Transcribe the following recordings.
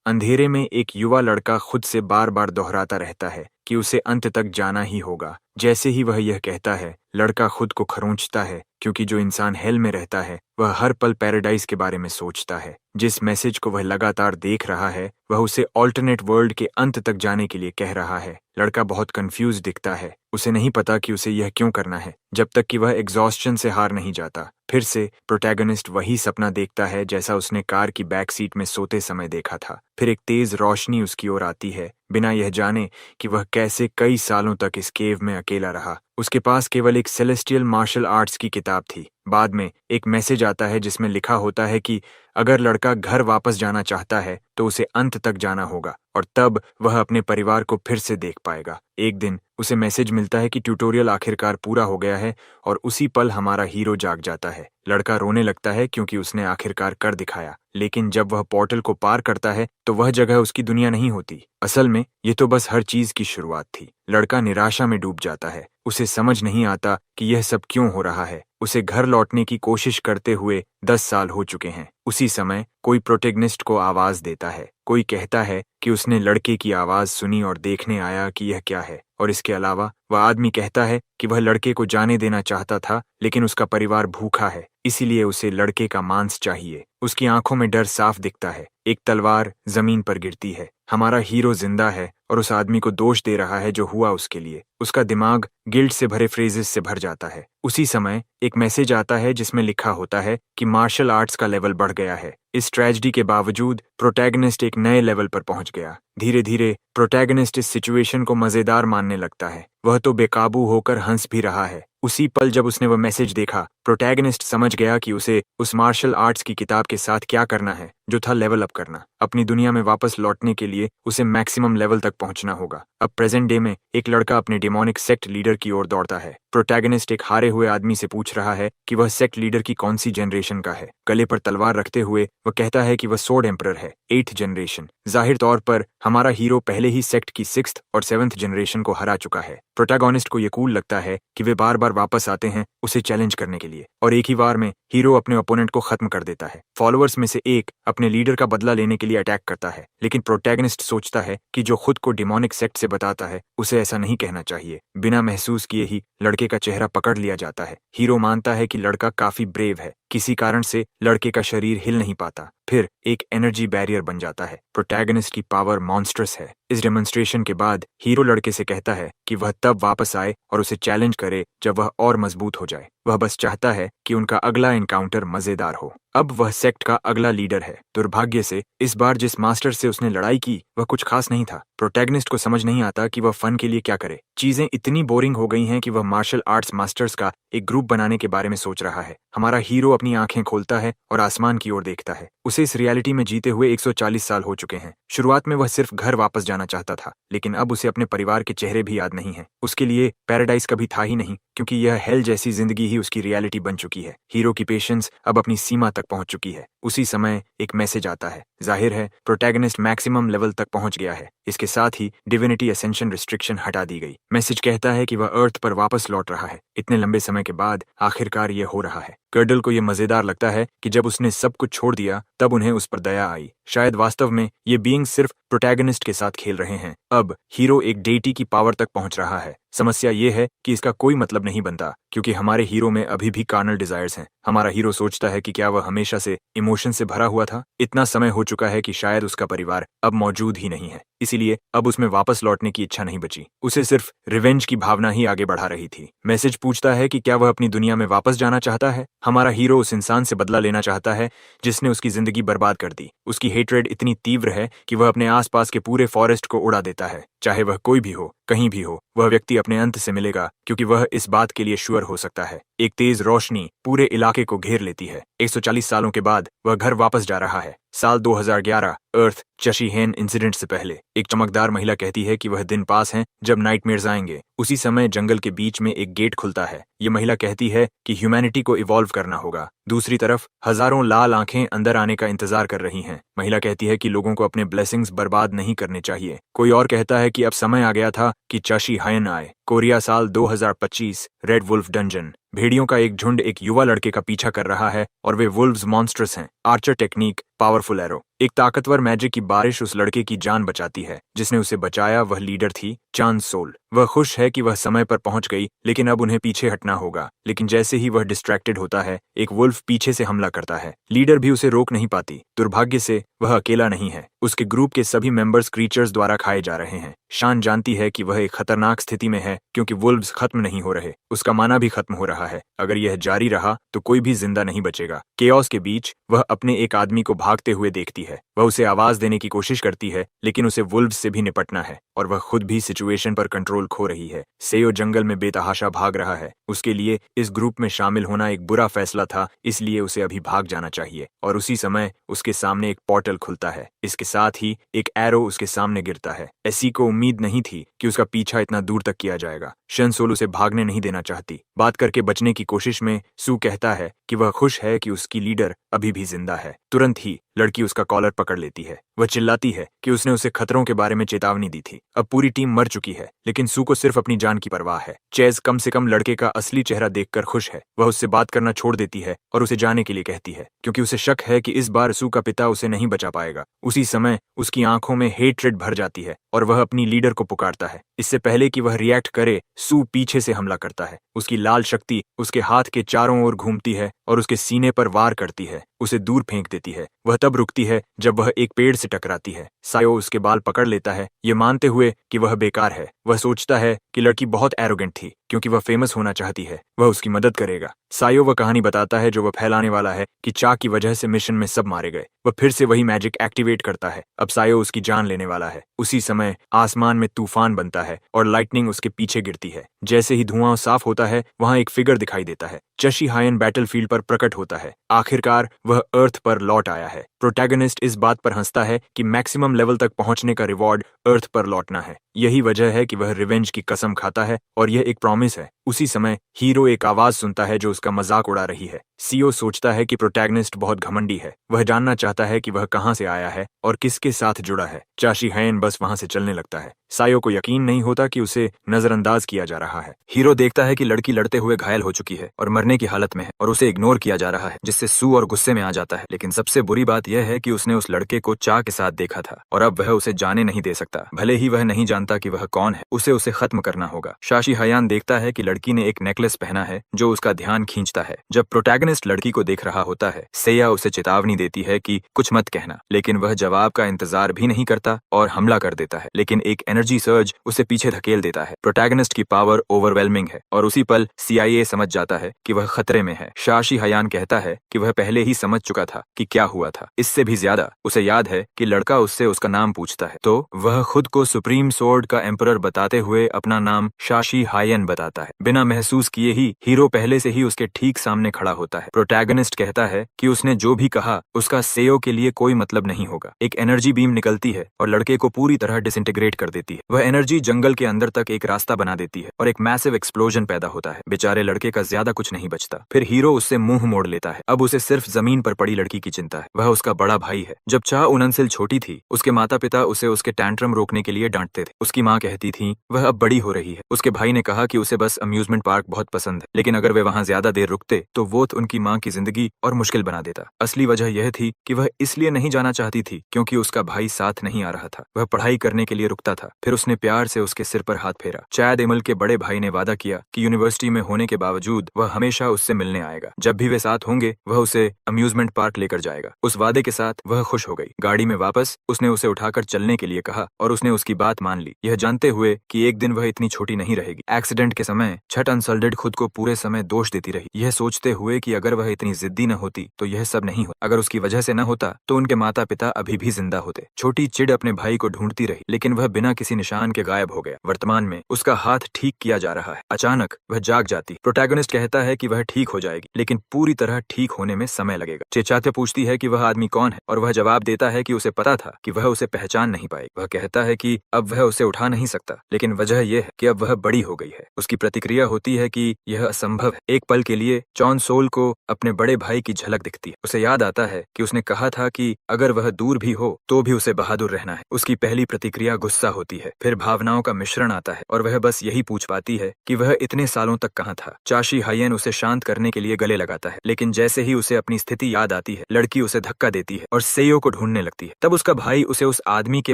अंधेरे में एक युवा लड़का खुद से बार बार दोहराता रहता है कि उसे अंत तक जाना ही होगा। जैसे ही वह यह कहता है, लड़का खुद को खरोंचता है, क्योंकि जो इंसान हेल में रहता है वह हर पल पैराडाइज के बारे में सोचता है। जिस मैसेज को वह लगातार देख रहा है वह उसे ऑल्टरनेट वर्ल्ड के अंत तक जाने के लिए कह रहा है। लड़का बहुत कंफ्यूज दिखता है, उसे नहीं पता कि उसे यह क्यों करना है, जब तक कि वह एग्जॉस्शन से हार नहीं जाता। फिर से प्रोटैगनिस्ट वही सपना देखता है जैसा उसने कार की बैक सीट में सोते समय देखा था। फिर एक तेज रोशनी उसकी ओर आती है, बिना यह जाने कि वह कैसे कई सालों तक इस केव में अकेला रहा। उसके पास केवल एक सेलेस्टियल मार्शल आर्ट्स की किताब थी। बाद में एक मैसेज आता है जिसमें लिखा होता है कि अगर लड़का घर वापस जाना चाहता है तो उसे अंत तक जाना होगा और तब वह अपने परिवार को फिर से देख पाएगा। एक दिन उसे मैसेज मिलता है कि ट्यूटोरियल आखिरकार पूरा हो गया है और उसी पल हमारा हीरो जाग जाता है। लड़का रोने लगता है क्योंकि उसने आखिरकार कर दिखाया, लेकिन जब वह पोर्टल को पार करता है तो वह जगह उसकी दुनिया नहीं होती। असल में ये तो बस हर चीज की शुरुआत थी। लड़का निराशा में डूब जाता है, उसे समझ नहीं आता कि यह सब क्यों हो रहा है। उसे घर लौटने की कोशिश करते हुए 10 साल हो चुके हैं। उसी समय कोई प्रोटेगनिस्ट को आवाज देता है। कोई कहता है कि उसने लड़के की आवाज सुनी और देखने आया कि यह क्या है। और इसके अलावा वह आदमी कहता है कि वह लड़के को जाने देना चाहता था, लेकिन उसका परिवार भूखा है, इसीलिए उसे लड़के का मांस चाहिए। उसकी आंखों में डर साफ दिखता है। एक तलवार जमीन पर गिरती है। हमारा हीरो जिंदा है और उस आदमी को दोष दे रहा है जो हुआ उसके लिए। उसका दिमाग गिल्ट से भरे फ्रेजेस से भर जाता है। उसी समय एक मैसेज आता है जिसमें लिखा होता है कि मार्शल आर्ट्स का लेवल बढ़ गया है। इस ट्रेजेडी के बावजूद प्रोटैगनिस्ट एक नए लेवल पर पहुंच गया। धीरे धीरे प्रोटैगनिस्ट इस सिचुएशन को मजेदार मानने लगता है। वह तो बेकाबू होकर हंस भी रहा है। उसी पल जब उसने वह मैसेज देखा, प्रोटैगनिस्ट समझ गया कि उसे उस मार्शल आर्ट्स की किताब के साथ क्या करना है, जो था लेवल अप करना। अपनी दुनिया में वापस लौटने के लिए उसे मैक्सिमम लेवल तक पहुंचना होगा। अब प्रेजेंट डे में एक लड़का अपने डेमोनिक सेक्ट लीडर की ओर दौड़ता है। प्रोटैगनिस्ट एक हारे हुए आदमी से पूछ रहा है कि वह सेक्ट लीडर की कौन सी जनरेशन का है। गले पर तलवार रखते हुए वह कहता है कि वह सोर्ड एम्परर है, 8th जनरेशन। जाहिर तौर पर हमारा हीरो पहले ही सेक्ट की 6th और 7th जनरेशन को हरा चुका है। प्रोटैगनिस्ट को ये कूल लगता है कि वे बार बार वापस आते हैं उसे चैलेंज करने के लिए, और एक ही बार में हीरो अपने ओपोनेंट को खत्म कर देता है। फॉलोअर्स में से एक अपने लीडर का बदला लेने के लिए अटैक करता है, लेकिन प्रोटैगनिस्ट सोचता है कि जो खुद को डिमोनिक सेक्ट से बताता है उसे ऐसा नहीं कहना चाहिए। बिना महसूस किए ही लड़के का चेहरा पकड़ लिया जाता है। हीरो मानता है कि लड़का काफी ब्रेव है। किसी कारण से लड़के का शरीर हिल नहीं पाता। फिर एक एनर्जी बैरियर बन जाता है। प्रोटैगनिस्ट की पावर मॉन्स्ट्रस है। इस डेमोन्स्ट्रेशन के बाद हीरो लड़के से कहता है कि वह तब वापस आए और उसे चैलेंज करे जब वह और मजबूत हो जाए। वह बस चाहता है कि उनका अगला एनकाउंटर मजेदार हो। अब वह सेक्ट का अगला लीडर है। दुर्भाग्य से इस बार जिस मास्टर से उसने लड़ाई की वह कुछ खास नहीं था। प्रोटैगनिस्ट को समझ नहीं आता कि वह फन के लिए क्या करे। चीजें इतनी बोरिंग हो गई हैं कि वह मार्शल आर्ट्स मास्टर्स का एक ग्रुप बनाने के बारे में सोच रहा है। हमारा हीरो अपनी आंखें खोलता है और आसमान की ओर देखता है। उसे इस रियलिटी में जीते हुए 140 साल हो चुके हैं। शुरुआत में वह सिर्फ घर वापस जाना चाहता था, लेकिन अब उसे अपने परिवार के चेहरे भी याद नहीं है। उसके लिए पैराडाइज कभी था ही नहीं, क्योंकि यह हेल जैसी जिंदगी ही उसकी रियलिटी बन चुकी है। हीरो की पेशेंस अब अपनी सीमा तक पहुंच चुकी है। उसी समय एक मैसेज आता है। जाहिर है प्रोटैगनिस्ट मैक्सिमम लेवल तक पहुंच गया है। इसके साथ ही डिविनिटी असेंशन रिस्ट्रिक्शन हटा दी गई। मैसेज कहता है कि वह अर्थ पर वापस लौट रहा है। इतने लंबे समय के बाद आखिरकार ये हो रहा है। कर्डल को यह मजेदार लगता है कि जब उसने सब कुछ छोड़ दिया तब उन्हें उस पर दया आई। शायद वास्तव में ये बीइंग सिर्फ प्रोटैगनिस्ट के साथ खेल रहे हैं। अब हीरो एक डेटी की पावर तक पहुंच रहा है। समस्या ये है कि इसका कोई मतलब नहीं बनता, क्योंकि हमारे हीरो में अभी भी कार्नल डिजायर्स हैं। हमारा हीरो सोचता है कि क्या वह हमेशा से इमोशन से भरा हुआ था। इतना समय हो चुका है कि शायद उसका परिवार अब मौजूद ही नहीं है, इसीलिए अब उसमें वापस लौटने की इच्छा नहीं बची। उसे सिर्फ रिवेंज की भावना ही आगे बढ़ा रही थी। मैसेज पूछता है कि क्या वह अपनी दुनिया में वापस जाना चाहता है। हमारा हीरो उस इंसान से बदला लेना चाहता है जिसने उसकी जिंदगी बर्बाद कर दी। उसकी हेट्रेड इतनी तीव्र है कि वह अपने आसपास के पूरे फॉरेस्ट को उड़ा देता है। चाहे वह कोई भी हो, कहीं भी हो, वह व्यक्ति अपने अंत से मिलेगा, क्योंकि वह इस बात के लिए श्योर हो सकता है। एक तेज रोशनी पूरे इलाके को घेर लेती है। 140 सालों के बाद वह घर वापस जा रहा है। साल 2011, अर्थ चशीहेन इंसिडेंट से पहले। एक चमकदार महिला कहती है कि वह दिन पास हैं जब नाइटमेयर्स आएंगे। उसी समय जंगल के बीच में एक गेट खुलता है। ये महिला कहती है कि ह्यूमैनिटी को इवॉल्व करना होगा। दूसरी तरफ हजारों लाल आंखें अंदर आने का इंतजार कर रही हैं। महिला कहती है कि लोगों को अपने ब्लेसिंग्स बर्बाद नहीं करने चाहिए। कोई और कहता है कि अब समय आ गया था कि चशीहेन आए। कोरिया, साल 2025, रेड वुल्फ डंजन। भेड़ियों का एक झुंड एक युवा लड़के का पीछा कर रहा है और वे वुल्व्स मॉन्स्टर्स हैं। Archer technique powerful arrow. एक ताकतवर मैजिक की बारिश उस लड़के की जान बचाती है जिसने उसे बचाया। वह लीडर थी, चान सोल। वह खुश है कि वह समय पर पहुंच गई, लेकिन अब उन्हें पीछे हटना होगा। लेकिन जैसे ही वह डिस्ट्रैक्टेड होता है, एक वुल्फ पीछे से हमला करता है। लीडर भी उसे रोक नहीं पाती। दुर्भाग्य से वह अकेला नहीं है, उसके ग्रुप के सभी मेंबर्स क्रीचर्स द्वारा खाए जा रहे हैं। शान जानती है कि वह एक खतरनाक स्थिति में है क्योंकि वुल्व्स खत्म नहीं हो रहे, उसका माना भी खत्म हो रहा है। अगर यह जारी रहा तो कोई भी जिंदा नहीं बचेगा। केओस के बीच वह अपने एक आदमी को भागते हुए देखती है। वह उसे आवाज देने की कोशिश करती है, लेकिन उसे वुल्व्स से भी निपटना है और वह खुद भी सिचुएशन पर कंट्रोल खो रही है। सेयो जंगल में बेतहाशा भाग रहा है। उसके लिए इस ग्रुप में शामिल होना एक बुरा फैसला था, इसलिए उसे अभी भाग जाना चाहिए। और उसी समय उसके सामने एक पोर्टल खुलता है। इसके साथ ही एक एरो उसके सामने गिरता है। एसी को उम्मीद नहीं थी कि उसका पीछा इतना दूर तक किया जाएगा। शनसोल उसे भागने नहीं देना चाहती। बात करके बचने की कोशिश में सू कहता है कि वह खुश है कि उसकी लीडर अभी भी जिंदा है। तुरंत ही लड़की उसका कॉलर पकड़ लेती है। वह चिल्लाती है कि उसने उसे खतरों के बारे में चेतावनी दी थी। अब पूरी टीम मर चुकी है, लेकिन सू को सिर्फ अपनी जान की परवाह है। चेज कम से कम लड़के का असली चेहरा देखकर खुश है। वह उससे बात करना छोड़ देती है और उसे जाने के लिए कहती है, क्योंकि उसे शक है कि इस बार सू का पिता उसे नहीं बचा पाएगा। उसी समय उसकी आंखों में हेट्रेड भर जाती है और वह अपनी लीडर को पुकारता है। इससे पहले कि वह रिएक्ट करे, सू पीछे से हमला करता है। उसकी लाल शक्ति उसके हाथ के चारों ओर घूमती है और उसके सीने पर वार करती है, उसे दूर फेंक देती है। वह तब रुकती है जब वह एक पेड़ से टकराती है। सायो उसके बाल पकड़ लेता है, ये मानते हुए कि वह बेकार है। वह सोचता है कि लड़की बहुत एरोगेंट थी क्योंकि वह फेमस होना चाहती है। वह उसकी मदद करेगा। सायो वह कहानी बताता है जो वह फैलाने वाला है कि चा की वजह से मिशन में सब मारे गए। वह फिर से वही मैजिक एक्टिवेट करता है। अब सायो उसकी जान लेने वाला है। उसी समय आसमान में तूफान बनता है और लाइटनिंग उसके पीछे गिरती है। जैसे ही धुआं साफ होता है, वहां एक फिगर दिखाई देता है। चशी हायन बैटलफील्ड पर प्रकट होता है। आखिरकार वह अर्थ पर लौट आया है। प्रोटैगनिस्ट इस बात पर हंसता है कि मैक्सिमम लेवल तक पहुंचने का रिवॉर्ड अर्थ पर लौटना है। यही वजह है कि वह रिवेंज की कसम खाता है और यह एक प्रॉमिस है। उसी समय हीरो एक आवाज सुनता है जो उसका मजाक उड़ा रही है। सीओ सोचता है कि प्रोटैगनिस्ट बहुत घमंडी है। वह जानना चाहता है कि वह कहां से आया है और किसके साथ जुड़ा है। चाशी हैन बस वहां से चलने लगता है। सायो को यकीन नहीं होता कि उसे नजरअंदाज किया जा रहा है। हीरो देखता है कि लड़की लड़ते हुए घायल हो चुकी है और मरने की हालत में है और उसे इग्नोर किया जा रहा है, जिससे सू और गुस्से में आ जाता है। लेकिन सबसे बुरी बात यह है कि उसने उस लड़के को चा के साथ देखा था और अब वह उसे जाने नहीं दे सकता। भले ही वह नहीं जानता कि वह कौन है, उसे खत्म करना होगा। शाशी हयान देखता है कि लड़की ने एक नेकलेस पहना है जो उसका ध्यान खींचता है। जब प्रोटैगनिस्ट लड़की को देख रहा होता है, सेया उसे चेतावनी देती है कि कुछ मत कहना, लेकिन वह जवाब का इंतजार भी नहीं करता और हमला कर देता है। लेकिन एक एनर्जी सर्ज उसे पीछे धकेल देता है। प्रोटैगनिस्ट की पावर ओवरवेलमिंग है और उसी पल CIA समझ जाता है कि वह खतरे में है। शाशी हयान कहता है कि वह पहले ही समझ चुका था कि क्या हुआ था। इससे भी ज्यादा उसे याद है कि लड़का उससे उसका नाम पूछता है, तो वह खुद को सुप्रीम सोर्ड का एम्परर बताते हुए अपना नाम शाशी हायन बताता है। बिना महसूस किए ही हीरो पहले से ही उसके ठीक सामने खड़ा होता है। प्रोटैगनिस्ट कहता है कि उसने जो भी कहा उसका सेयो के लिए कोई मतलब नहीं होगा। एक एनर्जी बीम निकलती है और लड़के को पूरी तरह डिसइंटीग्रेट कर देती है। वह एनर्जी जंगल के अंदर तक एक रास्ता बना देती है और एक मैसिव एक्सप्लोजन पैदा होता है। बेचारे लड़के का ज्यादा कुछ नहीं बचता। फिर हीरो उससे मुंह मोड़ लेता है। अब उसे सिर्फ जमीन पर पड़ी लड़की की चिंता है। वह उसका बड़ा भाई है। जब चा उननसिल छोटी थी, उसके माता पिता उसे उसके टैंट्रम रोकने के लिए डांटते थे। उसकी माँ कहती थी वह अब बड़ी हो रही है। उसके भाई ने कहा कि उसे बस अम्यूजमेंट पार्क बहुत पसंद है, लेकिन अगर वे वहाँ ज्यादा देर रुकते तो वो उनकी माँ की जिंदगी और मुश्किल बना देता। असली वजह यह थी कि वह इसलिए नहीं जाना चाहती थी क्योंकि उसका भाई साथ नहीं आ रहा था। वह पढ़ाई करने के लिए रुकता था। फिर उसने प्यार से उसके सिर पर हाथ फेरा। चैद एमल के बड़े भाई ने वादा किया कि यूनिवर्सिटी में होने के बावजूद वह हमेशा उससे मिलने आएगा। जब भी वे साथ होंगे वह उसे अम्यूजमेंट पार्क लेकर जाएगा। उस वादे के साथ वह खुश हो गई। गाड़ी में वापस उसने उसे उठाकर चलने के लिए कहा और उसने उसकी बात मान ली, यह जानते हुए कि एक दिन वह इतनी छोटी नहीं रहेगी। एक्सीडेंट के समय छठ अनसल्टेड खुद को पूरे समय दोष देती रही, यह सोचते हुए कि अगर वह इतनी जिद्दी न होती तो यह सब नहीं होता। अगर उसकी वजह से न होता तो उनके माता पिता अभी भी जिंदा होते। छोटी चिड़ अपने भाई को ढूंढती रही, लेकिन वह बिना किसी निशान के गायब हो गया। वर्तमान में उसका हाथ ठीक किया जा रहा है। अचानक वह जाग जाती। प्रोटैगनिस्ट कहता है कि वह ठीक हो जाएगी, लेकिन पूरी तरह ठीक होने में समय लगेगा। चेचाते पूछती है कि वह आदमी कौन है और वह जवाब देता है कि उसे पता था कि वह उसे पहचान नहीं पाएगी। वह कहता है कि अब वह उसे उठा नहीं सकता, लेकिन वजह यह है कि अब वह बड़ी हो गई है। उसकी प्रतिक्रिया होती है कि यह असंभव है। एक पल के लिए चॉन सोल को अपने बड़े भाई की झलक दिखती है। उसे याद आता है कि उसने कहा था कि अगर वह दूर भी हो तो भी उसे बहादुर रहना है। उसकी पहली प्रतिक्रिया गुस्सा होती है। आती है। फिर भावनाओं का मिश्रण आता है और वह बस यही पूछ पाती है कि वह इतने सालों तक कहाँ था। चाशी हायन उसे शांत करने के लिए गले लगाता है, लेकिन जैसे ही उसे अपनी स्थिति याद आती है, लड़की उसे धक्का देती है और सेयो को ढूंढने लगती है। तब उसका भाई उसे उस आदमी के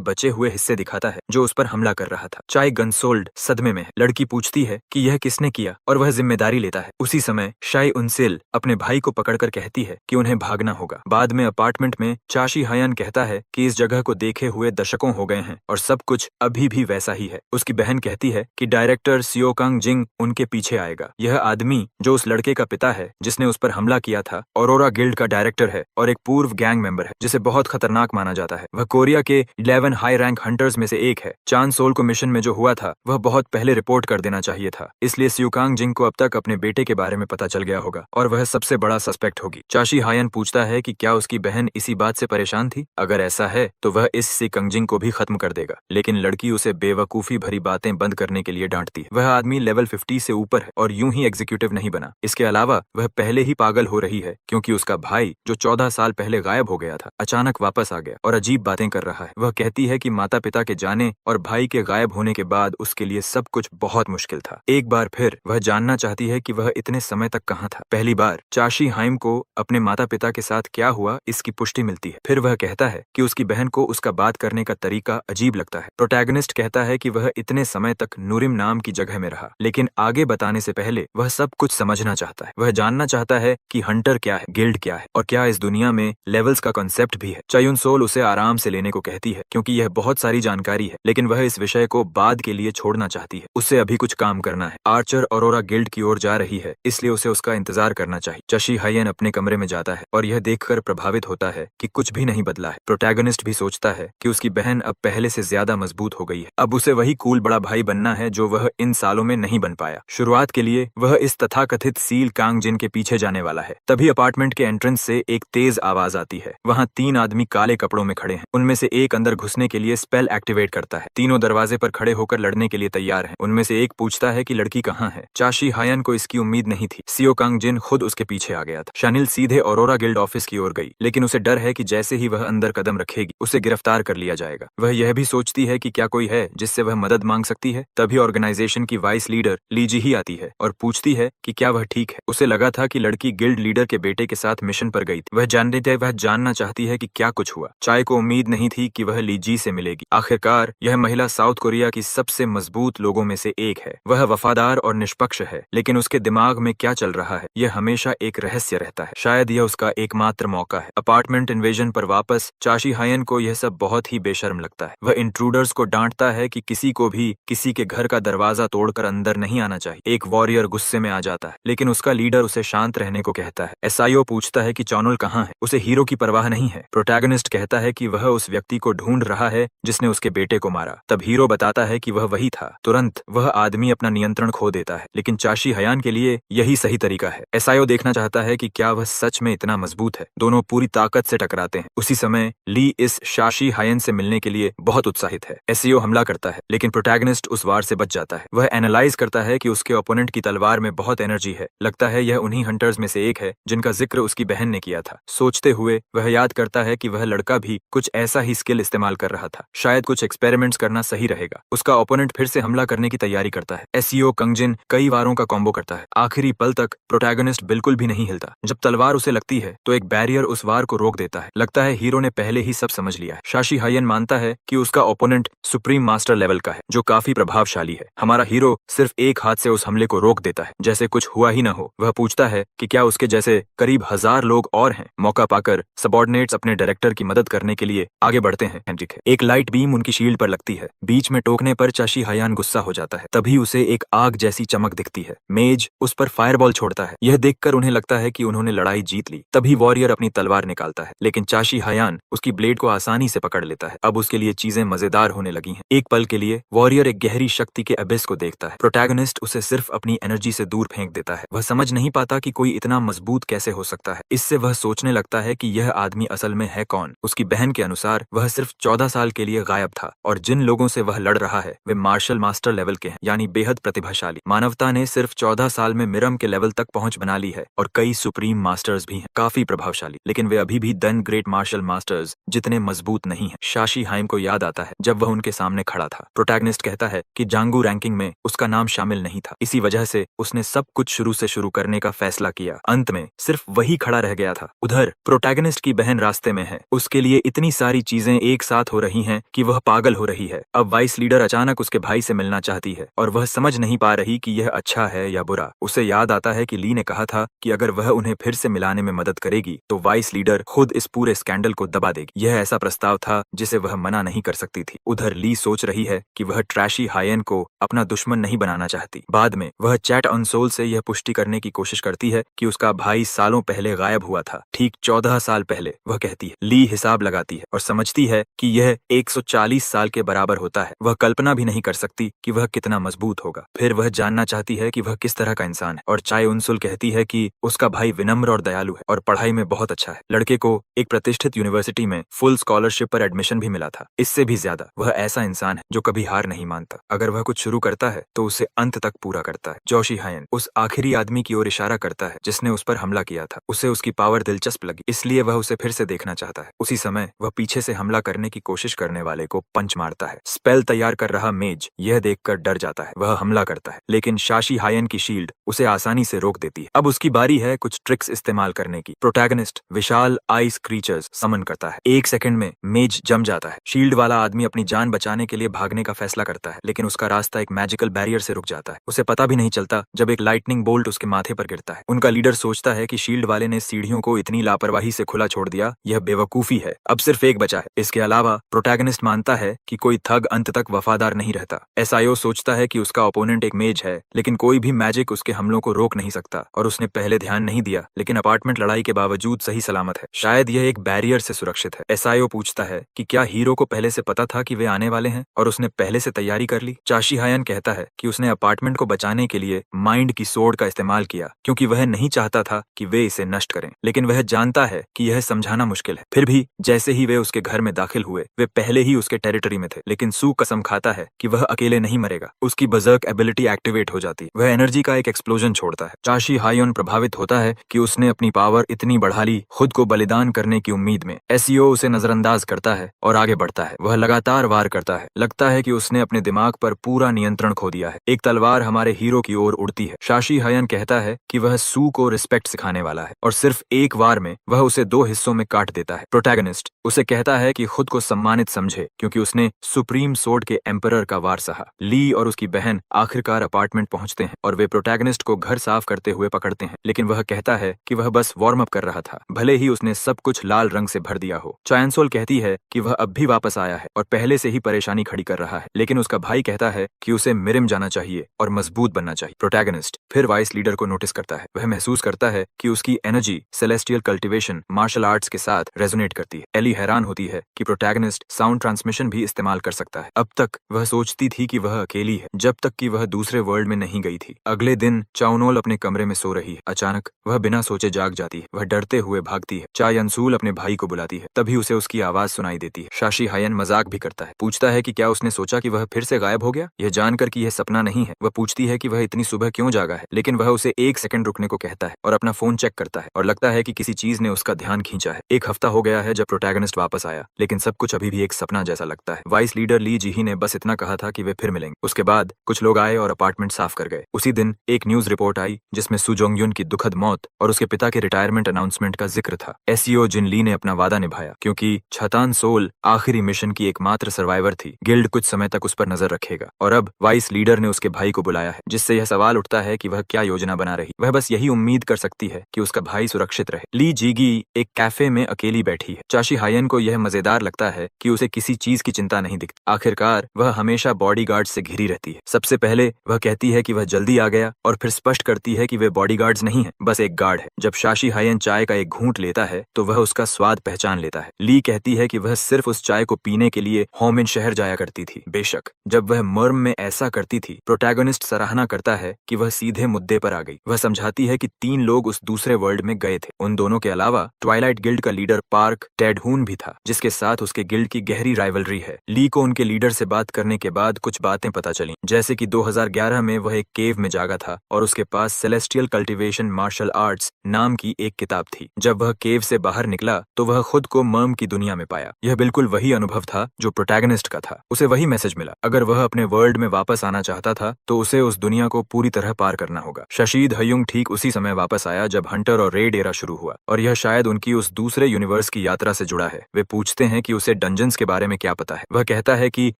बचे हुए हिस्से दिखाता है जो उस पर हमला कर रहा था। चाय गनसोल्ड सदमे में है। लड़की पूछती है कि यह किसने किया और वह जिम्मेदारी लेता है। उसी समय शाई उनसेल अपने भाई को पकड़कर कहती है कि उन्हें भागना होगा। बाद में अपार्टमेंट में चाशी हायन कहता है कि इस जगह को देखे हुए दशकों हो गए हैं और सब कुछ अभी भी वैसा ही है। उसकी बहन कहती है कि डायरेक्टर सियो कांग जिंग उनके पीछे आएगा। यह आदमी जो उस लड़के का पिता है जिसने उस पर हमला किया था, ऑरोरा गिल्ड का डायरेक्टर है और एक पूर्व गैंग मेंबर है जिसे बहुत खतरनाक माना जाता है। वह कोरिया के 11 हाई रैंक हंटर्स में से एक है। चांद सोल को मिशन में जो हुआ था वह बहुत पहले रिपोर्ट कर देना चाहिए था, इसलिए सियोकांग जिंग को अब तक अपने बेटे के बारे में पता चल गया होगा और वह सबसे बड़ा सस्पेक्ट होगी। चाशी हायन पूछता है कि क्या उसकी बहन इसी बात से परेशान थी। अगर ऐसा है तो वह इस सियोकांग को भी खत्म कर देगा, लेकिन लड़की उसे बेवकूफी भरी बातें बंद करने के लिए डांटती है। वह आदमी लेवल 50 से ऊपर है और यूं ही एग्जीक्यूटिव नहीं बना। इसके अलावा वह पहले ही पागल हो रही है क्योंकि उसका भाई जो 14 साल पहले गायब हो गया था अचानक वापस आ गया और अजीब बातें कर रहा है। वह कहती है कि माता पिता के जाने और भाई के गायब होने के बाद उसके लिए सब कुछ बहुत मुश्किल था। एक बार फिर वह जानना चाहती है कि वह इतने समय तक कहाँ था। पहली बार चाशी हाइम को अपने माता पिता के साथ क्या हुआ इसकी पुष्टि मिलती है। फिर वह कहता है कि उसकी बहन को उसका बात करने का तरीका अजीब लगता है। प्रोटैगनिस्ट कहता है कि वह इतने समय तक नूरिम नाम की जगह में रहा, लेकिन आगे बताने से पहले वह सब कुछ समझना चाहता है। वह जानना चाहता है कि हंटर क्या है, गिल्ड क्या है और क्या इस दुनिया में लेवल्स का कॉन्सेप्ट भी है। चायुन सोल उसे आराम से लेने को कहती है क्योंकि यह बहुत सारी जानकारी है, लेकिन वह इस विषय को बाद के लिए छोड़ना चाहती है। उसे अभी कुछ काम करना है। आर्चर ऑरोरा गिल्ड की ओर जा रही है, इसलिए उसे उसका इंतजार करना चाहिए। चाशी हायन अपने कमरे में जाता है और यह देखकर प्रभावित होता है कि कुछ भी नहीं बदला है। प्रोटैगनिस्ट भी सोचता है कि उसकी बहन अब पहले से ज्यादा मजबूत हो गई है। अब उसे वही कूल बड़ा भाई बनना है जो वह इन सालों में नहीं बन पाया। शुरुआत के लिए वह इस तथाकथित सील कांग जिन के पीछे जाने वाला है। तभी अपार्टमेंट के एंट्रेंस से एक तेज आवाज आती है। वहाँ 3 आदमी काले कपड़ों में खड़े हैं। उनमें से एक अंदर घुसने के लिए स्पेल एक्टिवेट करता है। तीनों दरवाजे पर खड़े होकर लड़ने के लिए तैयार हैं। उनमें से एक पूछता है कि लड़की कहाँ है। चाशी हायन को इसकी उम्मीद नहीं थी। सियो कांग जिन खुद उसके पीछे आ गया था। शानिल सीधे ऑरोरा गिल्ड ऑफिस की ओर गई, लेकिन उसे डर है कि जैसे ही वह अंदर कदम रखेगी उसे गिरफ्तार कर लिया जाएगा। वह यह भी सोचती है कि क्या कोई है जिससे वह मदद मांग सकती है। तभी ऑर्गेनाइजेशन की वाइस लीडर लीजी ही आती है और पूछती है कि क्या वह ठीक है। उसे लगा था कि लड़की गिल्ड लीडर के बेटे के साथ मिशन पर गई थी। वह जानना चाहती है कि क्या कुछ हुआ। चाय को उम्मीद नहीं थी कि वह लीजी से मिलेगी। आखिरकार यह महिला साउथ कोरिया की सबसे मजबूत लोगों में से एक है। वह वफादार और निष्पक्ष है, लेकिन उसके दिमाग में क्या चल रहा है यह हमेशा एक रहस्य रहता है। शायद यह उसका एकमात्र मौका है। अपार्टमेंट इन्वेजन पर वापस चाशी हायन को यह सब बहुत ही बेशर्म लगता है। वह इंट्रूडर्स को डांटता है कि किसी को भी किसी के घर का दरवाजा तोड़कर अंदर नहीं आना चाहिए। एक वॉरियर गुस्से में आ जाता है, लेकिन उसका लीडर उसे शांत रहने को कहता है। एसआईओ पूछता है कि चौनुल कहाँ है। उसे हीरो की परवाह नहीं है। प्रोटैगनिस्ट कहता है कि वह उस व्यक्ति को ढूंढ रहा है जिसने उसके बेटे को मारा। तब हीरो बताता है कि वह वही था। तुरंत वह आदमी अपना नियंत्रण खो देता है, लेकिन चाशी हायन के लिए यही सही तरीका है। एसआईओ देखना चाहता है कि क्या वह सच में इतना मजबूत है। दोनों पूरी ताकत से टकराते हैं। उसी समय ली इस चाशी हायन से मिलने के लिए बहुत उत्साहित है। एसईओ हमला करता है, लेकिन प्रोटैगनिस्ट उस वार से बच जाता है। वह एनालाइज करता है कि उसके ओपोनेंट की तलवार में बहुत एनर्जी है। लगता है यह उन्हीं हंटर्स में से एक है जिनका जिक्र उसकी बहन ने किया था। सोचते हुए वह याद करता है कि वह लड़का भी कुछ ऐसा ही स्किल इस्तेमाल कर रहा था। शायद कुछ एक्सपेरिमेंट्स करना सही रहेगा। उसका ओपोनेंट फिर से हमला करने की तैयारी करता है। एसईओ कंगजिन कई वारों का कॉम्बो करता है। आखिरी पल तक प्रोटैगनिस्ट बिल्कुल भी नहीं हिलता। जब तलवार उसे लगती है तो एक बैरियर उस वार को रोक देता है। लगता है हीरो ने पहले ही सब समझ लिया है। चाशी हायन मानता है कि उसका ओपोनेंट सुप्रीम मास्टर लेवल का है जो काफी प्रभावशाली है। हमारा हीरो सिर्फ एक हाथ से उस हमले को रोक देता है, जैसे कुछ हुआ ही न हो। वह पूछता है कि क्या उसके जैसे करीब 1000 लोग और हैं। मौका पाकर सबऑर्डिनेट्स अपने डायरेक्टर की मदद करने के लिए आगे बढ़ते हैं। हेनरिक है। एक लाइट बीम उनकी शील्ड पर लगती है। बीच में टोकने पर चाशी हायन गुस्सा हो जाता है। तभी उसे एक आग जैसी चमक दिखती है। मेज उस पर फायरबॉल छोड़ता है। यह देखकर उन्हें लगता है कि उन्होंने लड़ाई जीत ली। तभी वॉरियर अपनी तलवार निकालता है, लेकिन चाशी हायन उसकी ब्लेड को आसानी से पकड़ लेता है। अब उसके लिए चीजें मजेदार होने लगी हैं। एक पल के लिए वॉरियर एक गहरी शक्ति के अबिस को देखता है। प्रोटैगनिस्ट उसे सिर्फ अपनी एनर्जी से दूर फेंक देता है। वह समझ नहीं पाता कि कोई इतना मजबूत कैसे हो सकता है। इससे वह सोचने लगता है कि यह आदमी असल में है कौन। उसकी बहन के अनुसार वह सिर्फ 14 साल के लिए गायब था और जिन लोगों से वह लड़ रहा है वे मार्शल मास्टर लेवल के हैं, यानी बेहद प्रतिभाशाली। मानवता ने सिर्फ 14 साल में मिरम के लेवल तक पहुंच बना ली है और कई सुप्रीम मास्टर्स भी हैं, काफी प्रभावशाली, लेकिन वे अभी भी 10 ग्रेट मार्शल मास्टर्स जितने मजबूत नहीं हैं। चाशी हायन को याद आता है जब वह उनके के सामने खड़ा था। प्रोटैगनिस्ट कहता है कि जांगू रैंकिंग में उसका नाम शामिल नहीं था, इसी वजह से उसने सब कुछ शुरू से शुरू करने का फैसला किया। अंत में सिर्फ वही खड़ा रह गया था। उधर प्रोटैगनिस्ट की बहन रास्ते में है, उसके लिए इतनी सारी चीजें एक साथ हो रही हैं कि वह पागल हो रही है। अब वाइस लीडर अचानक उसके भाई से मिलना चाहती है और वह समझ नहीं पा रही कि यह अच्छा है या बुरा। उसे याद आता है कि ली ने कहा था कि अगर वह उन्हें फिर से मिलाने में मदद करेगी तो वाइस लीडर खुद इस पूरे स्कैंडल को दबा देगी। यह ऐसा प्रस्ताव था जिसे वह मना नहीं कर सकती थी। उधर ली सोच रही है कि वह ट्रैशी हायन को अपना दुश्मन नहीं बनाना चाहती। बाद में वह चैट ऑन सोल से यह पुष्टि करने की कोशिश करती है कि उसका भाई सालों पहले गायब हुआ था, ठीक 14 साल पहले। वह कहती है, ली हिसाब लगाती है और समझती है कि यह 140 साल के बराबर होता है। वह कल्पना भी नहीं कर सकती कि वह कितना मजबूत होगा। फिर वह जानना चाहती है कि वह किस तरह का इंसान है और चाय उनसुल कहती है कि उसका भाई विनम्र और दयालु है और पढ़ाई में बहुत अच्छा है। लड़के को एक प्रतिष्ठित यूनिवर्सिटी में फुल स्कॉलरशिप पर एडमिशन भी मिला था। इससे भी ज्यादा वह ऐसा इंसान है जो कभी हार नहीं मानता। अगर वह कुछ शुरू करता है तो उसे अंत तक पूरा करता है। जोशी हायन उस आखिरी आदमी की ओर इशारा करता है जिसने उस पर हमला किया था। उसे उसकी पावर दिलचस्प लगी, इसलिए वह उसे फिर से देखना चाहता है। उसी समय वह पीछे से हमला करने की कोशिश करने वाले को पंच मारता है। स्पेल तैयार कर रहा मेज यह देखकर डर जाता है। वह हमला करता है, लेकिन शाशी हायन की शील्ड उसे आसानी से रोक देती है। अब उसकी बारी है कुछ ट्रिक्स इस्तेमाल करने की। प्रोटैगनिस्ट विशाल आइस क्रीचर्स समन करता है। 1 सेकंड में मेज जम जाता है। शील्ड वाला आदमी अपनी जान बचाने के लिए भागने का फैसला करता है, लेकिन उसका रास्ता एक मैजिकल बैरियर से रुक जाता है। उसे पता भी नहीं चलता जब एक लाइटनिंग बोल्ट उसके माथे पर गिरता है। उनका लीडर सोचता है कि शील्ड वाले ने सीढ़ियों को इतनी लापरवाही से खुला छोड़ दिया, यह बेवकूफी है। अब सिर्फ एक बचा है। इसके अलावा प्रोटैगनिस्ट मानता है कि कोई थग अंत तक वफादार नहीं रहता। एसआईओ सोचता है कि उसका ओपोनेंट एक मेज है, लेकिन कोई भी मैजिक उसके हमलों को रोक नहीं सकता और उसने पहले ध्यान नहीं दिया। लेकिन अपार्टमेंट लड़ाई के बावजूद सही सलामत है। शायद यह एक बैरियर से सुरक्षित है। एसआईओ पूछता है कि क्या हीरो को पहले से पता था कि वे आने वाले हैं और उसने पहले से तैयारी कर ली। चाशी हायन कहता है कि उसने अपार्टमेंट को बचाने के लिए माइंड की सोर्ड का इस्तेमाल किया, क्योंकि वह नहीं चाहता था कि वे इसे नष्ट करें। लेकिन वह जानता है कि यह समझाना मुश्किल है। फिर भी जैसे ही वे उसके घर में दाखिल हुए, वे पहले ही उसके टेरिटरी में थे। लेकिन सू कसम खाता है कि वह अकेले नहीं मरेगा। उसकी बजर्क एबिलिटी एक्टिवेट हो जाती है। वह एनर्जी का एक एक्सप्लोजन छोड़ता है। चाशी हायन प्रभावित होता है कि उसने अपनी पावर इतनी बढ़ा ली खुद को बलिदान करने की उम्मीद में। एसईओ उसे नजरअंदाज करता है और आगे बढ़ता है। वह लगातार वार करता है। लगता है कि उसने अपने दिमाग पर पूरा नियंत्रण खो दिया है। एक तलवार हमारे हीरो की ओर उड़ती है। शाशी हायन कहता है कि वह सू को रिस्पेक्ट सिखाने वाला है और सिर्फ एक वार में वह उसे 2 हिस्सों में काट देता है। प्रोटैगनिस्ट उसे कहता है कि खुद को सम्मानित समझे, क्योंकि उसने सुप्रीम सोर्ड के एम्परर का वार सहा। ली और उसकी बहन आखिरकार अपार्टमेंट पहुंचते हैं और वे प्रोटैगनिस्ट को घर साफ करते हुए पकड़ते हैं, लेकिन वह कहता है कि वह बस वार्म अप कर रहा था, भले ही उसने सब कुछ लाल रंग से भर दिया हो। चायनसोल कहती है कि वह अब भी वापस आया है और पहले से ही परेशानी खड़ी कर रहा है, लेकिन उसका भाई कहता है कि उसे मिरिम जाना चाहिए और मजबूत बनना चाहिए। प्रोटैगनिस्ट फिर वाइस लीडर को नोटिस करता है। वह महसूस करता है कि उसकी energy celestial cultivation martial arts के साथ रेजोनेट करती है। एली हैरान होती है कि प्रोटैगनिस्ट साउंड ट्रांसमिशन भी इस्तेमाल कर सकता है। अब तक वह सोचती थी कि वह अकेली है, जब तक कि वह दूसरे वर्ल्ड में नहीं गई थी। अगले दिन चाउनोल अपने कमरे में सो रही है। अचानक वह बिना सोचे जाग जाती है। वह डरते हुए भागती है। चाय अंसूल अपने भाई को बुलाती है, तभी उसे उसकी आवाज सुनाई देती है। शाशी हायन मजाक भी करता है, पूछता है कि क्या उसने सोचा कि वह फिर से गायब हो गया। यह जानकर कि यह सपना नहीं है, वह पूछती है कि वह इतनी सुबह क्यों जागा है, लेकिन वह उसे 1 सेकंड रुकने को कहता है और अपना फोन चेक करता है और लगता है कि किसी चीज ने उसका ध्यान खींचा है। 1 हफ्ता हो गया है जब प्रोटैगनिस्ट वापस आया, लेकिन सब कुछ अभी भी एक सपना जैसा लगता है। वाइस लीडर ली जीही ने बस इतना कहा था कि वे फिर मिलेंगे। उसके बाद कुछ लोग आए और अपार्टमेंट साफ कर गए। उसी दिन एक न्यूज रिपोर्ट आई जिसमें सू जोंगयुन की दुखद मौत और उसके पिता के रिटायरमेंट अनाउंसमेंट का जिक्र था। एसईओ जिन ली ने अपना वादा निभाया, क्योंकि छतान सोल आखिरी मिशन की एकमात्र सर्वाइवर थी। गिल्ड कुछ समय तक उस पर नजर रखेगा और अब वाइस लीडर ने उसके भाई को बुलाया है, जिससे यह सवाल उठता है कि वह क्या योजना बना रही। वह बस यही उम्मीद कर सकती है कि उसका भाई सुरक्षित रहे। ली जीगी एक कैफे में अकेली बैठी है। चाशी हायन को यह मजेदार लगता है कि उसे किसी चीज की चिंता नहीं दिखती। आखिरकार वह हमेशा बॉडीगार्ड से घिरी रहती है। सबसे पहले वह कहती है कि वह जल्दी आ गया और फिर स्पष्ट करती है कि वे बॉडीगार्ड्स नहीं है, बस एक गार्ड है। जब शाशी हायन चाय का एक घूंट लेता है तो वह उसका स्वाद पहचान लेता है। ली कहती है कि वह सिर्फ उस चाय को पीने के लिए होमिन शहर जाया करती थी। बेशक जब वह मर्म में ऐसा करती थी, प्रोटैगनिस्ट सराहना करता है कि वह सीधे मुद्दे पर आ गई। वह समझाती है कि 3 लोग उस दूसरे वर्ल्ड में गए थे। उन दोनों के अलावा ट्वाइलाइट गिल्ड का लीडर पार्क टेडहून हयून भी था, जिसके साथ उसके गिल्ड की गहरी राइवलरी है। ली को उनके लीडर से बात करने के बाद कुछ बातें पता चली, जैसे कि 2011 में वह एक केव में जागा था और उसके पास सेलेस्टियल कल्टीवेशन मार्शल आर्ट्स नाम की एक किताब थी। जब वह केव से बाहर निकला तो वह खुद को मर्म की दुनिया में पाया। यह बिल्कुल वही अनुभव था जो प्रोटैगनिस्ट का था। उसे वही मैसेज मिला, अगर वह अपने वर्ल्ड में वापस आना चाहता था तो उसे उस दुनिया को पूरी तरह पार करना होगा। शशीद हयुंग ठीक उसी समय वापस आया जब हंटर और रेड एरा शुरू हुआ, और यह शायद उनकी उस दूसरे यूनिवर्स की यात्रा से जुड़ा है। वे पूछते हैं कि उसे डंजन्स के बारे में क्या पता है। वह कहता है कि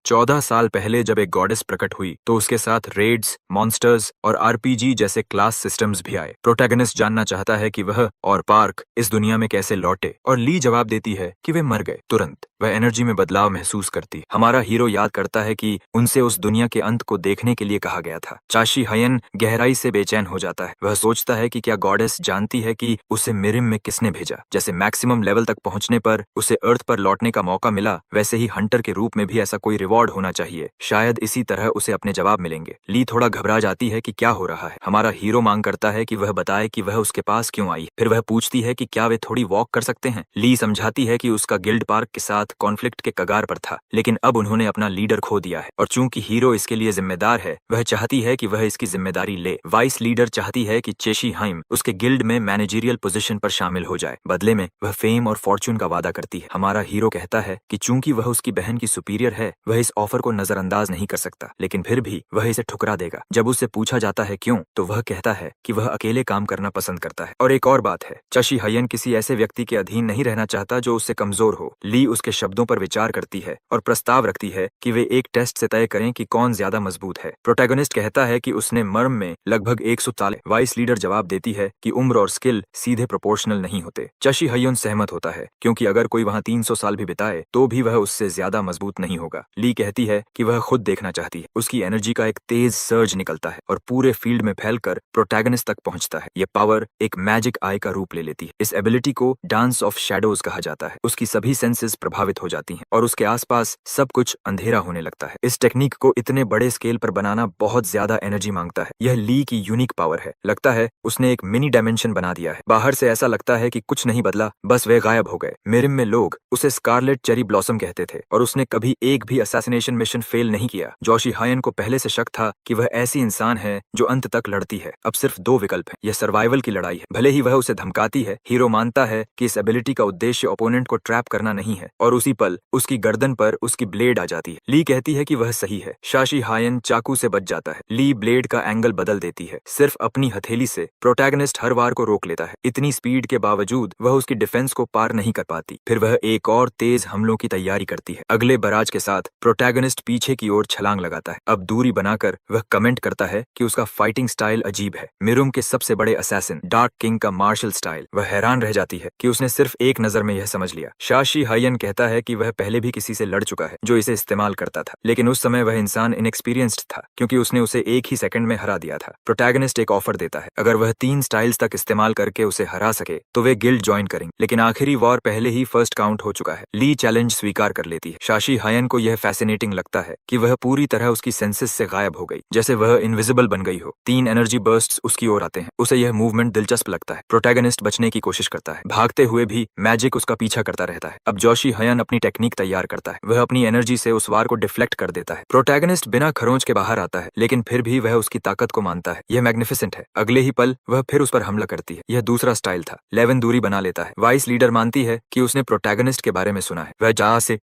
14 साल पहले जब एक गॉडेस प्रकट हुई तो उसके साथ रेड्स, मॉन्स्टर्स और आरपीजी जैसे क्लास सिस्टम्स भी आए। प्रोटैगनिस्ट जानना चाहता है कि वह और पार्क इस दुनिया में कैसे लौटे, और ली जवाब देती है कि वे मर गए। तुरंत वह एनर्जी में बदलाव महसूस करती। हमारा हीरो याद करता है कि उनसे उस दुनिया के अंत को देखने के लिए कहा गया था। चाशी हयन गहराई से बेचैन हो जाता है। वह सोचता है कि क्या गॉडेस जानती है कि उसे मिरिम में किसने भेजा। जैसे मैक्सिमम लेवल तक पहुंचने पर उसे अर्थ पर लौटने का मौका मिला, वैसे ही हंटर के रूप में भी ऐसा कोई रिवॉर्ड होना चाहिए। शायद इसी तरह उसे अपने जवाब मिलेंगे। ली थोड़ा घबरा जाती है कि क्या हो रहा है। हमारा हीरो मांग करता है कि वह बताए कि वह उसके पास क्यों आई। फिर वह पूछती है कि क्या वे थोड़ी वॉक कर सकते हैं। ली समझाती है कि उसका गिल्ड पार्क के साथ कॉन्फ्लिक्ट के कगार पर था, लेकिन अब उन्होंने अपना लीडर खो दिया है, और चूंकि हीरो इसके लिए जिम्मेदार है, वह चाहती है कि वह इसकी जिम्मेदारी ले। वाइस लीडर चाहती है कि चेशी हाइम उसके गिल्ड में मैनेजरियल पोजीशन पर शामिल हो जाए। बदले में वह फेम और फॉर्चून का वादा करती है। हमारा हीरो कहता है कि चूंकि वह उसकी बहन की सुपीरियर है, वह इस ऑफर को नजरअंदाज नहीं कर सकता, लेकिन फिर भी वह इसे ठुकरा देगा। जब उससे पूछा जाता है क्यों, तो वह कहता है कि वह अकेले काम करना पसंद करता है। और एक और बात है, चशी हयन किसी ऐसे व्यक्ति के अधीन नहीं रहना चाहता जो उससे कमजोर हो। ली उसके शब्दों पर विचार करती है और प्रस्ताव रखती है कि वे एक टेस्ट से तय करें कि कौन ज्यादा मजबूत है। प्रोटैगनिस्ट कहता है कि उसने मर्म में लगभग 100 साल। वाइस लीडर जवाब देती है कि उम्र और स्किल सीधे प्रोपोर्शनल नहीं होते। चशी हयन सहमत होता है, क्योंकि अगर कोई वहां 300 साल भी बिताए तो भी वह उससे ज्यादा मजबूत नहीं होगा। ली कहती है कि वह खुद देखना चाहती है। उसकी एनर्जी का एक तेज सर्ज निकलता है और पूरे फील्ड में फैलकर प्रोटैगनिस्ट तक पहुंचता है। यह पावर एक मैजिक आई का रूप ले लेती है। इस एबिलिटी को डांस ऑफ शैडोज कहा जाता है। उसकी सभी सेंसेस प्रभावित हो जाती हैं और उसके आसपास सब कुछ अंधेरा होने लगता है। इस टेक्निक को इतने बड़े स्केल पर बनाना बहुत ज्यादा एनर्जी मांगता है। यह ली की यूनिक पावर है। लगता है उसने एक मिनी डायमेंशन बना दिया है। बाहर से ऐसा लगता है कि कुछ नहीं बदला, बस वे गायब हो गए। मिरिम में लोग उसे स्कारलेट चेरी ब्लॉसम कहते थे और उसने कभी एक भी असैसिनेशन मिशन फेल नहीं किया। जोशी हायन को पहले से शक था कि वह ऐसी इंसान है जो अंत तक लड़ती है। अब सिर्फ 2 विकल्प हैं। यह सर्वाइवल की लड़ाई है। भले ही वह उसे धमकाती है, हीरो मानता है कि इस एबिलिटी का उद्देश्य ओपोनेंट को ट्रैप करना नहीं है, और उसी पल उसकी गर्दन पर उसकी ब्लेड आ जाती है। ली कहती है कि वह सही है। शाशी हायन चाकू से बच जाता है। ली ब्लेड का एंगल बदल देती है। सिर्फ अपनी हथेली से प्रोटैगनिस्ट हर वार को रोक लेता है। इतनी स्पीड के बावजूद वह उसकी डिफेंस को पार नहीं कर पाती। फिर वह एक और तेज हमलों की तैयारी करती है। अगले बराज के साथ प्रोटैगनिस्ट पीछे की ओर छलांग लगाता है। अब दूरी बनाकर वह कमेंट करता है कि उसका फाइटिंग स्टाइल अजीब है, मिरुम के सबसे बड़े असैसिन डार्क किंग का मार्शल स्टाइल। वह हैरान रह जाती है कि उसने सिर्फ एक नजर में यह समझ लिया। शाशी हायन कहता है कि वह पहले भी किसी से लड़ चुका है जो इसे इस्तेमाल करता था, लेकिन उस समय वह इंसान इनएक्सपीरियंस्ड था, क्योंकि उसने उसे एक ही सेकंड में हरा दिया था। प्रोटैगनिस्ट एक ऑफर देता है, अगर वह 3 स्टाइल्स तक इस्तेमाल करके उसे हरा सके तो वे गिल्ड ज्वाइन करेंगे, लेकिन आखिरी वॉर पहले ही फर्स्ट काउंट हो चुका है। ली चैलेंज स्वीकार कर लेती है। शाशी हायन को यह फैसिनेटिंग लगता है कि वह पूरी तरह उसकी सेंसेस से गायब हो गई, जैसे वह इनविजिबल बन गई हो। 3 एनर्जी बर्स्ट्स उसकी ओर आते हैं। उसे यह मूवमेंट दिलचस्प लगता है। प्रोटैगनिस्ट बचने की कोशिश करता है, भागते हुए भी मैजिक उसका पीछा करता रहता है। अब जोशी हयन अपनी टेक्निक तैयार करता है। वह अपनी एनर्जी से उस वार को डिफ्लेक्ट कर देता है। प्रोटैगनिस्ट बिना खरोंच के बाहर आता है, लेकिन फिर भी वह उसकी ताकत को मानता है। यह मैग्निफिसेंट है। अगले ही पल वह फिर उस पर हमला करती है। यह दूसरा स्टाइल था। लेवन दूरी बना लेता है। वाइस लीडर मानती है कि उसने प्रोटैगनिस्ट के बारे में सुना है।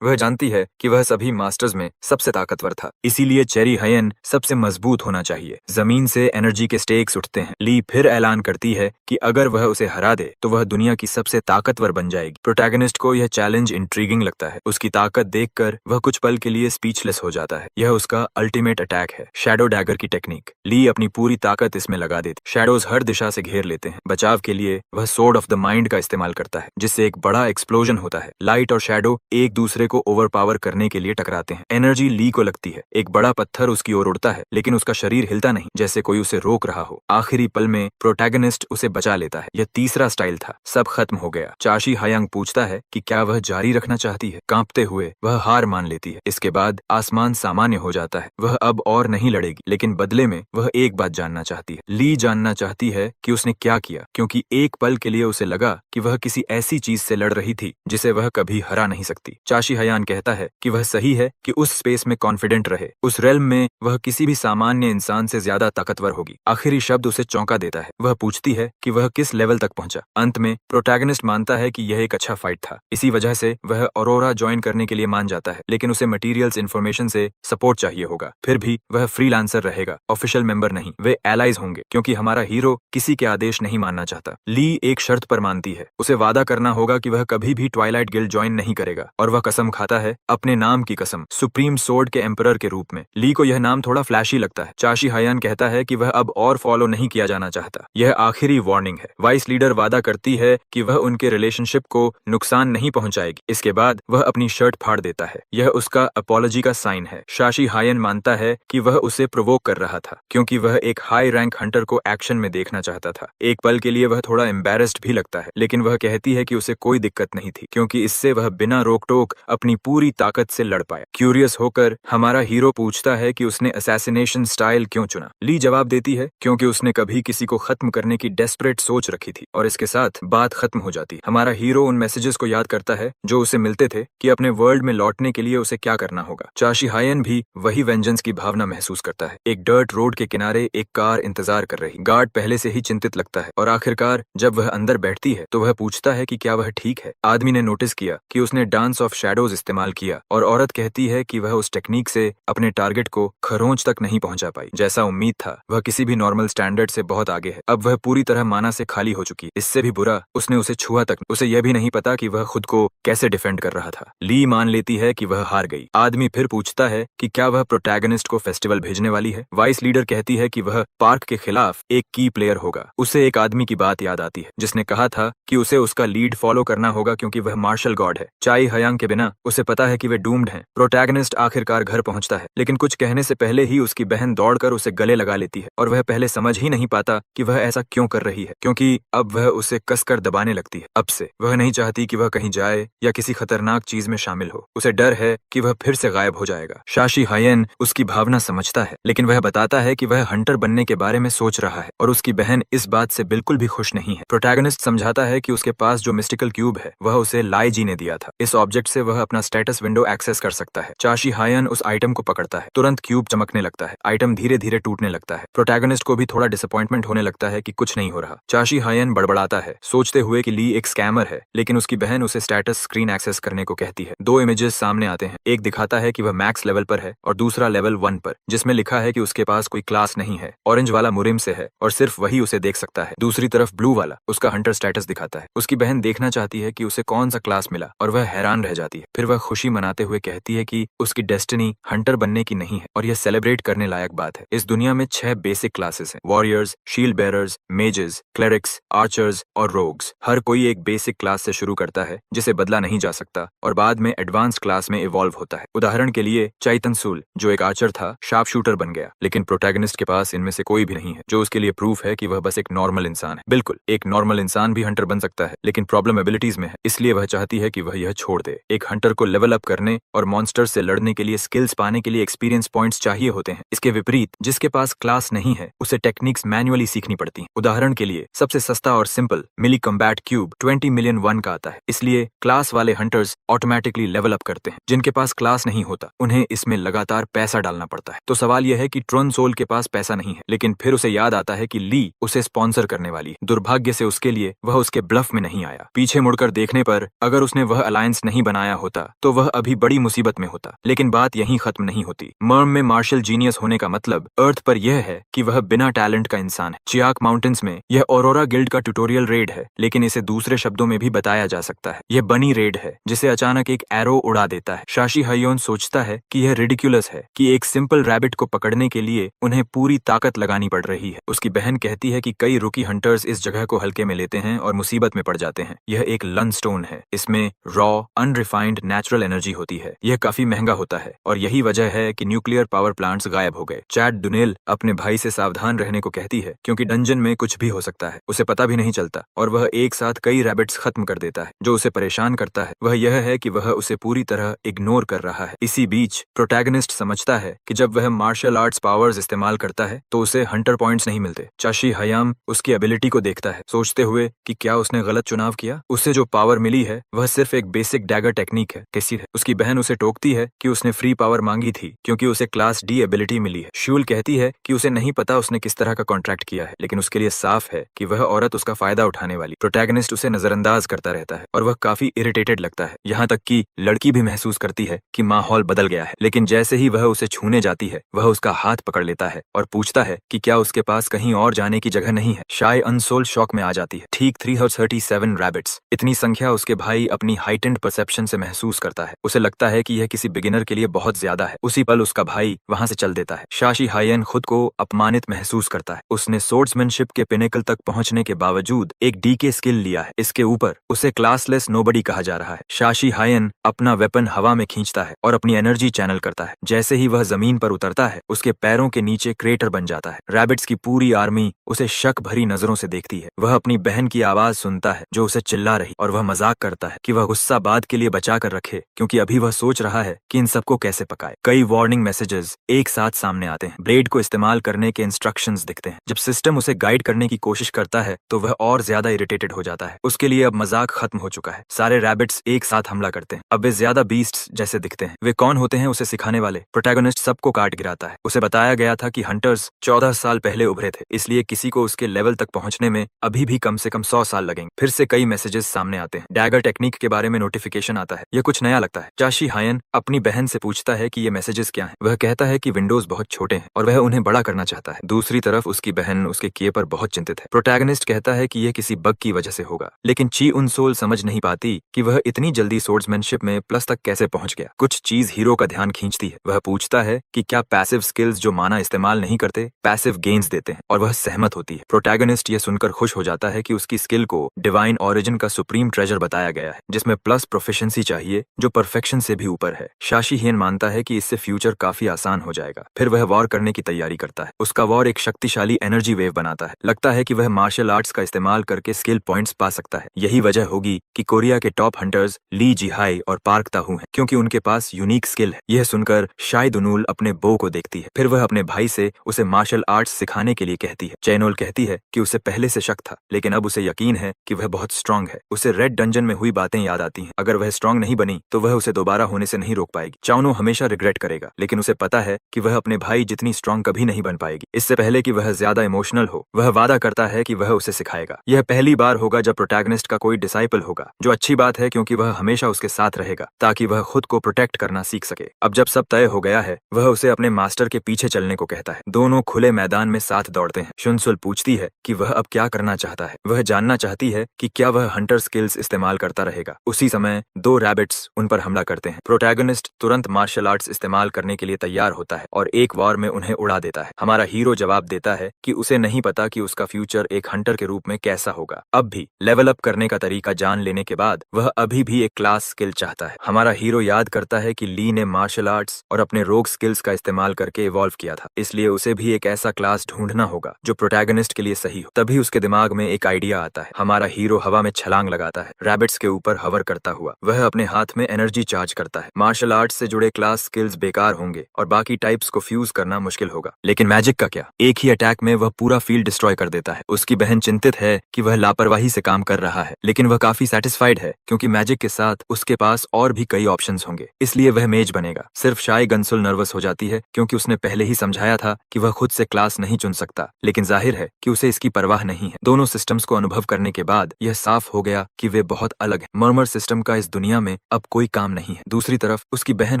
वह जानती है कि वह सभी मास्टर्स में सबसे ताकतवर था, इसीलिए चेरी हयन सबसे मजबूत होना चाहिए। जमीन से एनर्जी के स्टेक्स उठते हैं। ली फिर ऐलान करती है कि अगर वह उसे हरा दे तो वह दुनिया की सबसे ताकतवर बन जाएगी। प्रोटैगनिस्ट को यह चैलेंज इंट्रीगिंग लगता है। उसकी ताकत देखकर वह कुछ पल के लिए स्पीचलेस हो जाता है। यह उसका अल्टीमेट अटैक है, शैडो डैगर की टेक्निक। ली अपनी पूरी ताकत इसमें लगा देती। शैडोज हर दिशा से घेर लेते हैं। बचाव के लिए वह सोर्ड ऑफ द माइंड का इस्तेमाल करता है, जिससे एक बड़ा एक्सप्लोजन होता है। लाइट और शैडो एक दूसरे को ओवरपावर करने के लिए टकराते हैं। एनर्जी ली को लगती है। एक बड़ा पत्थर उसकी ओर उड़ता है, लेकिन उसका शरीर हिलता नहीं, जैसे कोई उसे रोक रहा हो। आखिरी पल में प्रोटैगनिस्ट उसे बचा लेता है। यह तीसरा स्टाइल था। सब खत्म हो गया। चाशी हायंग पूछता है कि क्या वह जारी रखना चाहती है। कांपते हुए वह हार मान लेती है। इसके बाद आसमान सामान्य हो जाता है। वह अब और नहीं लड़ेगी, लेकिन बदले में वह एक बात जानना चाहती है। ली जानना चाहती है कि उसने क्या किया, क्योंकि एक पल के लिए उसे लगा कि वह किसी ऐसी चीज से लड़ रही थी जिसे वह कभी हरा नहीं सकती। चाशी हयान कहता है कि वह सही है कि उस स्पेस में कॉन्फिडेंट रहे, उस रेल्म में वह किसी भी सामान्य इंसान से ज्यादा ताकतवर होगी। आखिरी शब्द उसे चौंका देता है। वह पूछती है कि वह किस लेवल तक पहुंचा। अंत में प्रोटैगनिस्ट मानता है कि यह एक अच्छा फाइट था। इसी वजह से वह ऑरोरा ज्वाइन करने के लिए मान जाता है, लेकिन उसे मटेरियल्स इन्फॉर्मेशन से सपोर्ट चाहिए होगा। फिर भी वह फ्रीलांसर रहेगा, ऑफिशियल मेंबर नहीं। वे एलाइज होंगे क्योंकि हमारा हीरो किसी के आदेश नहीं मानना चाहता। ली एक शर्त पर मानती है। उसे वादा करना होगा कि वह कभी भी ट्वाइलाइट गिल्ड ज्वाइन नहीं करेगा, और वह कसम खाता है, अपने नाम की कसम, सुप्रीम सोर्ड के एम्परर के रूप में। ली को यह नाम थोड़ा फ्लैशी लगता है। चाशी हयान कहता है कि वह अब और फॉलो नहीं किया जाना चाहता। यह आखिरी वार्निंग है। वाइस लीडर वादा करती है कि वह उनके रिलेशनशिप को नुकसान नहीं पहुंचाएगी। इसके बाद वह अपनी शर्ट फाड़ देता है। यह उसका अपॉलॉजी का साइन है। चाशी हयान मानता है कि वह उसे प्रोवोक कर रहा था, क्योंकि वह एक हाई रैंक हंटर को एक्शन में देखना चाहता था। एक पल के लिए वह थोड़ा एम्बैरेस्ड भी लगता है, लेकिन वह कहती है कि उसे कोई दिक्कत नहीं थी, क्योंकि इससे वह बिना रोक टोक अपनी पूरी ताकत से लड़ पाया। क्यूरियस होकर हमारा हीरो पूछता है कि उसने असैसिनेशन स्टाइल क्यों चुना। ली जवाब देती है, क्योंकि उसने कभी किसी को खत्म करने की डेस्परेट सोच रखी थी, और इसके साथ बात खत्म हो जाती है। हमारा हीरो उन मैसेजेस को याद करता है जो उसे मिलते थे कि अपने वर्ल्ड में लौटने के लिए उसे क्या करना होगा। चाशी हयान भी वही वेंजेंस की भावना महसूस करता है। एक डर्ट रोड के किनारे एक कार इंतजार कर रही। गार्ड पहले से ही चिंतित लगता है, और आखिरकार जब वह अंदर बैठती है तो वह पूछता है कि क्या वह ठीक है। आदमी ने नोटिस किया कि उसने डांस ऑफ शैडोज इस्तेमाल किया, और औरत कहती है कि वह उस टेक्निक से अपने टारगेट को खरोंच तक नहीं पहुंचा पाई। जैसा उम्मीद था, वह किसी भी नॉर्मल स्टैंडर्ड से बहुत आगे है। अब वह पूरी तरह माना से खाली हो चुकी है। इससे भी बुरा, उसने उसे छुआ तक। उसे यह भी नहीं पता कि वह खुद को कैसे डिफेंड कर रहा था। ली मान लेती है कि वह हार गई। आदमी फिर पूछता है कि क्या वह प्रोटैगनिस्ट को फेस्टिवल भेजने वाली है। वाइस लीडर कहती है कि वह पार्क के खिलाफ एक की प्लेयर होगा। उसे एक आदमी की बात याद आती है, जिसने कहा था कि उसे उसका लीड फॉलो करना होगा, क्योंकि वह मार्शल गॉड है। चाई हयांग के बिना उसे पता है कि वे डूम्ड हैं। प्रोटैगनिस्ट आखिरकार घर पहुंचता है, लेकिन कुछ कहने से पहले ही उसकी बहन दौड़कर उसे गले लगा लेती है, और वह पहले समझ ही नहीं पाता कि वह ऐसा क्यों कर रही है, क्योंकि अब वह उसे कसकर दबाने लगती है। अब से वह नहीं चाहती कि वह कहीं जाए या किसी खतरनाक चीज में शामिल हो। उसे डर है कि वह फिर से गायब हो जाएगा। चाशी हयान उसकी भावना समझता है, लेकिन वह बताता है कि वह हंटर बनने के बारे में सोच रहा है, और उसकी बहन इस बात से बिल्कुल भी खुश नहीं है। प्रोटैगनिस्ट समझाता है कि उसके पास जो मिस्टिकल क्यूब है वह उसे लाई जी ने दिया था। इस ऑब्जेक्ट से वह अपना स्टेटस विंडो एक्सेस कर सकता है। चाशी हयान उस आइटम को पकड़ता है। तुरंत क्यूब चमकने लगता है। आइटम धीरे धीरे टूटने लगता है। प्रोटैगनिस्ट को भी थोड़ा डिसअपॉइंटमेंट होने लगता है कि कुछ नहीं हो रहा। चाशी हयान बड़बड़ाता है, सोचते हुए कि ली एक स्कैमर है, लेकिन उसकी बहन उसे स्टेटस स्क्रीन एक्सेस करने को कहती है। दो इमेजेस सामने आते हैं। एक दिखाता है कि वह मैक्स लेवल पर है, और दूसरा लेवल 1 पर, जिसमें लिखा है कि उसके पास कोई क्लास नहीं है। ऑरेंज वाला मुरिम से है, और सिर्फ वही उसे देख सकता है। दूसरी तरफ ब्लू वाला उसका हंटर स्टेटस दिखाता है। उसकी बहन देखना चाहती है कि उसे कौन सा क्लास मिला, और वह हैरान रह जाती है। फिर वह खुशी मनाते हुए कहती है कि उसकी डेस्टिनी हंटर बनने की नहीं है, और यह सेलिब्रेट करने लायक बात है। इस दुनिया में 6 बेसिक क्लासेस हैं: warriors, shield bearers, mages, clerics, archers और रोग्स। हर कोई एक बेसिक क्लास से शुरू करता है, जिसे बदला नहीं जा सकता, और बाद में एडवांस क्लास में इवॉल्व होता है। उदाहरण के लिए चाइतनसूल, जो एक आर्चर था, शार्प शूटर बन गया। लेकिन प्रोटैगनिस्ट के पास इनमें से कोई भी नहीं है, जो उसके लिए प्रूफ है कि वह बस एक नॉर्मल इंसान है। बिल्कुल, एक नॉर्मल इंसान भी हंटर बन सकता है, लेकिन प्रॉब्लम एबिलिटीज में है। इसलिए वह चाहती है कि वह यह छोड़ दे। एक हंटर को लेवल अप करने और मॉन्स्टर से लड़ने के लिए स्किल्स पाने के लिए एक्सपीरियंस पॉइंट्स चाहिए होते हैं। इसके विपरीत, जिसके पास क्लास नहीं है, उसे टेक्निक्स मैन्युअली सीखनी पड़ती हैं। उदाहरण के लिए, सबसे सस्ता और सिंपल मिली कॉम्बैट क्यूब 20 मिलियन 1 का आता है। इसलिए क्लास वाले हंटर्स ऑटोमेटिकली लेवल अप करते हैं। जिनके पास क्लास नहीं होता, उन्हें इसमें लगातार पैसा डालना पड़ता है। तो सवाल यह है कि ट्रोन सोल के पास पैसा नहीं है, लेकिन फिर उसे याद आता है कि ली उसे स्पॉन्सर करने वाली है। दुर्भाग्य से उसके लिए वह उसके ब्लफ में नहीं आया। पीछे मुड़कर देखने पर अगर उसने वह अलायंस नहीं बनाया होता तो वह अभी बड़ी मुसीबत में होता। लेकिन बात यहीं खत्म नहीं होती। मर्म में मार्शल जीनियस होने का मतलब अर्थ पर यह है कि वह बिना टैलेंट का इंसान है। चियाक माउंटेन्स में यह ऑरोरा गिल्ड का ट्यूटोरियल रेड है, लेकिन इसे दूसरे शब्दों में भी बताया जा सकता है। यह बनी रेड है, जिसे अचानक एक एरो उड़ा देता है। चाशी हयान सोचता है कि यह रिडिकुलस है कि एक सिंपल रैबिट को पकड़ने के लिए उन्हें पूरी ताकत लगानी पड़ रही है। उसकी बहन कहती है कि कई रुकी हंटर्स इस जगह को हल्के में लेते हैं और मुसीबत में पड़ जाते हैं। यह एक लन स्टोन है। इसमें रॉ अनरिफाइंड नेचुरल एनर्जी होती है। यह काफी महंगा होता है, और यही वजह है कि न्यूक्लियर पावर प्लांट्स गायब हो गए। चैट डुनेल अपने भाई से सावधान रहने को कहती है क्योंकि डंजन में कुछ भी हो सकता है, उसे पता भी नहीं चलता, और वह एक साथ कई रैबिट्स खत्म कर देता है। जो उसे परेशान करता है वह यह है कि वह उसे पूरी तरह इग्नोर कर रहा है। इसी बीच प्रोटैगनिस्ट समझता है कि जब वह मार्शल आर्ट्स पावर्स इस्तेमाल करता है तो उसे हंटर पॉइंट्स नहीं मिलते। चाशी हयाम उसकी एबिलिटी को देखता है, सोचते हुए कि क्या उसने गलत चुनाव किया। उसे जो पावर मिली है वह सिर्फ एक बेसिक डैगर टेक्निक है। कैसी है? उसकी बहन उसे टोकती है कि उसने फ्री पावर मांगी थी क्योंकि उसे क्लास डी एबिलिटी मिली है। शूल कहती है कि उसे नहीं पता उसने किस तरह का कॉन्ट्रैक्ट किया है, लेकिन उसके लिए साफ है कि वह औरत उसका फायदा उठाने वाली। प्रोटैगनिस्ट उसे नजरअंदाज करता रहता है और वह काफी इरिटेटेड लगता है, यहाँ तक कि लड़की भी महसूस करती है कि माहौल बदल गया है। लेकिन जैसे ही वह उसे छूने जाती है वह उसका हाथ पकड़ लेता है और पूछता है कि क्या उसके पास कहीं और जाने की जगह नहीं है। शाय अनसोल शॉक में आ जाती है। ठीक 337 रैबिट्स, इतनी संख्या उसके भाई अपनी हाइटेंड परसेप्शन से महसूस करता है। उसे लगता है कि यह किसी बिगिनर के लिए बहुत ज्यादा है। उसी पल उसका भाई वहां से चल देता है। शाशी हायन खुद को अपमानित महसूस करता है। उसने सोर्ड्समैनशिप के पिनेकल तक पहुंचने के बावजूद एक डीके स्किल लिया है। इसके ऊपर उसे क्लासलेस नोबडी कहा जा रहा है। शाशी हायन अपना वेपन हवा में खींचता है और अपनी एनर्जी चैनल करता है। जैसे ही वह जमीन पर उतरता है उसके पैरों के नीचे क्रेटर बन जाता है। रैबिट्स की पूरी आर्मी उसे शक भरी नजरों से देखती है। वह अपनी बहन की आवाज सुनता है जो उसे चिल्ला रही, और वह मजाक करता है कि वह गुस्सा बाद के लिए बचा कर रखे क्योंकि अभी वह सोच रहा है कि इन सबको कैसे पकाए। कई वार्निंग मैसेजेस एक साथ सामने आते हैं। ब्लेड को इस्तेमाल करने के इंस्ट्रक्शंस दिखते हैं। जब सिस्टम उसे गाइड करने की कोशिश करता है तो वह और ज्यादा इरिटेटेड हो जाता है। उसके लिए अब मजाक खत्म हो चुका है। सारे रैबिट्स एक साथ हमला करते हैं। अब वे ज्यादा बीस्ट्स जैसे दिखते हैं। वे कौन होते हैं उसे सिखाने वाले? प्रोटैगनिस्ट सबको काट गिराता है। उसे बताया गया था कि हंटर्स 14 साल पहले उभरे थे, इसलिए किसी को उसके लेवल तक पहुंचने में अभी भी कम से कम 100 साल लगेंगे। फिर से कई मैसेजेस सामने आते हैं। डैगर टेक्निक के बारे में नोटिफिकेशन आता है। यह कुछ नया लगता है। चाशी हायन अपनी बहन से पूछता है कि ये मैसेजेस क्या हैं। वह कहता है कि विंडोज बहुत छोटे हैं और वह उन्हें बड़ा करना चाहता है। दूसरी तरफ उसकी बहन उसके किए पर बहुत चिंतित है। प्रोटैगनिस्ट कहता है कि यह किसी बग की वजह से होगा, लेकिन ची उनसोल समझ नहीं पाती कि वह इतनी जल्दी सोर्ड्समैनशिप में प्लस तक कैसे पहुंच गया। कुछ चीज हीरो का ध्यान खींचती है। वह पूछता है कि क्या पैसिव स्किल्स जो माना इस्तेमाल नहीं करते पैसिव गेन्स देते हैं, और वह सहमत होती है। प्रोटैगनिस्ट यह सुनकर खुश हो जाता है कि उसकी स्किल को डिवाइन ओरिजिन का सुप्रीम ट्रेजर बताया गया है, जिसमें प्लस प्रोफिशिएंसी चाहिए जो परफेक्शन से भी ऊपर है। शाशी हियन मानता है कि इससे फ्यूचर काफी आसान हो जाएगा। फिर वह वॉर करने की तैयारी करता है। उसका वॉर एक शक्तिशाली एनर्जी वेव बनाता है। लगता है कि वह मार्शल आर्ट्स का इस्तेमाल करके स्किल पॉइंट्स पा सकता है। यही वजह होगी कि कोरिया के टॉप हंटर्स ली जिहाई और पार्क ताहू हैं, क्योंकि उनके पास यूनिक स्किल है। यह सुनकर शाय दुनूल अपने बो को देखती है। फिर वह अपने भाई से उसे मार्शल आर्ट्स सिखाने के लिए कहती है। चैनोल कहती है कि उसे पहले से शक था, लेकिन अब उसे यकीन है कि वह बहुत स्ट्रांग है। उसे रेड डंजन में हुई बातें याद आती हैं। अगर वह स्ट्रांग नहीं बनी तो वह उसे दोबारा होने से नहीं रोक पाएगी। चाउनो हमेशा रिग्रेट करेगा, लेकिन उसे पता है कि वह अपने भाई जितनी स्ट्रांग कभी नहीं बन पाएगी। इससे पहले कि वह ज्यादा इमोशनल हो, वह वादा करता है कि वह उसे सिखाएगा। यह पहली बार होगा जब प्रोटैगनिस्ट का कोई डिसाइपल होगा, जो अच्छी बात है क्योंकि वह हमेशा उसके साथ रहेगा ताकि वह खुद को प्रोटेक्ट करना सीख सके। अब जब सब तय हो गया है वह उसे अपने मास्टर के पीछे चलने को कहता है। दोनों खुले मैदान में साथ दौड़ते हैं। शुनसुल पूछती है कि वह अब क्या करना चाहता है। वह जानना चाहती है कि क्या वह हंटर स्किल्स इस्तेमाल करता रहेगा। उसी समय दो रैबिट्स उन पर हमला करते हैं। प्रोटैगनिस्ट तुरंत मार्शल आर्ट्स इस्तेमाल करने के लिए तैयार होता है और एक वार में उन्हें उड़ा देता है। हमारा हीरो जवाब देता है कि उसे नहीं पता कि उसका फ्यूचर एक हंटर के रूप में कैसा होगा। अब भी लेवल अप करने का तरीका जान लेने के बाद वह अभी भी एक क्लास स्किल चाहता है। हमारा हीरो याद करता है कि ली ने मार्शल आर्ट्स और अपने रोग स्किल्स का इस्तेमाल करके इवॉल्व किया था, इसलिए उसे भी एक ऐसा क्लास ढूंढना होगा जो प्रोटैगनिस्ट के लिए सही हो। तभी उसके दिमाग में एक आइडिया आता है। हमारा हीरो हवा में छलांग लगाता है, रैबिट्स के ऊपर हवर करता हुआ। वह अपने हाथ में एनर्जी चार्ज करता है। मार्शल आर्ट्स से जुड़े क्लास स्किल्स बेकार होंगे और बाकी टाइप्स को फ्यूज करना मुश्किल होगा, लेकिन मैजिक का क्या? एक ही अटैक में वह पूरा फील्ड डिस्ट्रॉय कर देता है। उसकी बहन चिंतित है कि वह लापरवाही से काम कर रहा है, लेकिन वह काफी सेटिस्फाइड है क्योंकि मैजिक के साथ उसके पास और भी कई ऑप्शंस होंगे, इसलिए वह मेज बनेगा। सिर्फ शाय गंसुल नर्वस हो जाती है क्योंकि उसने पहले ही समझाया था कि वह खुद से क्लास नहीं चुन सकता, लेकिन जाहिर है कि उसे इसकी परवाह नहीं है। दोनों सिस्टम्स को अनुभव करने के बाद यह साफ हो गया कि वे बहुत अलग हैं। मर्मर सिस्टम का इस दुनिया में अब कोई काम नहीं है। दूसरी तरफ उसकी बहन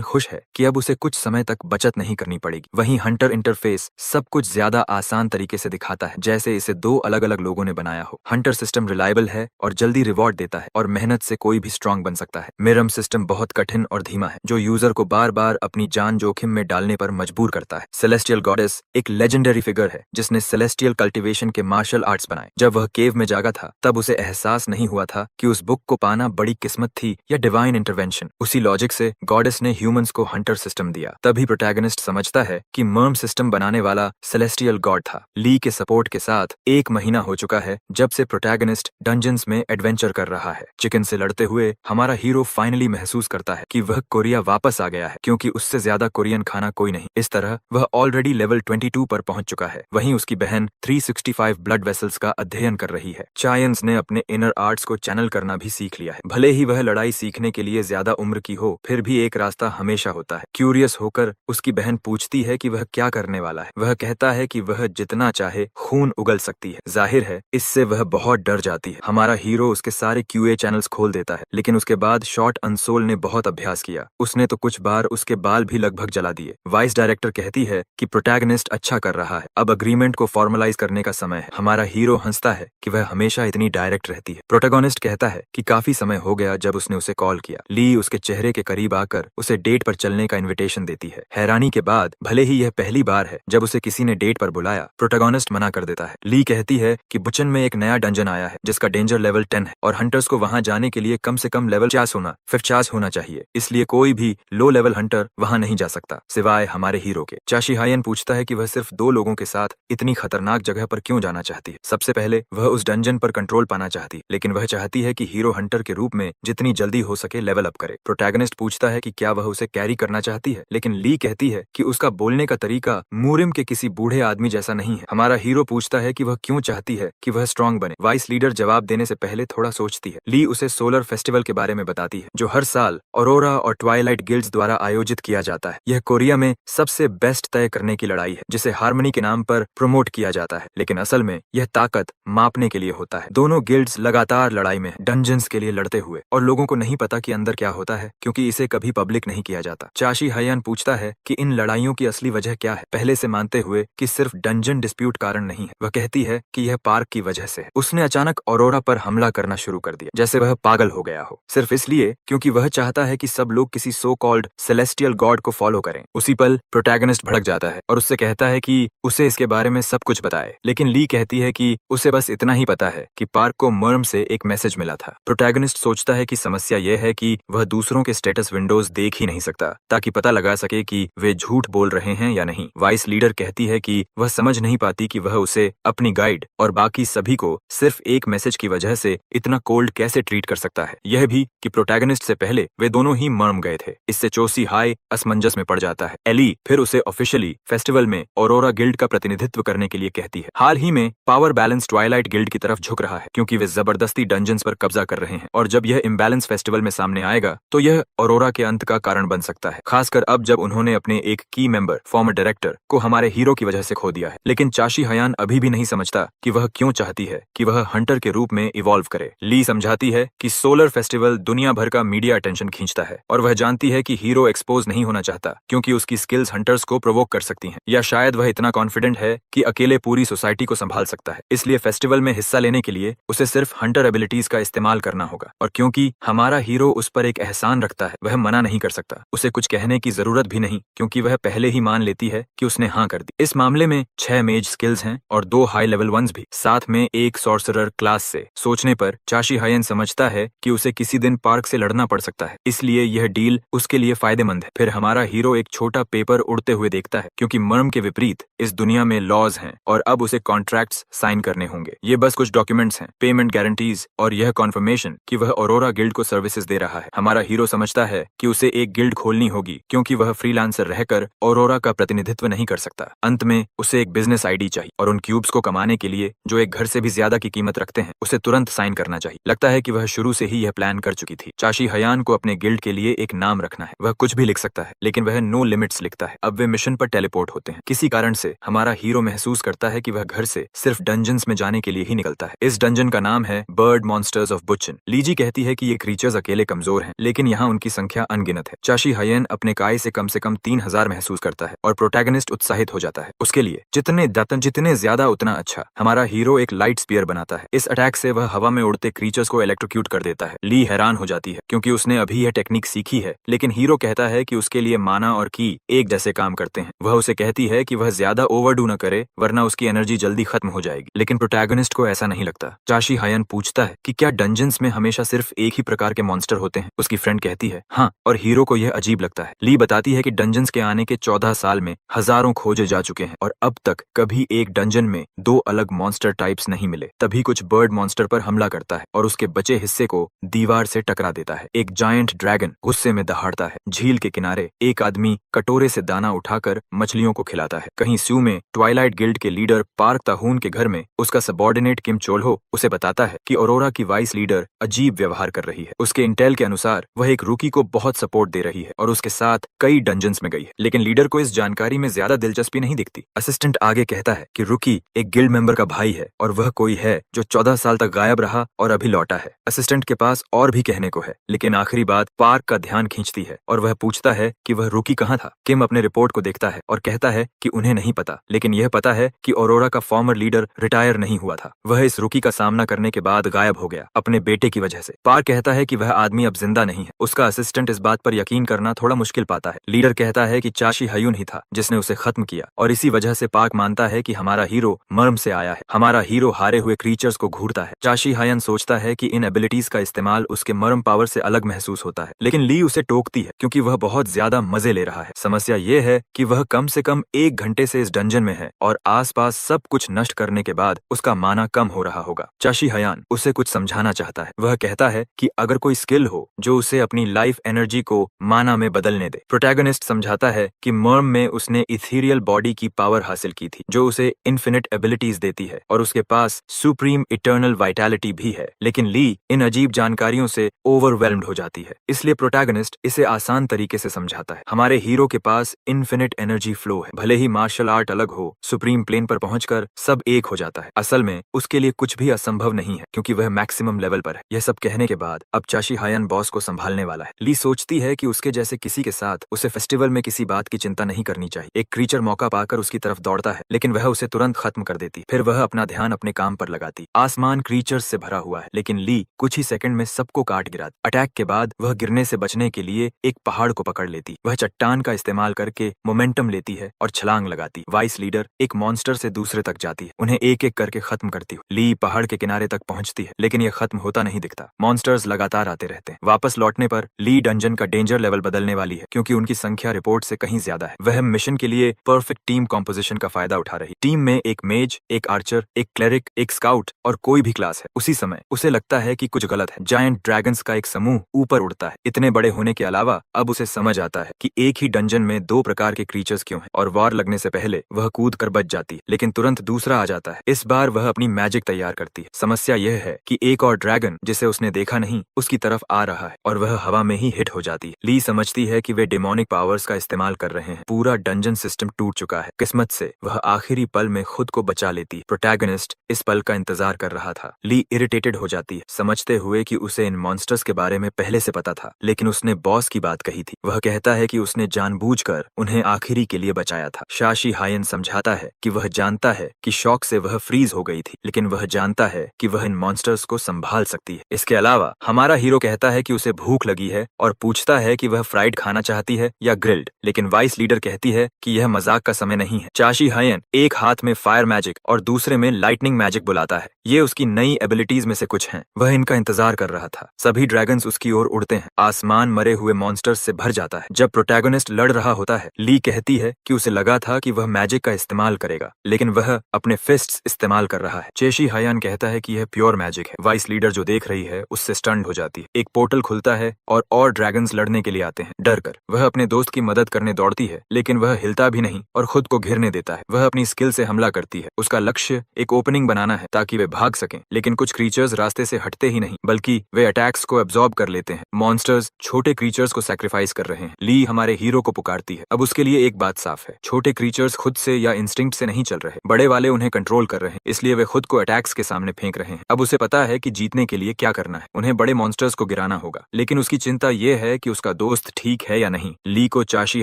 खुश है कि अब उसे कुछ समय तक बचत नहीं करनी पड़ेगी। वहीं हंटर इंटरफेस सब कुछ ज्यादा आसान तरीके से दिखाता है, जैसे इसे दो अलग अलग लोगों ने बनाया हो। हंटर सिस्टम रिलायबल है और जल्दी रिवॉर्ड देता है और मेहनत से कोई भी स्ट्रांग बन सकता है। मिरम सिस्टम बहुत कठिन और धीमा है, जो यूजर को बार बार अपनी जान जोखिम में डालने पर मजबूर करता है। सेलेस्टियल गॉडेस एक लेजेंडरी फिगर है जिसने सेलेस्टियल कल्टीवेशन के मार्शल आर्ट्स बनाए। जब वह केव में जागा था तब उसे एहसास नहीं हुआ था कि उस बुक को पाना बड़ी किस्मत थी या डिवाइन इंटरवेंशन। उसी लॉजिक से गॉडेस ने ह्यूमंस को हंटर सिस्टम दिया। तभी प्रोटैगनिस्ट समझता है कि मर्म सिस्टम बनाने वाला सेलेस्टियल गॉड था। ली के सपोर्ट के साथ 1 महीना हो चुका है जब से प्रोटैगनिस्ट डंजन्स में एडवेंचर कर रहा है। चिकन से लड़ते हुए हमारा हीरो फाइनली महसूस करता है कि वह कोरिया वापस आ गया है, क्योंकि उससे ज्यादा कोरियन खाना कोई नहीं। इस तरह वह ऑलरेडी लेवल 22 पर पहुंच चुका है। वहीं उसकी बहन 365 ब्लड वेसल्स का अध्ययन कर रही है। चायंस ने अपने इनर आर्ट्स को चैनल करना भी सीख लिया है। भले ही वह लड़ाई सीखने के लिए ज्यादा उम्र की हो, फिर भी एक रास्ता हमेशा होता है। क्यूरियस होकर उसकी बहन पूछती है कि वह क्या करने वाला है। वह कहता है कि वह जितना चाहे खून उगल सकती है। जाहिर है इससे वह बहुत डर जाती है। हमारा हीरो उसके सारे क्यूए चैनल्स खोल देता है, लेकिन उसके बाद शॉर्ट अनसोल ने बहुत अभ्यास किया। उसने तो कुछ बार उसके बाल भी लगभग जला दिए। वाइस डायरेक्टर कहती है कि प्रोटैगनिस्ट अच्छा कर रहा है, अब अग्रीमेंट को फॉर्मलाइज करने का समय है। हमारा हीरो हंसता है कि वह हमेशा इतनी डायरेक्ट रहती है। प्रोटैगनिस्ट कहता है कि काफी समय हो गया जब उसने उसे कॉल किया। ली उसके चेहरे के करीब आकर उसे डेट पर चलने का इन्विटेशन देती है। हैरानी के बाद, भले ही यह पहली बार है जब उसे किसी ने डेट पर बुलाया, प्रोटैगनिस्ट मना कर देता है। ली कहती है कि बुचन में एक नया डंजन आया है जिसका डेंजर लेवल 10 है और हंटर्स को वहां जाने के लिए कम से कम लेवल 50 होना चाहिए। इसलिए कोई भी लो लेवल हंटर वहां नहीं जा सकता सिवाय हमारे हीरो के। चाशी हायन पूछता है कि वह सिर्फ 2 लोगों के साथ इतनी खतरनाक जगह पर क्यों जाना चाहती है। सबसे पहले वह उस डंजन पर कंट्रोल पाना चाहती है, लेकिन वह चाहती है कि हीरो हंटर के रूप में जितनी जल्दी हो सके लेवल अप करे। प्रोटैगनिस्ट पूछता है कि क्या वह उसे कैरी करना चाहती है, लेकिन ली कहती है कि उसका बोलने का तरीका मूरिम के किसी बूढ़े आदमी जैसा नहीं है। हमारा हीरो पूछता है कि वह क्यों चाहती है कि वह स्ट्रांग बने। वाइस लीडर जवाब देने से पहले थोड़ा सोचती है। ली उसे सोलर फेस्टिवल के बारे में बताती है जो हर साल ऑरोरा और ट्वाइलाइट गिल्ड्स द्वारा आयोजित किया जाता है। यह कोरिया में सबसे बेस्ट तय करने की लड़ाई है जिसे हार्मनी के नाम पर प्रमोट किया जाता है, लेकिन असल में यह ताकत मापने के लिए होता है। दोनों गिल्ड्स लगातार लड़ाई में डंजन्स के लिए लड़ते हुए, और लोगों को नहीं पता कि अंदर क्या होता है क्योंकि इसे कभी पब्लिक नहीं किया जाता। चाशी हायन पूछता है कि इन लड़ाइयों की असली वजह क्या है, पहले से मानते हुए कि सिर्फ डंजन डिस्प्यूट कारण नहीं है। वह कहती है कि यह पार्क की वजह से है। उसने अचानक ऑरोरा पर हमला करना शुरू कर दिया जैसे वह पागल हो गया हो, सिर्फ इसलिए क्योंकि वह चाहता है कि सब लोग किसी सो कॉल्ड सेलेस्टियल गॉड को फॉलो करें। उसी पल प्रोटैगनिस्ट भड़क जाता है और उससे कहता है कि उसे इसके बारे में सब कुछ बताए, लेकिन ली कहती है कि उसे बस इतना ही पता है कि पार्क को मर्म से एक मैसेज मिला था। प्रोटैगनिस्ट सोचता है कि समस्या यह है कि वह दूसरों के स्टेटस विंडोज देख ही नहीं सकता ताकि पता लगा सके कि वे झूठ बोल रहे हैं या नहीं। वाइस लीडर कहती है कि वह समझ नहीं पाती कि वह उसे, अपनी गाइड और बाकी सभी को सिर्फ एक मैसेज की वजह से इतना कोल्ड कैसे ट्रीट कर सकता है। यह भी कि प्रोटैगनिस्ट से पहले वे दोनों ही मर्म गए थे। इससे चोसी हाई असमंजस में पड़ जाता है। एली फिर उसे ऑफिशियली फेस्टिवल में ऑरोरा गिल्ड का प्रतिनिधित्व करने के लिए कहती है। हाल ही में पावर बैलेंस ट्वाइलाइट गिल्ड की तरफ झुक रहा है क्योंकि वे जबरदस्ती डंजन्स पर कब्जा कर रहे हैं, और जब यह इम्बैलेंस फेस्टिवल में सामने आएगा तो यह ऑरोरा के अंत का कारण बन सकता है, खासकर अब जब उन्होंने अपने एक की मेंबर फॉर्मर डायरेक्टर को हमारे हीरो की वजह से खो दिया है। लेकिन चाशी हयान अभी भी नहीं समझता कि वह क्यों चाहती है कि वह हंटर के रूप में इवॉल्व करे। ली समझाती है कि सोलर फेस्टिवल दुनिया भर का मीडिया अटेंशन खींचता है और वह जानती है कि हीरो एक्सपोज नहीं होना चाहता क्योंकि उसकी स्किल्स हंटर्स को प्रोवोक कर सकती हैं, या शायद वह इतना कॉन्फिडेंट है कि अकेले पूरी सोसाइटी को संभाल सकता है। इसलिए फेस्टिवल में हिस्सा लेने के लिए उसे सिर्फ हंटर एबिलिटीज का इस्तेमाल करना होगा, और क्योंकि हमारा हीरो उस पर एक एहसान रखता है वह मना नहीं कर सकता। उसे कुछ कहने की जरूरत भी नहीं क्योंकि वह पहले ही मान लेती है कि उसने हाँ कर दी। इस मामले में 6 मेज स्किल्स हैं और 2 हाई लेवल वंस भी, साथ में एक सॉर्सरर क्लास से। सोचने पर चाशी हायन समझता है कि उसे किसी दिन पार्क से लड़ना पड़ सकता है, इसलिए यह डील उसके लिए फायदेमंद है। फिर हमारा हीरो एक छोटा पेपर उड़ते हुए देखता है क्योंकि मर्म के विपरीत इस दुनिया में लॉज हैं और अब उसे कॉन्ट्रैक्ट्स साइन करने होंगे। ये बस कुछ डॉक्यूमेंट्स हैं, पेमेंट गारंटीज और यह कॉन्फर्मेशन कि वह ऑरोरा गिल्ड को सर्विसेज दे रहा है। हमारा हीरो समझता है कि उसे एक गिल्ड खोलनी होगी क्योंकि वह फ्रीलांसर रहकर ऑरोरा का प्रतिनिधित्व नहीं कर सकता। अंत में उसे एक बिजनेस आईडी चाहिए और उन क्यूब्स को कमाने के लिए जो एक घर से भी ज्यादा की कीमत रखते हैं उसे तुरंत साइन करना चाहिए। लगता है कि वह शुरू से ही यह प्लान कर चुकी थी। चाशी हयान को अपने गिल्ड के लिए एक नाम रखना है। वह कुछ भी लिख सकता है लेकिन वह नो लिमिट्स लिखता है। अब वे मिशन पर टेलीपोर्ट होते हैं। किसी कारण से हमारा हीरो महसूस करता है कि वह घर से सिर्फ डंजन्स में जाने के लिए ही निकलता है। इस डंजन का नाम है बर्ड मॉन्स्टर्स ऑफ बुचिन। लीजी कहती है कि ये क्रीचर्स अकेले कमजोर हैं, लेकिन यहाँ उनकी संख्या अनगिनत है। चाशी हयन अपने काय से कम 3000 महसूस करता है और प्रोटैगनिस्ट उत्साहित हो जाता है। उसके लिए जितने ज्यादा उतना अच्छा। हमारा हीरो एक लाइट स्पीयर बनाता है। इस अटैक से वह हवा में उड़ते क्रीचर्स को इलेक्ट्रोक्यूट कर देता है। ली हैरान हो जाती है क्योंकि उसने अभी यह टेक्निक सीखी है, लेकिन हीरो कहता है कि उसके लिए माना और की एक जैसे काम करते हैं। वह उसे कहती है कि वह ज्यादा ओवरडू न करे वरना उसकी एनर्जी जल्दी खत्म हो जाएगी, लेकिन प्रोटैगनिस्ट को ऐसा नहीं लगता। चाशी हयन पूछता है कि क्या डंजन्स में हमेशा सिर्फ एक ही प्रकार के मॉन्स्टर होते हैं। उसकी फ्रेंड कहती है हाँ, और हीरो को यह अजीब लगता है। ली बताती है कि डंजन डंजन्स के आने के 14 साल में हजारों खोजे जा चुके हैं और अब तक कभी एक डंजन में 2 अलग मॉन्स्टर टाइप्स नहीं मिले। तभी कुछ बर्ड मॉन्स्टर पर हमला करता है और उसके बचे हिस्से को दीवार से टकरा देता है। एक जायंट ड्रैगन गुस्से में दहाड़ता है। झील के किनारे एक आदमी कटोरे से दाना उठाकर मछलियों को खिलाता है। कहीं स्यू में ट्वाइलाइट गिल्ड के लीडर पार्क ताहून के घर में उसका सबॉर्डिनेट किम चोल्हो उसे बताता है कि ऑरोरा की वाइस लीडर अजीब व्यवहार कर रही है। उसके इंटेल के अनुसार वह एक रूकी को बहुत सपोर्ट दे रही है और उसके साथ कई डंजन्स में गई है, लेकिन लीडर को इस जानकारी में ज्यादा दिलचस्पी नहीं दिखती। असिस्टेंट आगे कहता है कि रूकी एक गिल्ड मेंबर का भाई है और वह कोई है जो 14 साल तक गायब रहा और अभी लौटा है। असिस्टेंट के पास और भी कहने को है, लेकिन आखिरी बात पार्क का ध्यान खींचती है और वह पूछता है कि वह रूकी कहाँ था। किम अपने रिपोर्ट को देखता है और कहता है कि उन्हें नहीं पता, लेकिन यह पता है कि ऑरोरा का फॉर्मर लीडर रिटायर नहीं हुआ था। वह इस रूकी का सामना करने के बाद गायब हो गया अपने बेटे की वजह से। पार्क कहता है कि वह आदमी अब जिंदा नहीं है। उसका असिस्टेंट इस बात पर यकीन करना थोड़ा मुश्किल पाता है। लीडर कहता है कि चाशी हयुन ही था जिसने उसे खत्म किया और इसी वजह से पार्क मानता है कि हमारा हीरो मर्म से आया है। हमारा हीरो हारे हुए क्रीचर्स को घूरता है। चाशी हयन सोचता है कि इन एबिलिटीज का इस्तेमाल उसके मर्म पावर से अलग महसूस होता है, लेकिन ली उसे टोकती है क्योंकि वह बहुत ज्यादा मजे ले रहा है। समस्या ये है कि वह कम से कम 1 घंटे से इस डंजन में है और आसपास सब कुछ नष्ट करने के बाद उसका माना कम हो रहा होगा। चाशी हयान उसे कुछ समझाना चाहता है। वह कहता है कि अगर कोई स्किल हो जो उसे अपनी लाइफ एनर्जी को माना में बदलने दे। प्रोटैगनिस्ट समझाता है कि मर्म में उसने इथीरियल बॉडी की पावर हासिल की थी जो उसे इन्फिनिट एबिलिटीज देती है और उसके पास सुप्रीम इटर्नल वाइटैलिटी भी है, लेकिन ली इन अजीब जानकारियों से ओवरवेल्म्ड हो जाती है। इसलिए प्रोटैगनिस्ट इसे आसान तरीके से समझाता है। हमारे हीरो के पास इन्फिनिट एनर्जी फ्लो है। भले ही मार्शल आर्ट अलग हो, सुप्रीम प्लेन पर पहुंचकर सब एक हो जाता है। असल में उसके लिए कुछ भी असंभव नहीं है क्योंकि वह मैक्सिमम लेवल पर है। यह सब कहने के बाद अब चाशी हायन बॉस को संभालने वाला है। ली सोचती है कि उसके जैसे किसी के साथ उसे फेस्टिवल में किसी बात की चिंता नहीं करनी चाहिए। एक क्रीचर मौका पाकर उसकी तरफ दौड़ता है, लेकिन वह उसे तुरंत खत्म कर देती। फिर वह अपना ध्यान अपने काम पर लगाती। आसमान क्रीचर्स से भरा हुआ है, लेकिन ली कुछ ही सेकंड में सबको काट गिराती। अटैक के बाद वह गिरने से बचने के लिए एक पहाड़ को पकड़ लेती। वह चट्टान का इस्तेमाल करके मोमेंटम लेती है और छलांग लगाती। वाइस लीडर एक मॉन्स्टर से दूसरे तक जाती है, उन्हें एक एक करके खत्म करती है। ली पहाड़ के किनारे तक पहुंचती है, लेकिन यह खत्म होता नहीं दिखता। मॉन्स्टर्स लगातार आते रहते हैं। वापस लौटने पर ली डंजन का डेंजर लेवल बदलने वाली है क्योंकि उनकी संख्या रिपोर्ट से कहीं ज्यादा है। वह मिशन के लिए परफेक्ट टीम कॉम्पोजिशन का फायदा उठा रही। टीम में एक मेज, एक आर्चर, एक क्लेरिक, एक स्काउट और कोई भी क्लास है। उसी समय उसे लगता है कि कुछ गलत है। जायंट ड्रैगन्स का एक समूह ऊपर उड़ता है। इतने बड़े होने के अलावा अब उसे समझ आता है कि एक ही डंजन में 2 प्रकार के क्रीचर्स क्यों हैं और वार लगने से पहले वह कूद कर बच जाती है, लेकिन तुरंत दूसरा आ जाता है। इस बार वह अपनी मैजिक तैयार करती है। समस्या यह है कि एक और ड्रैगन जिसे उसने देखा नहीं उसकी तरफ आ रहा है और वह हवा में ही हिट हो जाती है। ली समझती है कि वे डेमोनिक पावर्स का इस्तेमाल कर रहे हैं। पूरा डंजन सिस्टम टूट चुका है। किस्मत से वह आखिरी पल में खुद को बचा लेती। प्रोटैगनिस्ट इस पल का इंतजार कर रहा था। ली इरिटेटेड हो जाती है, समझते हुए कि उसे इन मॉन्स्टर्स के बारे में पहले से पता था, लेकिन उसने बॉस की बात कही थी। वह कहता है कि उसने जानबूझकर उन्हें आखिरी के लिए बचाया था। चाशी हायन समझाता है कि वह जानता है कि शॉक से वह फ्रीज हो गई थी, लेकिन वह जानता है कि वह इन मॉन्स्टर्स को संभाल सकती है। इसके अलावा हमारा हीरो कहता है कि उसे भूख लगी है और पूछता है कि वह फ्राइड खाना चाहती है या ग्रिल्ड, लेकिन वाइस लीडर कहती है कि यह मजाक का समय नहीं है। चाशी हायन एक हाथ में फायर मैजिक और दूसरे में लाइटनिंग मैजिक बुलाता है। ये उसकी नई एबिलिटीज में से कुछ हैं। वह इनका इंतजार कर रहा था। सभी ड्रैगन्स उसकी ओर उड़ते हैं। आसमान मरे हुए मॉन्स्टर्स से भर जाता है। जब प्रोटैगनिस्ट लड़ रहा होता है, ली कहती है कि उसे लगा था कि वह मैजिक का इस्तेमाल करेगा, लेकिन वह अपने फिस्ट्स इस्तेमाल कर रहा है। चेशी हायन कहता है कि यह प्योर मैजिक है। वाइस लीडर जो देख रही है उससे स्टन्ड हो जाती है। एक पोर्टल खुलता है और ड्रैगन्स लड़ने के लिए आते हैं। डर कर वह अपने दोस्त की मदद करने दौड़ती है, लेकिन वह हिलता भी नहीं और खुद को घिरने देता है। वह अपनी स्किल से हमला करती है। उसका लक्ष्य एक ओपनिंग बनाना है ताकि वे भाग सकें, लेकिन कुछ क्रीचर्स रास्ते से हटते ही नहीं, बल्कि वे अटैक्स को एब्जॉर्ब कर लेते हैं। मॉन्स्टर्स छोटे क्रीचर्स को सैक्रिफाइस कर रहे हैं। ली हमारे हीरो को पुकारती है। अब उसके लिए एक बात साफ है, छोटे क्रीचर्स खुद से या इंस्टिंक्ट से नहीं चल रहे, बड़े वाले उन्हें कंट्रोल कर रहे हैं, इसलिए वे खुद को अटैक्स के सामने फेंक रहे हैं। अब उसे पता है कि जीतने के लिए क्या करना है, उन्हें बड़े मॉन्स्टर्स को गिराना होगा, लेकिन उसकी चिंता यह है कि उसका दोस्त ठीक है या नहीं। ली को चाशी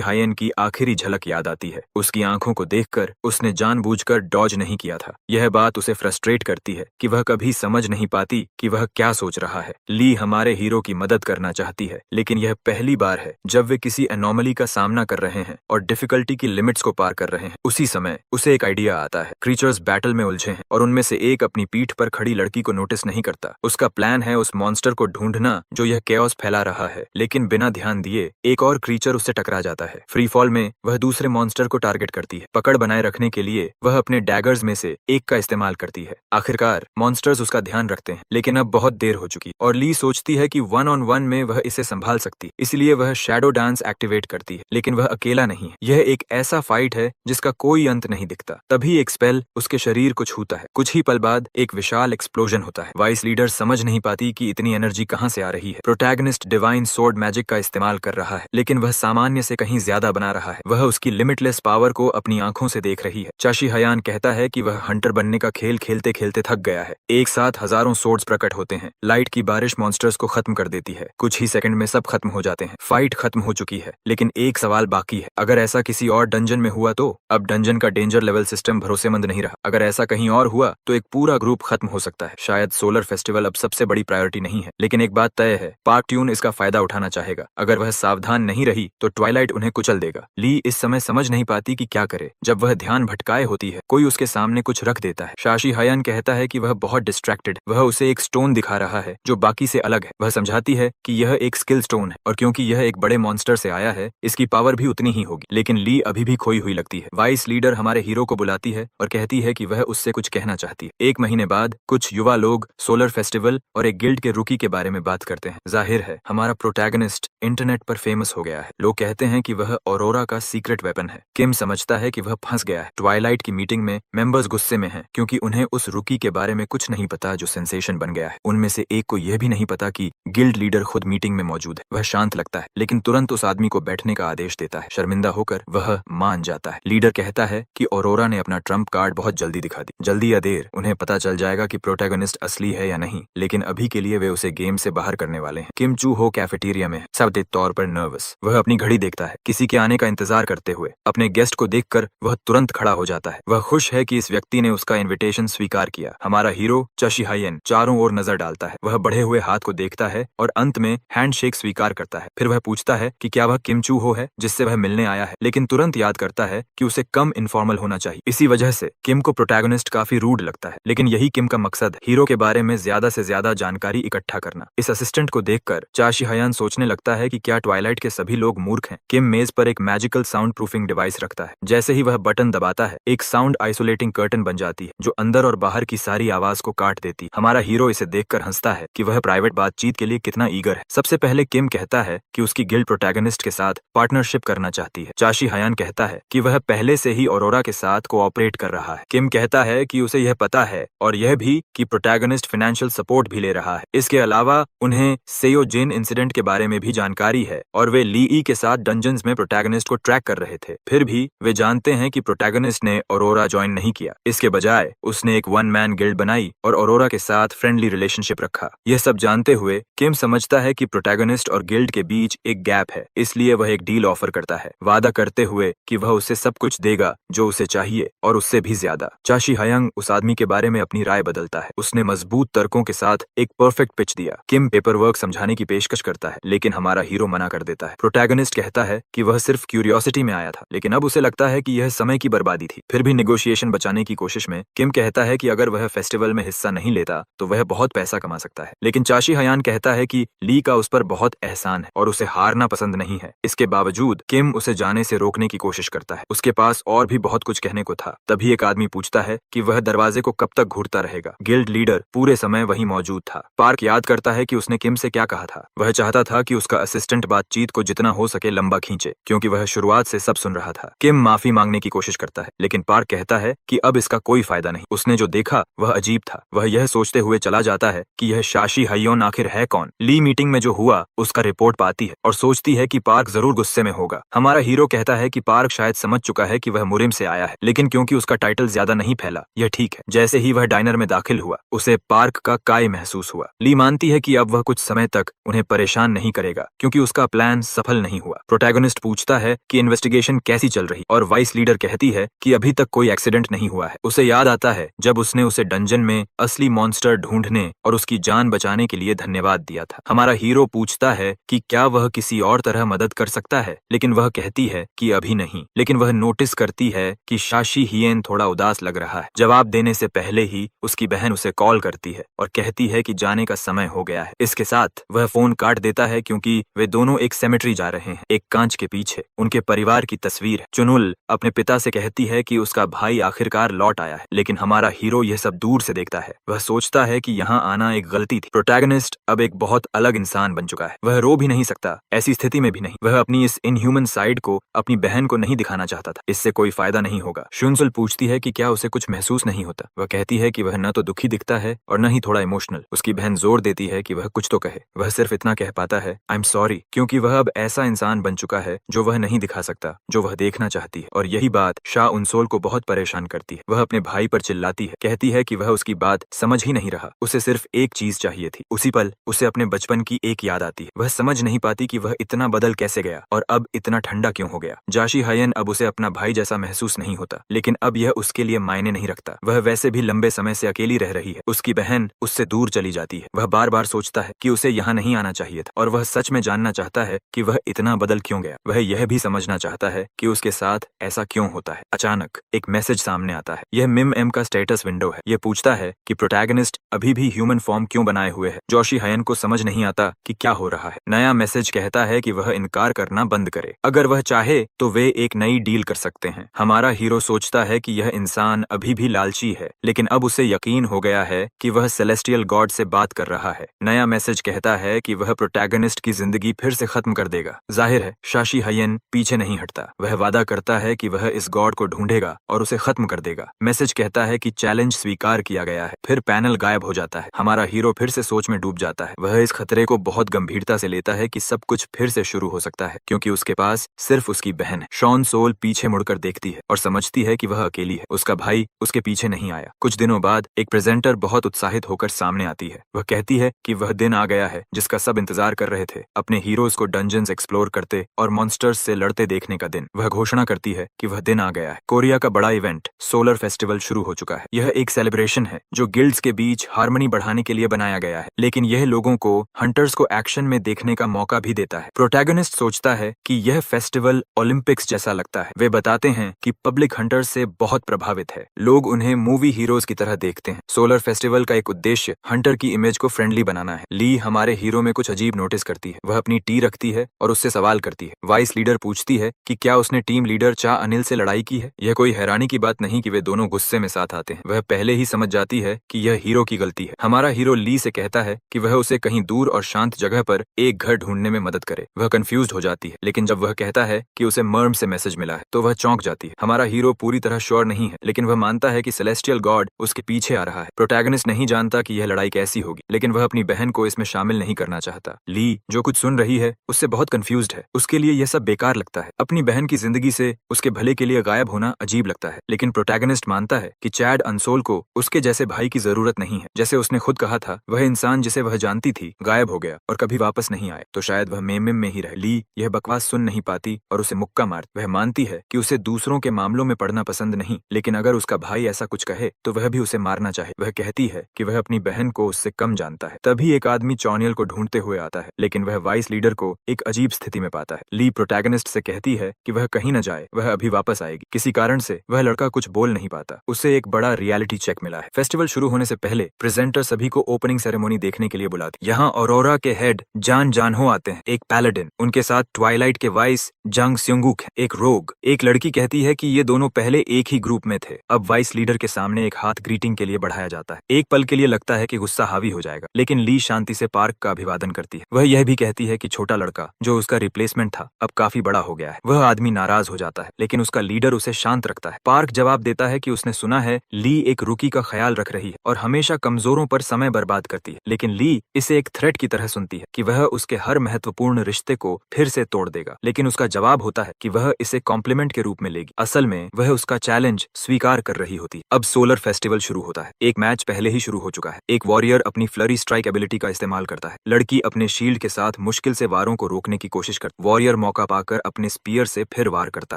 हायन की आखिरी झलक याद आती है। उसकी आंखों को देखकर उसने जानबूझकर डॉज नहीं किया था। यह बात उसे फ्रस्ट्रेट करती है कि वह कभी समझ नहीं पाती कि वह क्या सोच रहा है। ली हमारे हीरो की मदद करना चाहती है, लेकिन यह पहली बार है जब वे किसी एनोमली का सामना कर रहे हैं और डिफिकल्टी की लिमिट्स को पार कर रहे हैं। उसी समय उसे एक आइडिया आता है। क्रीचर्स बैटल में उलझे हैं और उनमें से एक अपनी पीठ पर खड़ी लड़की को नोटिस नहीं करता। उसका प्लान है उस मॉन्स्टर को ढूंढना जो यह केओस फैला रहा है, लेकिन बिना ध्यान दिए एक और क्रीचर उससे टकरा जाता है। फ्री फॉल में वह दूसरे मॉन्स्टर को टारगेट करती है। पकड़ बनाए रखने के लिए वह अपने डैगर्स में से एक का इस्तेमाल करती है। आखिरकार मॉन्स्टर्स उसका ध्यान रखते हैं, लेकिन अब बहुत देर हो चुकी और ली सोचती है कि 1-on-1 में वह इसे संभाल सकती, इसलिए वह शैडो डांस एक्टिवेट करती है। लेकिन वह अकेला नहीं है, यह एक ऐसा फाइट है जिसका कोई अंत नहीं दिखता। तभी एक स्पेल उसके शरीर को छूता है। कुछ ही पल बाद एक विशाल एक्सप्लोजन होता है। वाइस लीडर समझ नहीं पाती कि इतनी एनर्जी कहां से आ रही है। प्रोटैगनिस्ट डिवाइन सोर्ड मैजिक का इस्तेमाल कर रहा है, लेकिन वह सामान्य से कहीं ज्यादा बना रहा है। वह उसकी लिमिटलेस पावर को अपनी आंखों से देख रही है। चाशी हयान कहता है कि वह हंटर बनने का खेल खेलते खेलते थक गया है। एक साथ हजारों सोर्ड्स प्रकट होते हैं। लाइट की बारिश मॉन्स्टर्स को खत्म कर देती है। कुछ ही सेकंड में सब खत्म हो जाते हैं। फाइट खत्म हो चुकी है, लेकिन एक सवाल बाकी है। अगर ऐसा किसी और डंजन में हुआ तो? अब डंजन का डेंजर लेवल सिस्टम भरोसेमंद नहीं रहा। अगर ऐसा कहीं और हुआ तो एक पूरा ग्रुप खत्म हो सकता है। शायद सोलर फेस्टिवल अब सबसे बड़ी प्रायोरिटी नहीं है, लेकिन एक बात तय है, पार्क ट्यून इसका फायदा उठाना चाहेगा। अगर वह सावधान नहीं रही तो ट्वाइलाइट उन्हें कुचल देगा। ली इस समय समझ नहीं पाती कि क्या करे। जब वह ध्यान भटकाए होती है, कोई उसके सामने कुछ रख देता है। चाशी हयान कहता है कि वह बहुत डिस्ट्रैक्टेड। वह उसे एक स्टोन दिखा रहा है जो बाकी से अलग है। वह समझाती है कि यह एक स्किल स्टोन है और क्योंकि यह एक बड़े मॉन्स्टर से आया है, इसकी पावर भी उतनी ही होगी। लेकिन ली अभी भी खोई हुई लगती है। वाइस लीडर हमारे हीरो को बुलाती है और कहती है कि वह उससे कुछ कहना चाहती है। 1 महीने बाद कुछ युवा लोग सोलर फेस्टिवल और एक गिल्ड के रुकी के बारे में बात करते हैं। जाहिर है हमारा प्रोटैगनिस्ट इंटरनेट पर फेमस हो गया है। लोग कहते हैं कि वह ऑरोरा का सीक्रेट वेपन है। किम समझता है कि वह फंस गया है। ट्वाइलाइट की मीटिंग में मेंबर्स गुस्से में हैं क्योंकि उन्हें उस रुकी के बारे में कुछ नहीं पता जो सेंसेशन बन गया है। उनमें से एक को यह भी नहीं पता कि गिल्ड लीडर खुद मीटिंग में मौजूद है। वह शांत लगता है, लेकिन तुरंत उस आदमी को बैठने का आदेश देता है। शर्मिंदा होकर वह मान जाता है। लीडर कहता है कि ऑरोरा ने अपना ट्रम्प कार्ड बहुत जल्दी दिखा दी। जल्दी या देर उन्हें पता चल जाएगा कि प्रोटैगनिस्ट असली है या नहीं, लेकिन अभी के लिए वे उसे गेम से बाहर करने वाले हैं। किम चू हो कैफेटेरिया में सबसे तौर पर नर्वस। वह अपनी घड़ी देखता है, किसी के आने का इंतजार करते हुए। अपने गेस्ट को देखकर वह तुरंत खड़ा हो जाता है। वह खुश है कि इस व्यक्ति ने उसका इन्विटेशन स्वीकार किया। हमारा हीरो चाशी हयान चारों ओर नजर डालता है। वह बढ़े हुए हाथ को देखता है और अंत में हैंडशेक स्वीकार करता है। फिर वह पूछता है कि क्या वह किम चू हो है जिससे वह मिलने आया है, लेकिन तुरंत याद करता है कि उसे कम इनफॉर्मल होना चाहिए। इसी वजह से किम को प्रोटैगनिस्ट काफी रूड लगता है, लेकिन यही किम का मकसद है, हीरो के बारे में ज्यादा से ज्यादा जानकारी इकट्ठा करना। इस असिस्टेंट को देखकर चाशी हयान सोचने लगता है कि क्या ट्वाइलाइट के सभी लोग मूर्ख हैं। किम मेज पर एक मैजिकल साउंड प्रूफिंग डिवाइस रखता है। जैसे ही वह बटन दबाता है, एक साउंड आइसोलेटिंग कर्टन बन जाती है जो अंदर और बाहर की सारी आवाज को काट देती है। हमारा हीरो इसे देखकर हंसता है कि वह प्राइवेट बातचीत के लिए कितना ईगर है। सबसे पहले किम कहता है कि उसकी गिल्ड प्रोटैगनिस्ट के साथ पार्टनरशिप करना चाहती है। चाशी हयान कहता है कि वह पहले से ही ऑरोरा के साथ कोऑपरेट कर रहा है। किम कहता है कि उसे यह पता है और यह भी कि प्रोटैगनिस्ट फाइनेंशियल सपोर्ट भी ले रहा है। इसके अलावा उन्हें सेयो जिन इंसिडेंट के बारे में भी जानकारी है और वे ली के साथ डंजन्स में प्रोटैगनिस्ट को ट्रैक कर रहे थे। फिर भी वे जानते हैं कि प्रोटैगनिस्ट ने ऑरोरा ज्वाइन नहीं किया। इसके बजाय उसने एक 1 मैन गिल्ड बनाई और ऑरोरा के साथ फ्रेंडली रिलेशनशिप रखा। यह सब जानते हुए किम समझता है कि प्रोटैगनिस्ट और गिल्ड के बीच एक गैप है, इसलिए वह एक डील ऑफर करता है, वादा करते हुए कि वह उसे सब कुछ देगा जो उसे चाहिए और उससे भी ज्यादा। चाशी हयांग उस आदमी के बारे में अपनी राय बदलता है। उसने मजबूत तर्कों के साथ एक परफेक्ट पिच दिया। किम पेपर वर्क समझाने की पेशकश करता है, लेकिन हमारा हीरो मना कर देता है। प्रोटैगनिस्ट कहता है कि वह सिर्फ क्यूरियोसिटी में आया था, लेकिन अब उसे लगता है कि यह समय की बर्बादी थी। फिर भी नेगोशिएशन बचाने की कोशिश में किम कहता है कि अगर वह फेस्टिवल में हिस्सा नहीं लेता तो वह बहुत पैसा कमा सकता है। लेकिन चाशी हयान कहता है कि ली का उस पर बहुत एहसान है और उसे हारना पसंद नहीं है। इसके बावजूद किम उसे जाने से रोकने की कोशिश करता है। उसके पास और भी बहुत कुछ कहने को था। तभी एक आदमी पूछता है कि वह दरवाजे को कब तक घूरता रहेगा। गिल्ड लीडर पूरे समय वहीं मौजूद था। पार्क याद करता है कि उसने किम से क्या कहा था। वह चाहता था कि उसका असिस्टेंट बातचीत को जितना हो सके लंबा खींचे, क्योंकि वह शुरुआत से सब सुन रहा था। किम माफी मांगने की कोशिश करता है, लेकिन पार्क कहता है कि अब इसका कोई फायदा नहीं। उसने जो देखा वह अजीब था। वह यह सोचते हुए चला जाता है कि यह चाशी हयान आखिर है कौन। ली मीटिंग में जो हुआ उसका रिपोर्ट पाती है और सोचती है कि पार्क जरूर गुस्से में होगा। हमारा हीरो कहता है कि पार्क शायद समझ चुका है कि वह मुरिम से आया है, लेकिन क्योंकि उसका टाइटल ज्यादा नहीं फैला, यह ठीक है। जैसे ही वह डाइनर में दाखिल हुआ, उसे पार्क का काय महसूस हुआ। ली मानती है कि अब वह कुछ समय तक उन्हें परेशान नहीं करेगा, क्योंकि उसका प्लान सफल नहीं हुआ। प्रोटैगनिस्ट पूछता है कि इन्वेस्टिगेशन कैसी चल रही, और वाइस लीडर कहती है कि अभी तक कोई एक्सीडेंट नहीं हुआ है। उसे याद आता है जब उसने उसे डंजन में असली मॉन्स्टर ढूंढने और उसकी जान बचाने के लिए धन्यवाद दिया था। हमारा हीरो पूछता है कि क्या वह किसी और तरह मदद कर सकता है, लेकिन वह कहती है कि अभी नहीं। लेकिन वह नोटिस करती है कि चाशी हयान थोड़ा उदास लग रहा है। जवाब देने से पहले ही उसकी बहन उसे कॉल करती है और कहती है कि जाने का समय हो गया है। इसके साथ वह फोन काट देता है क्योंकि वे दोनों एक सेमेट्री जा रहे हैं, एक कांच के पीछे उनके परिवार की तस्वीर है। चुनुल अपने पिता से कहती है कि उसका भाई आखिरकार लौट आया है, लेकिन हमारा हीरो यह सब दूर से देखता है। वह सोचता है कि यहाँ आना एक गलती थी। प्रोटैगनिस्ट अब एक बहुत अलग इंसान बन चुका है। वह रो भी नहीं सकता, ऐसी स्थिति में भी नहीं। वह अपनी इस इनह्यूमन साइड को अपनी बहन को नहीं दिखाना चाहता था। इससे कोई फायदा नहीं होगा। शुनसुल पूछती है कि क्या उसे कुछ महसूस नहीं होता। वह कहती है कि वह न तो दुखी दिखता है और न ही थोड़ा इमोशनल। उसकी बहन जोर देती है कि वह कुछ तो कहे। वह सिर्फ इतना कह पाता है, आई एम सॉरी, क्योंकि वह अब ऐसा इंसान बन चुका है जो वह नहीं दिखा सकता, जो वह देखना चाहती है। और यही बात शाह उनसोल को बहुत परेशान करती है। वह अपने भाई पर चिल्लाती है, कहती है कि वह उसकी बात समझ ही नहीं रहा। उसे सिर्फ एक चीज चाहिए थी। उसी पल उसे अपने बचपन की एक याद आती है। वह समझ नहीं पाती कि वह इतना बदल कैसे गया और अब इतना ठंडा क्यों हो गया। जाशी हायन अब उसे अपना भाई जैसा महसूस नहीं होता, लेकिन अब यह उसके लिए मायने नहीं रखता। वह वैसे भी लंबे समय से अकेली रह रही है। उसकी बहन उससे दूर चली जाती है। वह बार बार सोचता है कि उसे यहाँ नहीं आना चाहिए था, और वह सच में जानना चाहता है कि वह इतना बदल क्यों गया। वह यह भी समझना चाहता है कि उसके साथ ऐसा क्यों होता है। अचानक एक मैसेज सामने आता है। यह मिम एम का स्टेटस विंडो है। यह पूछता है कि प्रोटैगनिस्ट अभी भी ह्यूमन फॉर्म क्यों बनाए हुए है। जोशी हायन को समझ नहीं आता कि क्या हो रहा है। नया मैसेज कहता है कि वह इनकार करना बंद करे। अगर वह चाहे तो वे एक नई डील कर सकते हैं। हमारा हीरो सोचता है कि यह इंसान अभी भी लालची है, लेकिन अब उसे यकीन हो गया है कि वह सेलेस्टियल गॉड से बात कर रहा है। नया मैसेज कहता है कि वह प्रोटैगनिस्ट की जिंदगी फिर से खत्म कर देगा। जाहिर है शाशी हायन पीछे नहीं हटता। वह वादा करता है कि वह इस गॉड को ढूंढेगा और उसे खत्म कर देगा। मैसेज कहता है कि चैलेंज स्वीकार किया गया है। फिर पैनल गायब हो जाता है। हमारा हीरो फिर से सोच में डूब जाता है। वह इस खतरे को बहुत गंभीरता से लेता है कि सब कुछ फिर से शुरू हो सकता है, क्योंकि उसके पास सिर्फ उसकी बहन है। शॉन सोल पीछे मुड़कर देखती है और समझती है कि वह अकेली है। उसका भाई उसके पीछे नहीं आया। कुछ दिनों बाद एक प्रेजेंटर बहुत उत्साहित होकर सामने आती है। वह कहती है कि वह दिन आ गया है जिसका सब इंतजार कर रहे थे, अपने हीरोज को डंजन्स एक्सप्लोर करते और मॉन्स्टर्स से लड़ते देखने का दिन। वह घोषणा करती है कि वह दिन आ गया है। कोरिया का बड़ा इवेंट सोलर फेस्टिवल शुरू हो चुका है। यह एक सेलिब्रेशन है जो गिल्ड्स के बीच हार्मनी बढ़ाने के लिए बनाया गया है, लेकिन यह लोगों को हंटर्स को एक्शन में देखने का मौका भी देता है। प्रोटैगनिस्ट सोचता है कि यह फेस्टिवल ओलंपिक्स जैसा लगता है। वे बताते हैं कि पब्लिक हंटर्स से बहुत प्रभावित है। लोग उन्हें मूवी हीरोज की तरह देखते हैं। सोलर फेस्टिवल का एक उद्देश्य हंटर की इमेज को फ्रेंडली बनाना है। ली हमारे हीरो में कुछ अजीब नोटिस करती है। वह अपनी टी रखती है और उससे सवाल करती है। वाइस लीडर पूछती है कि क्या उसने टीम लीडर चा अनिल से लड़ाई की है। यह कोई हैरानी की बात नहीं कि वे दोनों गुस्से में साथ आते हैं। वह पहले ही समझ जाती है कि यह हीरो की गलती है। हमारा हीरो ली से कहता है कि वह उसे कहीं दूर और शांत जगह पर एक घर ढूंढने में मदद करे। वह कंफ्यूज हो जाती है, लेकिन जब वह कहता है कि उसे मर्म से मैसेज मिला है तो वह चौंक जाती है। हमारा हीरो पूरी तरह श्योर नहीं है, लेकिन वह मानता है कि सेलेस्टियल गॉड उसके पीछे आ रहा है। प्रोटैगनिस्ट नहीं जानता कि यह लड़ाई कैसी होगी, लेकिन वह अपनी बहन को इसमें शामिल नहीं करना चाहता। ली जो कुछ सुन रही है उससे बहुत कंफ्यूज्ड है। उसके लिए यह सब बेकार लगता है। अपनी बहन की जिंदगी से उसके भले के लिए गायब होना अजीब लगता है, लेकिन प्रोटैगनिस्ट मानता है कि चैड अनसोल को उसके जैसे भाई की जरूरत नहीं है। जैसे उसने खुद कहा था, वह इंसान जिसे वह जानती थी गायब हो गया और कभी वापस नहीं आए, तो शायद वह मेम में ही रहे। ली यह बकवास सुन नहीं पाती और उसे मुक्का मारती। वह मानती है कि उसे दूसरों के मामलों में पड़ना पसंद नहीं, लेकिन अगर उसका भाई ऐसा कुछ कहे तो वह भी उसे मारना चाहे। वह कहती है कि वह अपनी बहन को उससे कम जानता है। तभी एक आदमी चौनियल को ढूंढते हुए आता है, लेकिन वह वाइस लीडर को एक अजीब स्थिति में पाता है। ली प्रोटैगनिस्ट से कहती है कि वह कहीं न जाए, वह अभी वापस आएगी। किसी कारण से वह लड़का कुछ बोल नहीं पाता। उसे एक बड़ा रियलिटी चेक मिला है। फेस्टिवल शुरू होने से पहले प्रेजेंटर सभी को ओपनिंग सेरेमनी देखने के लिए बुलाती। यहाँ औरोरा के हेड जान जानहो आते हैं, एक पैलेडिन। उनके साथ ट्वाइलाइट के वाइस जंग स्युंगुक, एक रोग। एक लड़की कहती है कि ये दोनों पहले एक ही ग्रुप में थे। अब वाइस लीडर के सामने एक हाथ ग्रीटिंग के लिए बढ़ाया जाता है। एक पल के लिए लगता है कि गुस्सा हावी हो जाएगा, लेकिन ली शांति से पार्क का अभिवादन करती है। वह यह भी कहती है कि छोटा लड़का जो उसका रिप्लेसमेंट था अब काफी बड़ा हो गया है। वह आदमी नाराज हो जाता है, लेकिन उसका लीडर उसे शांत रखता है। पार्क जवाब देता है कि उसने सुना है ली एक रुकी का ख्याल रख रही है और हमेशा कमजोरों पर समय बर्बाद करती है, लेकिन ली इसे एक थ्रेट की तरह सुनती है कि वह उसके हर महत्वपूर्ण रिश्ते को फिर से तोड़ देगा। लेकिन उसका जवाब होता है कि वह इसे कॉम्प्लीमेंट के रूप में लेगी। असल में वह उसका चैलेंज स्वीकार कर रही होती। अब सोलर फेस्टिवल शुरू होता है। एक मैच पहले ही शुरू हो चुका है। एक वॉरियर अपनी फ्लरी स्ट्राइक एबिलिटी का इस्तेमाल करता है। लड़की अपने शील्ड के साथ मुश्किल से वारों को रोकने की कोशिश करती। वॉरियर मौका पाकर अपने स्पीयर से फिर वार करता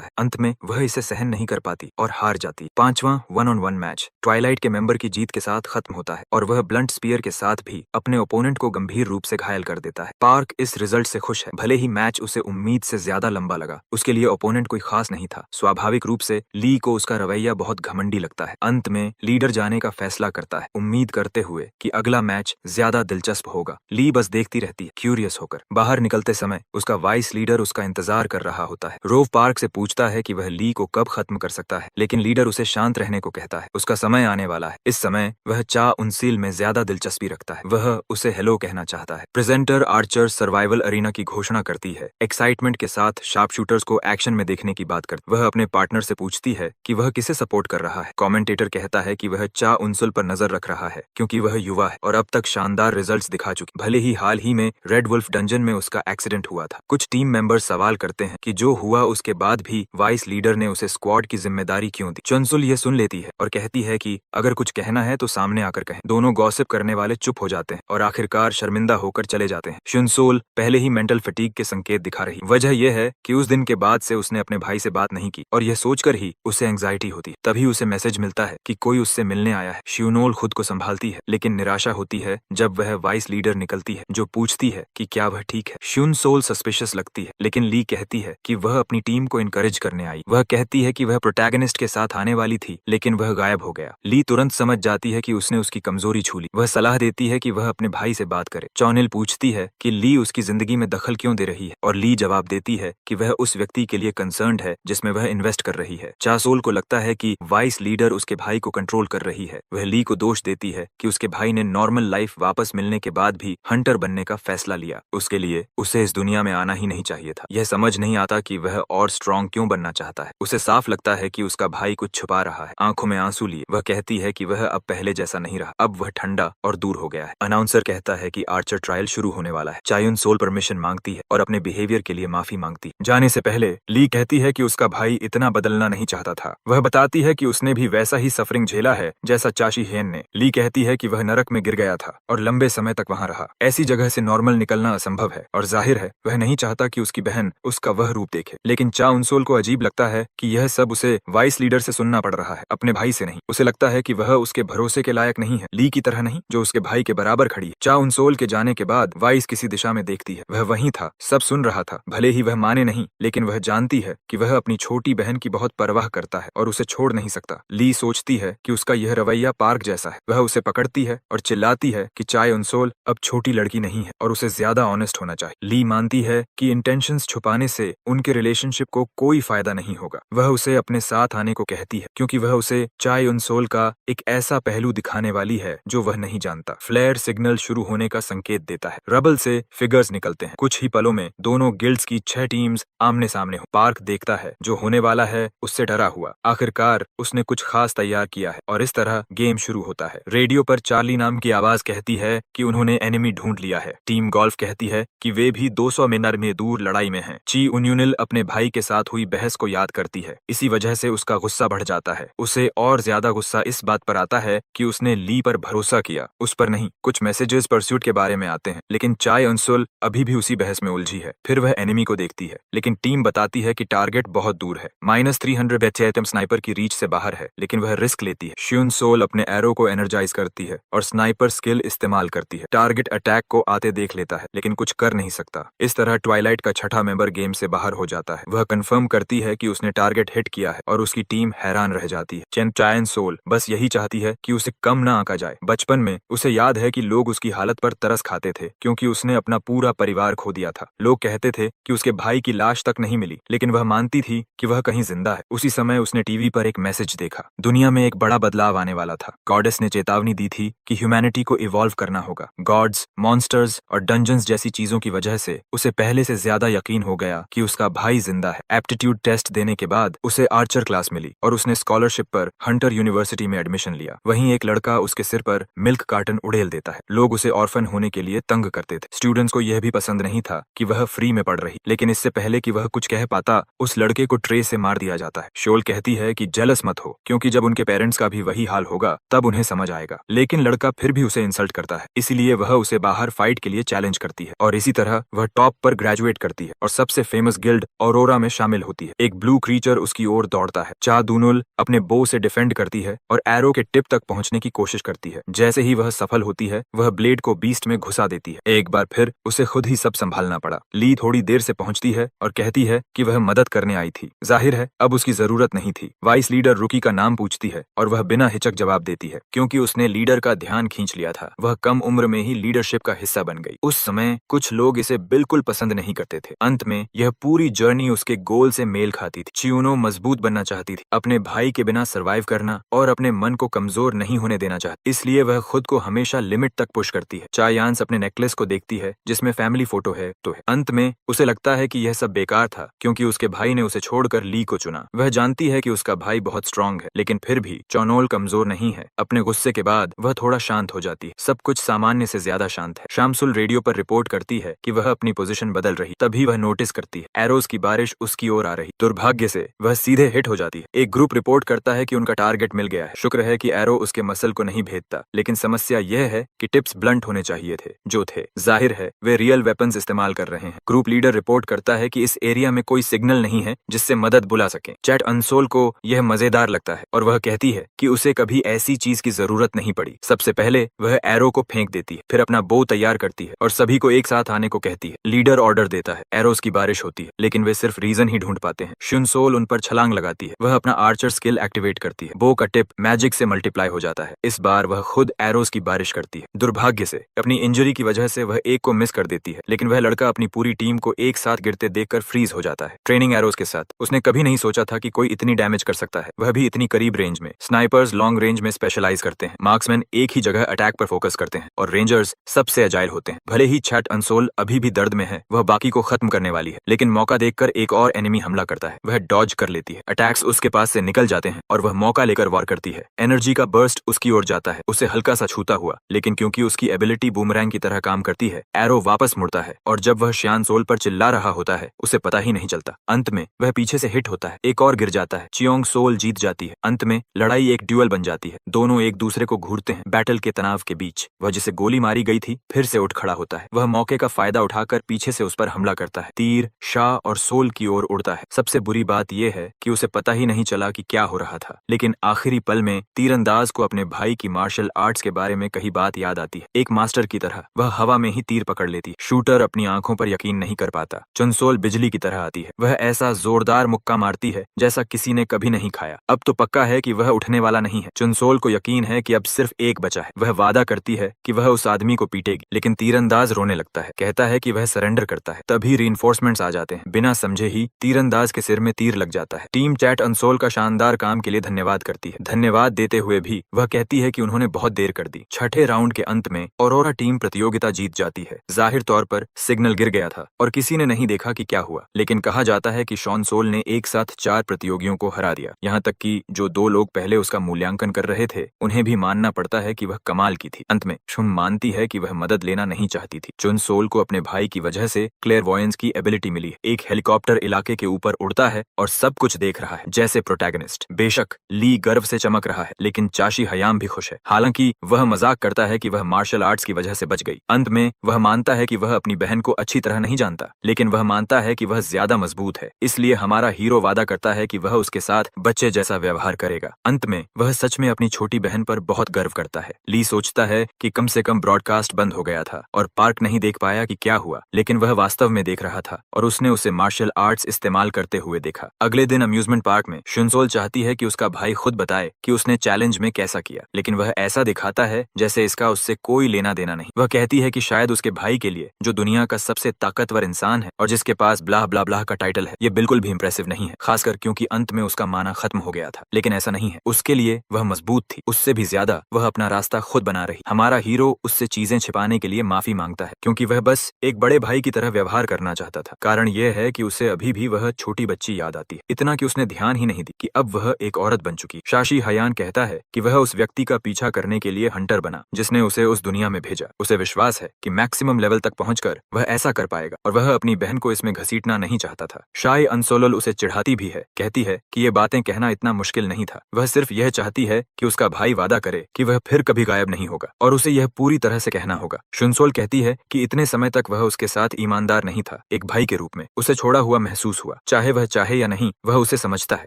है। अंत में वह इसे सहन नहीं कर पाती और हार जाती। 5वां 1-on-1 मैच ट्वाइलाइट के मेंबर की जीत के साथ खत्म होता है और वह ब्लंट स्पीयर के साथ भी अपने ओपोनेंट को गंभीर रूप से घायल कर देता है। पार्क इस रिजल्ट से खुश है। भले ही मैच उसे उम्मीद से ज्यादा लंबा लगा, उसके लिए ओपोनेंट कोई खास नहीं था। स्वाभाविक रूप से ली को उसका रवैया बहुत घमंडी लगता है। अंत में लीडर जाने का फैसला करता है, उम्मीद करते हुए कि अगला मैच ज्यादा दिलचस्प होगा। ली बस देखती रहती है, क्यूरियस होकर। बाहर निकलते समय उसका वाइस लीडर लीडर उसका इंतजार कर रहा होता है। रोव पार्क से पूछता है कि वह ली को कब खत्म कर सकता है, लेकिन लीडर उसे शांत रहने को कहता है। उसका समय आने वाला है। इस समय वह चा उनसील में ज्यादा दिलचस्पी रखता है। वह उसे हेलो कहना चाहता है। प्रेजेंटर आर्चर सर्वाइवल अरीना की घोषणा करती है। एक्साइटमेंट के साथ शार्प शूटर्स को एक्शन में देखने की बात करती। वह अपने पार्टनर से पूछती है कि वह किसे सपोर्ट कर रहा है। कमेंटेटर कहता है कि वह चा उनसुल पर नजर रख रहा है क्योंकि वह युवा है और अब तक शानदार रिजल्ट्स दिखा चुकी। भले ही हाल ही में रेड वुल्फ डंजन में उसका एक्सीडेंट हुआ था। कुछ टीम मेंबर्स सवाल करते हैं कि जो हुआ उसके बाद भी वाइस लीडर ने उसे स्क्वाड की जिम्मेदारी क्यों दी। चुनसुल ये सुन लेती है और कहती है कि अगर कुछ कहना है तो सामने आकर कहें। दोनों गॉसिप करने वाले चुप हो जाते हैं और आखिरकार शर्मिंदा होकर चले जाते हैं। शुनसोल पहले ही मेंटल फटीग के संकेत दिखा रही। वजह यह है कि उस दिन के बाद से उसने अपने भाई से बात नहीं की और यह सोचकर ही उसे एंग्जाइटी होती। तभी उसे मैसेज मिलता है कि कोई उससे मिलने आया है। श्यूनोल खुद को संभालती है लेकिन निराशा होती है जब वह वाइस लीडर निकलती है जो पूछती है कि क्या वह ठीक है। श्यूनसोल सस्पिशियस लगती है लेकिन ली कहती है कि वह अपनी टीम को इनकरेज करने आई। वह कहती है कि वह प्रोटैगनिस्ट के साथ आने वाली थी लेकिन वह गायब हो गया। ली तुरंत समझ जाती है कि उसने उसकी कमजोरी छू ली। वह सलाह देती है कि वह अपने भाई से बात करे। चौनिल पूछती है कि ली उसकी जिंदगी में दखल क्यों दे रही है और ली जवाब देती है कि वह उस व्यक्ति के लिए कंसर्न्ड है जिसमें वह इन्वेस्ट कर रही है। चासोल को लगता है कि वाइस लीडर उसके भाई को कंट्रोल कर रही है। वह ली को दोष देती है कि उसके भाई ने नॉर्मल लाइफ वापस मिलने के बाद भी हंटर बनने का फैसला लिया। उसके लिए उसे इस दुनिया में आना ही नहीं चाहिए था। यह समझ नहीं आता कि वह और स्ट्रॉन्ग क्यों बनना चाहता है। उसे साफ लगता है कि उसका भाई कुछ छुपा रहा है। आंखों में आंसू लिए वह कहती है कि वह अब पहले जैसा नहीं रहा। अब वह ठंडा और दूर हो गया है। अनाउंसर कहता है कि आर्चर ट्रायल शुरू होने वाला है। चायुन सोल परमिशन मांगती है और अपने बिहेवियर के लिए माफी मांगती है। जाने से पहले ली कहती है कि उसका भाई इतना बदलना नहीं चाहता था। वह बताती है कि उसने भी वैसा ही सफरिंग झेला है जैसा चाची हेन ने। ली कहती है कि वह नरक में गिर गया था और लंबे समय तक वहां रहा। ऐसी जगह से नॉर्मल निकलना असंभव है और जाहिर है वह नहीं चाहता कि उसकी बहन उसका वह रूप देखे। लेकिन चा उनसोल को अजीब लगता है कि यह सब उसे वाइस लीडर से सुनना पड़ रहा है, अपने भाई से नहीं। उसे लगता है कि वह उसके भरोसे के लायक नहीं है, ली की तरह नहीं जो उसके भाई के बराबर खड़ी है। चा उनसोल के जाने के बाद वाइस किसी दिशा में देखती है। वह वहीं था, सब सुन रहा था। भले ही वह माने नहीं लेकिन वह जानती है कि वह अपनी छोटी बहन की बहुत परवाह करता है और उसे छोड़ नहीं सकता। ली सोचती है कि उसका यह रवैया पार्क जैसा है। वह उसे पकड़ती है और चिल्लाती है कि चाय उनसोल अब छोटी लड़की नहीं है और उसे ज्यादा ऑनेस्ट होना चाहिए। ली मानती है कि इंटेंशंस छुपाने से उनके रिलेशनशिप को कोई फायदा नहीं होगा। वह उसे अपने साथ आने को कहती है क्योंकि वह उसे चाय उनसोल का एक ऐसा पहलू दिखाने वाली है जो वह नहीं जानता। फ्लेयर सिग्नल शुरू होने का संकेत देता है। रबल से फिगर्स निकलते हैं। कुछ ही पलों में दोनों गिल्ड्स की 6 टीम्स आमने सामने हो। पार्क देखता है जो होने वाला है उससे डरा हुआ। आखिरकार उसने कुछ खास तैयार किया है और इस तरह गेम शुरू होता है। रेडियो पर चार्ली नाम की आवाज कहती है कि उन्होंने एनिमी ढूंढ लिया है। टीम गोल्फ कहती है कि वे भी 200 मीटर में दूर लड़ाई में हैं। ची उन्यूनिल अपने भाई के साथ हुई बहस को याद करती है। इसी वजह से उसका गुस्सा बढ़ जाता है। उसे और ज्यादा गुस्सा इस बात पर आता है कि उसने ली पर भरोसा किया, उस पर नहीं। कुछ मैसेजेस परस्यूट के बारे में आते हैं लेकिन चाय उनसुल अभी भी उसी बहस में उलझी है। फिर वह एनिमी को देखती है लेकिन टीम बताती है कि टारगेट बहुत दूर है। -300 बेचेतम स्नाइपर की रीच से बाहर है लेकिन वह रिस्क लेती है। श्यून सोल अपने एरो को एनर्जाइज करती है और स्नाइपर स्किल इस्तेमाल करती है। टारगेट अटैक को आते देख लेता है लेकिन कुछ कर नहीं सकता। इस तरह ट्वाइलाइट का छठा मेंबर गेम से बाहर हो जाता है। वह कंफर्म करती है कि उसने टारगेट हिट किया है और उसकी टीम हैरान रह जाती है। चेन चायन सोल बस यही चाहती है कि उसे कम ना आंका जाए। बचपन में उसे याद है कि लोग उसकी हालत पर तरस खाते थे क्योंकि उसने अपना पूरा परिवार खो दिया था। लोग कहते थे कि उसके भाई की लाश तक नहीं मिली लेकिन वह मानती थी कि वह कहीं जिंदा है। उसी समय उसने टीवी पर एक मैसेज देखा। दुनिया में एक बड़ा बदलाव आने वाला था। गॉडेस ने चेतावनी दी थी कि ह्यूमैनिटी को इवॉल्व करना होगा। गॉड्स, मॉन्स्टर्स और डंजन्स जैसी चीजों की वजह से उसे पहले से ज्यादा यकीन हो गया कि उसका भाई जिंदा है। एप्टीट्यूड टेस्ट देने के बाद उसे आर्चर क्लास मिली और उसने स्कॉलरशिप पर हंटर यूनिवर्सिटी में एडमिशन लिया। वहीं एक लड़का उसके सिर पर मिल्क कार्टन उड़ेल देता है। लोग उसे ऑर्फन होने के लिए तंग करते थे। स्टूडेंट्स को यह भी पसंद नहीं था कि वह फ्री में पढ़ रही, लेकिन इससे पहले कि वह कुछ कह पाता उस लड़के को ट्रे से मार दिया जाता है। शोल कहती है कि जेलस मत हो क्योंकि जब उनके पेरेंट्स का भी वही हाल होगा तब उन्हें समझ आएगा। लेकिन लड़का फिर भी उसे इंसल्ट करता है, इसीलिए वह उसे बाहर फाइट के लिए चैलेंज करती है और इसी तरह वह टॉप पर ग्रेजुएट करती है और सबसे फेमस गिल्ड ऑरोरा में शामिल होती है। एक ब्लू क्रीचर उसकी ओर दौड़ता है। चा दूनुल अपने बो से डिफेंड करती है और एरो के टिप तक पहुंचने की कोशिश करती है। जैसे ही वह सफल होती है वह ब्लेड को बीस्ट में घुसा देती है। एक बार फिर उसे खुद ही सब संभालना पड़ा। ली थोड़ी देर से पहुंचती है और कहती है कि वह मदद करने आई थी। जाहिर है अब उसकी जरूरत नहीं थी। वाइस लीडर रुकी का नाम पूछती है और वह बिना हिचक जवाब देती है क्योंकि उसने लीडर का ध्यान खींच लिया था। वह कम उम्र में ही लीडरशिप का हिस्सा बन गई। उस समय कुछ लोग इसे बिल्कुल पसंद नहीं करते चाहते थे। अंत में यह पूरी जर्नी उसके गोल से मेल खाती थी। चियोनो मजबूत बनना चाहती थी, अपने भाई के बिना सरवाइव करना और अपने मन को कमजोर नहीं होने देना चाहती, इसलिए वह खुद को हमेशा लिमिट तक पुश करती है। चायांस अपने नेकलेस को देखती है जिसमें फैमिली फोटो है तो है। अंत में उसे लगता है कि यह सब बेकार था क्योंकि उसके भाई ने उसे छोड़कर ली को चुना। वह जानती है कि उसका भाई बहुत स्ट्रांग है, लेकिन फिर भी चौनोल कमजोर नहीं है। अपने गुस्से के बाद वह थोड़ा शांत हो जाती है। सब कुछ सामान्य से ज्यादा शांत है। शामसुल रेडियो पर रिपोर्ट करती है कि वह अपनी पोजीशन बदल रही। तभी वह नोटिस करती है एरोज की बारिश उसकी ओर आ रही। दुर्भाग्य से वह सीधे हिट हो जाती है। एक ग्रुप रिपोर्ट करता है कि उनका टारगेट मिल गया है। शुक्र है कि एरो उसके मसल को नहीं भेदता, लेकिन समस्या यह है कि टिप्स ब्लंट होने चाहिए थे, जो थे। जाहिर है वे रियल वेपन्स इस्तेमाल कर रहे हैं। ग्रुप लीडर रिपोर्ट करता है कि इस एरिया में कोई सिग्नल नहीं है जिससे मदद बुला सके। चैट अंसोल को यह मजेदार लगता है और वह कहती है कि उसे कभी ऐसी चीज की जरूरत नहीं पड़ी। सबसे पहले वह एरो को फेंक देती है, फिर अपना बो तैयार करती है और सभी को एक साथ आने को कहती है। लीडर ऑर्डर देता है, एरोस की बारिश होती है, लेकिन वे सिर्फ रीजन ही ढूंढ पाते हैं। शुनसोल उन पर छलांग लगाती है। वह अपना आर्चर स्किल एक्टिवेट करती है। बो का टिप मैजिक से मल्टीप्लाई हो जाता है। इस बार वह खुद एरोस की बारिश करती है। दुर्भाग्य से अपनी इंजरी की वजह से वह एक को मिस कर देती है, लेकिन वह लड़का अपनी पूरी टीम को एक साथ गिरते देखकर फ्रीज हो जाता है। ट्रेनिंग एरोस के साथ उसने कभी नहीं सोचा था कि कोई इतनी डैमेज कर सकता है, वह भी इतनी करीब रेंज में। स्नाइपर्स लॉन्ग रेंज में स्पेशलाइज करते हैं, मार्क्समैन एक ही जगह अटैक पर फोकस करते हैं और रेंजर्स सबसे अजाइल होते हैं। भले ही चैट अंसोल अभी भी दर्द में है, वह बाकी को खत्म करने वाली है, लेकिन मौका देखकर एक और एनिमी हमला करता है। वह डॉज कर लेती है। अटैक्स उसके पास से निकल जाते हैं और वह मौका लेकर वार करती है। एनर्जी का बर्स्ट उसकी ओर जाता है, उसे हल्का सा छूता हुआ, लेकिन क्योंकि उसकी एबिलिटी बूमरैंग की तरह काम करती है, एरो वापस मुड़ता है और जब वह श्यानसोल पर चिल्ला रहा होता है उसे पता ही नहीं चलता। अंत में वह पीछे से हिट होता है, एक और गिर जाता है। चियोंग सोल जीत जाती है। अंत में लड़ाई एक ड्यूअल बन जाती है। दोनों एक दूसरे को घूरते हैं। बैटल के तनाव के बीच वह जिसे गोली मारी गई थी फिर से उठ खड़ा होता है। वह मौके का फायदा उठाकर पीछे से उस पर हमला करता है। तीर शाह और सोल की ओर उड़ता है। सबसे बुरी बात यह है कि उसे पता ही नहीं चला कि क्या हो रहा था, लेकिन आखिरी पल में तीरंदाज को अपने भाई की मार्शल आर्ट्स के बारे में कही बात याद आती है। एक मास्टर की तरह वह हवा में ही तीर पकड़ लेती। शूटर अपनी आंखों पर यकीन नहीं कर पाता। चुनसोल बिजली की तरह आती है। वह ऐसा जोरदार मुक्का मारती है जैसा किसी ने कभी नहीं खाया। अब तो पक्का है कि वह उठने वाला नहीं है। चुनसोल को यकीन है कि अब सिर्फ एक बचा है। वह वादा करती है कि वह उस आदमी को पीटेगी, लेकिन तीरंदाज रोने लगता है, कहता है कि वह सरेंडर करता है। तभी रीइंफोर्समेंट्स आ जाते हैं। बिना समझे ही तीरंदाज के सिर में तीर लग जाता है। टीम चैट अंसोल का शानदार काम के लिए धन्यवाद करती है। धन्यवाद देते हुए भी वह कहती है कि उन्होंने बहुत देर कर दी। छठे राउंड के अंत में औरोरा टीम प्रतियोगिता जीत जाती है। जाहिर तौर पर सिग्नल गिर गया था और किसी ने नहीं देखा कि क्या हुआ, लेकिन कहा जाता है कि शॉन सोल ने एक साथ 4 प्रतियोगियों को हरा दिया। यहाँ तक कि जो 2 लोग पहले उसका मूल्यांकन कर रहे थे उन्हें भी मानना पड़ता है कि वह कमाल की थी। अंत में शुन मानती है कि वह मदद लेना नहीं चाहती थी। चुन सोल को अपने भाई की वजह से क्लेयरवॉयंस की एबिलिटी मिली है। एक हेलीकॉप्टर इलाके के ऊपर उड़ता है और सब कुछ देख रहा है जैसे प्रोटैगनिस्ट। बेशक ली गर्व से चमक रहा है, लेकिन चाशी हयाम भी खुश है। हालांकि वह मजाक करता है कि वह मार्शल आर्ट्स की वजह से बच गई। अंत में वह मानता है कि वह अपनी बहन को अच्छी तरह नहीं जानता, लेकिन वह मानता है कि वह ज्यादा मजबूत है। इसलिए हमारा हीरो वादा करता है कि वह उसके साथ बच्चे जैसा व्यवहार करेगा। अंत में वह सच में अपनी छोटी बहन पर बहुत गर्व करता है। ली सोचता है कि कम से कम ब्रॉडकास्ट बंद हो गया था और पार्क नहीं देख पाया कि क्या हुआ, लेकिन वह वास्तव में देख रहा था और उसने उसे मार्शल आर्ट्स इस्तेमाल करते हुए देखा। अगले दिन अम्यूजमेंट पार्क में शुनसोल चाहती है कि उसका भाई खुद बताए कि उसने चैलेंज में कैसा किया, लेकिन वह ऐसा दिखाता है जैसे इसका उससे कोई लेना देना नहीं। वह कहती है कि शायद उसके भाई के लिए, जो दुनिया का सबसे ताकतवर इंसान है और जिसके पास ब्लाह ब्लाह ब्लाह का टाइटल है, ये बिल्कुल भी इंप्रेसिव नहीं है, खासकर क्योंकि अंत में उसका माना खत्म हो गया था। लेकिन ऐसा नहीं है, उसके लिए वह मजबूत थी। उससे भी ज्यादा वह अपना रास्ता खुद बना रही। हमारा हीरो उससे चीजें छिपाने के लिए माफी मांगता है क्योंकि वह बस एक बड़े भाई की तरह व्यवहार करना चाहता था। कारण यह है कि उसे अभी भी वह छोटी बच्ची याद आती है, इतना कि उसने ध्यान ही नहीं दी कि अब वह एक औरत बन चुकी। शाशी हयान कहता है कि वह उस व्यक्ति का पीछा करने के लिए हंटर बना जिसने उसे उस दुनिया में भेजा। उसे विश्वास है कि मैक्सिमम लेवल तक पहुंचकर वह ऐसा कर पाएगा और वह अपनी बहन को इसमें घसीटना नहीं चाहता था। शाई अंसोलल उसे चिढ़ाती भी है, कहती है कि ये बातें कहना इतना मुश्किल नहीं था। वह सिर्फ यह चाहती है कि उसका भाई वादा करे कि वह फिर कभी गायब नहीं होगा और उसे यह पूरी तरह से कहना होगा। शुनसोल कहती है कि इतने समय तक वह उसके साथ ईमानदार नहीं था। एक भाई के रूप में उसे छोड़ा हुआ महसूस हुआ, चाहे वह चाहे या नहीं, वह उसे समझता है।